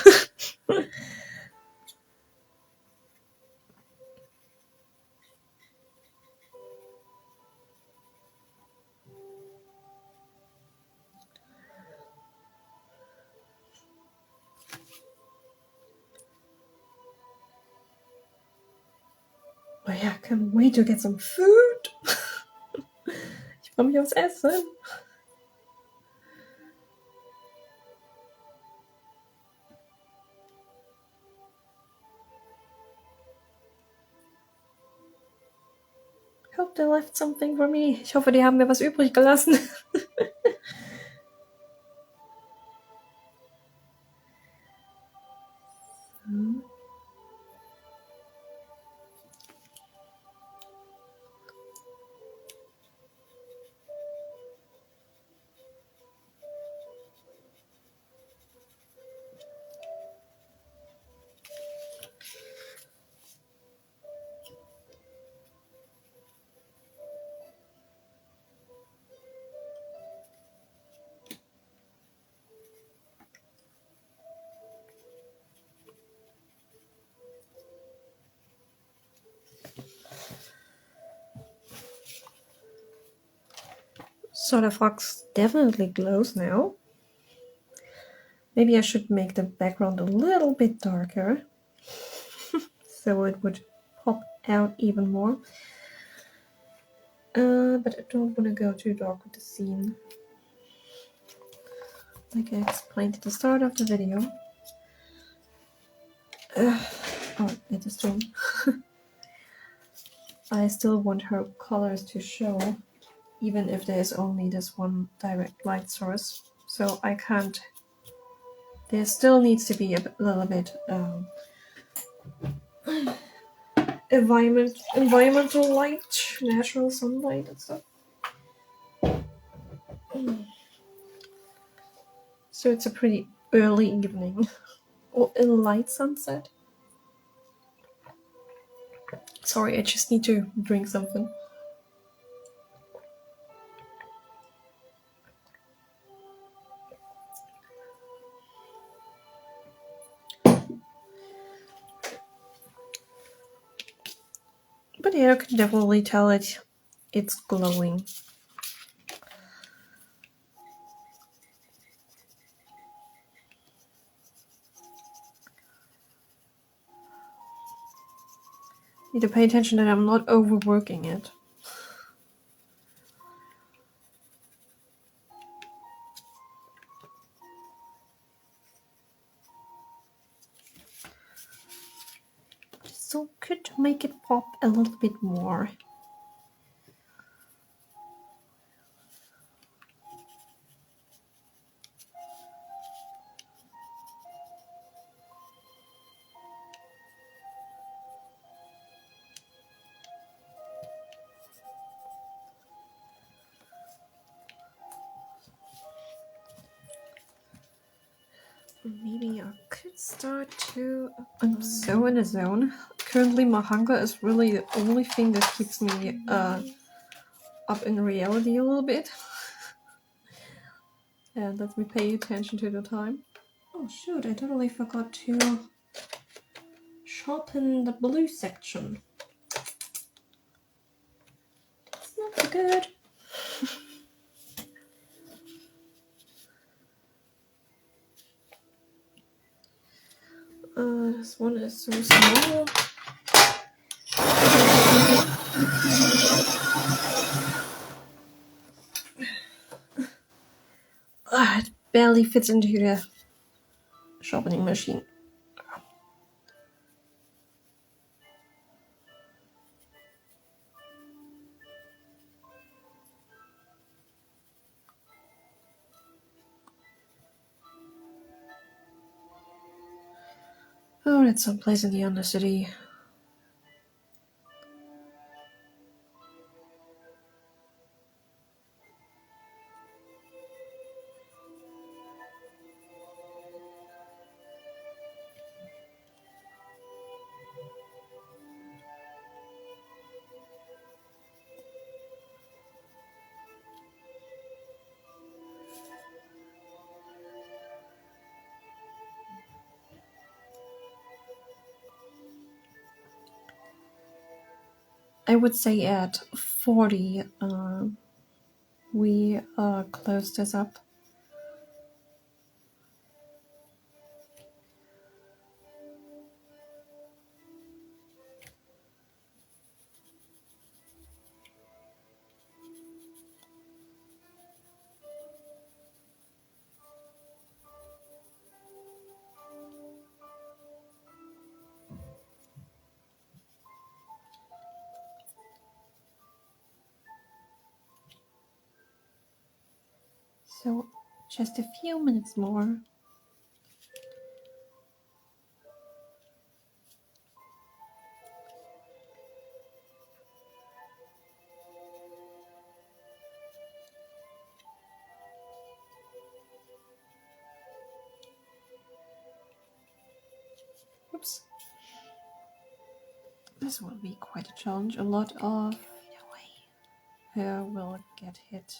Oh ja, can't wait to get some food. Ich freue mich aufs Essen. Hope they left something for me. Ich hoffe, die haben mir was übrig gelassen. So the fox definitely glows now. Maybe I should make the background a little bit darker. so it would pop out even more. But I don't want to go too dark with the scene. Like I explained at the start of the video. Or at the stream. I still want her colors to show, even if there's only this one direct light source. So I can't. There still needs to be a little bit environmental light, natural sunlight and stuff. So it's a pretty early evening, or a light sunset. Sorry, I just need to drink something. But yeah, I can definitely tell it's glowing. Need to pay attention that I'm not overworking it. So could make it pop a little bit more. Maybe I could start to... I'm so in a zone. Currently my hunger is really the only thing that keeps me up in reality a little bit. And let me pay attention to the time. Oh shoot, I totally forgot to sharpen the blue section. That's not so good. This one is so small. It barely fits into the sharpening machine. Oh, that's someplace in the Undercity. I would say at 40, we close this up. So just a few minutes more. Oops. This will be quite a challenge. A lot of hair will get hit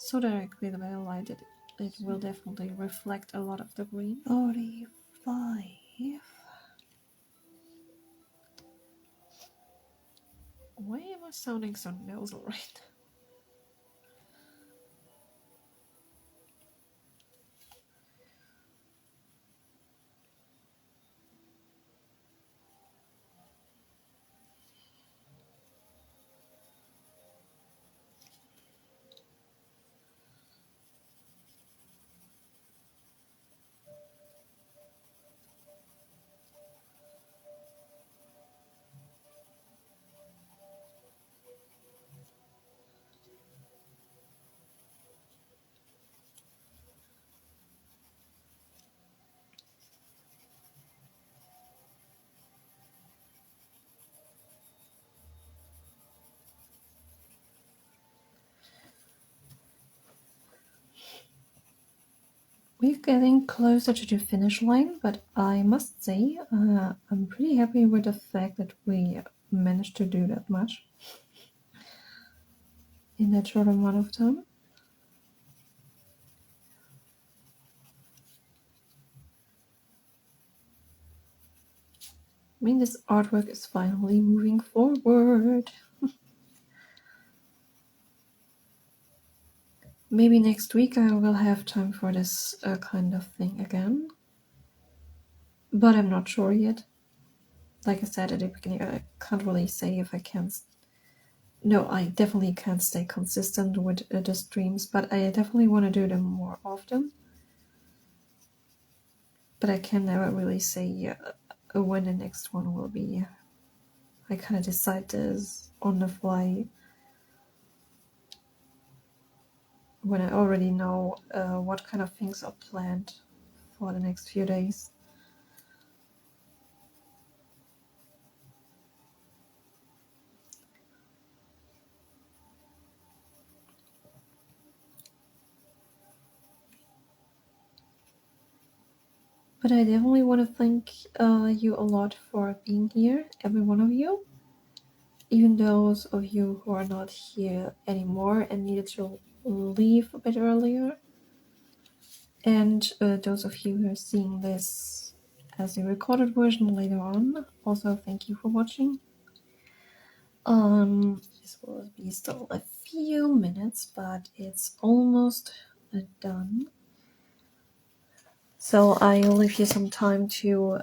so directly by the light that it will definitely reflect a lot of the green. 45. Why am I sounding so nasal right? We're getting closer to the finish line, but I must say I'm pretty happy with the fact that we managed to do that much in that short amount of time. I mean, this artwork is finally moving forward. Maybe next week I will have time for this kind of thing again. But I'm not sure yet. Like I said at the beginning, I can't really say if I can. No, I definitely can't stay consistent with the streams, but I definitely want to do them more often. But I can never really say when the next one will be. I kind of decide this on the fly when I already know what kind of things are planned for the next few days. But I definitely want to thank you a lot for being here, every one of you. Even those of you who are not here anymore and needed to leave a bit earlier. And those of you who are seeing this as a recorded version later on, also thank you for watching. This will be still a few minutes, but it's almost done. So I'll leave you some time to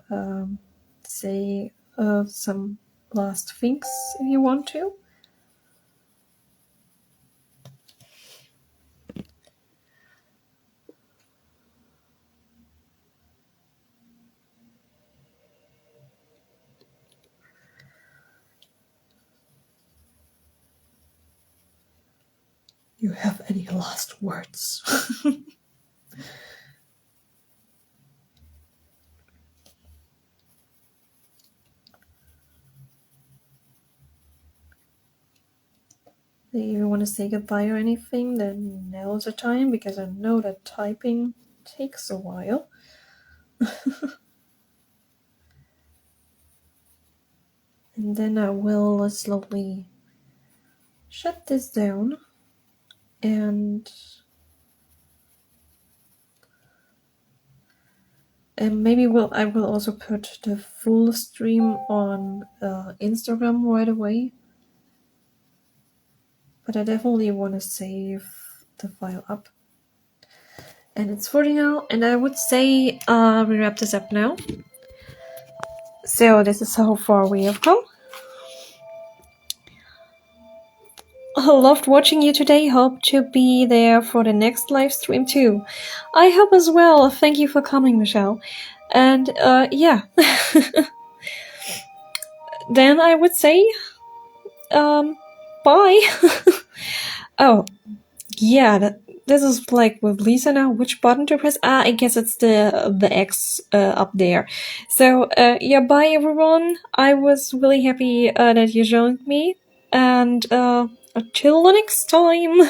say some last things if you want to. You have any last words? If you want to say goodbye or anything, then now's the time, because I know that typing takes a while. And then I will slowly shut this down, and maybe I will also put the full stream on Instagram right away. But I definitely want to save the file up. And it's 40 now, and I would say we wrap this up now. So this is how far we have come. I loved watching you today. Hope to be there for the next live stream too. I hope as well. Thank you for coming, Michelle. And yeah. Then I would say bye. Oh, yeah, this is like with Lisa now. Which button to press? I guess it's the X up there. So yeah, bye everyone. I was really happy that you joined me, and until the next time.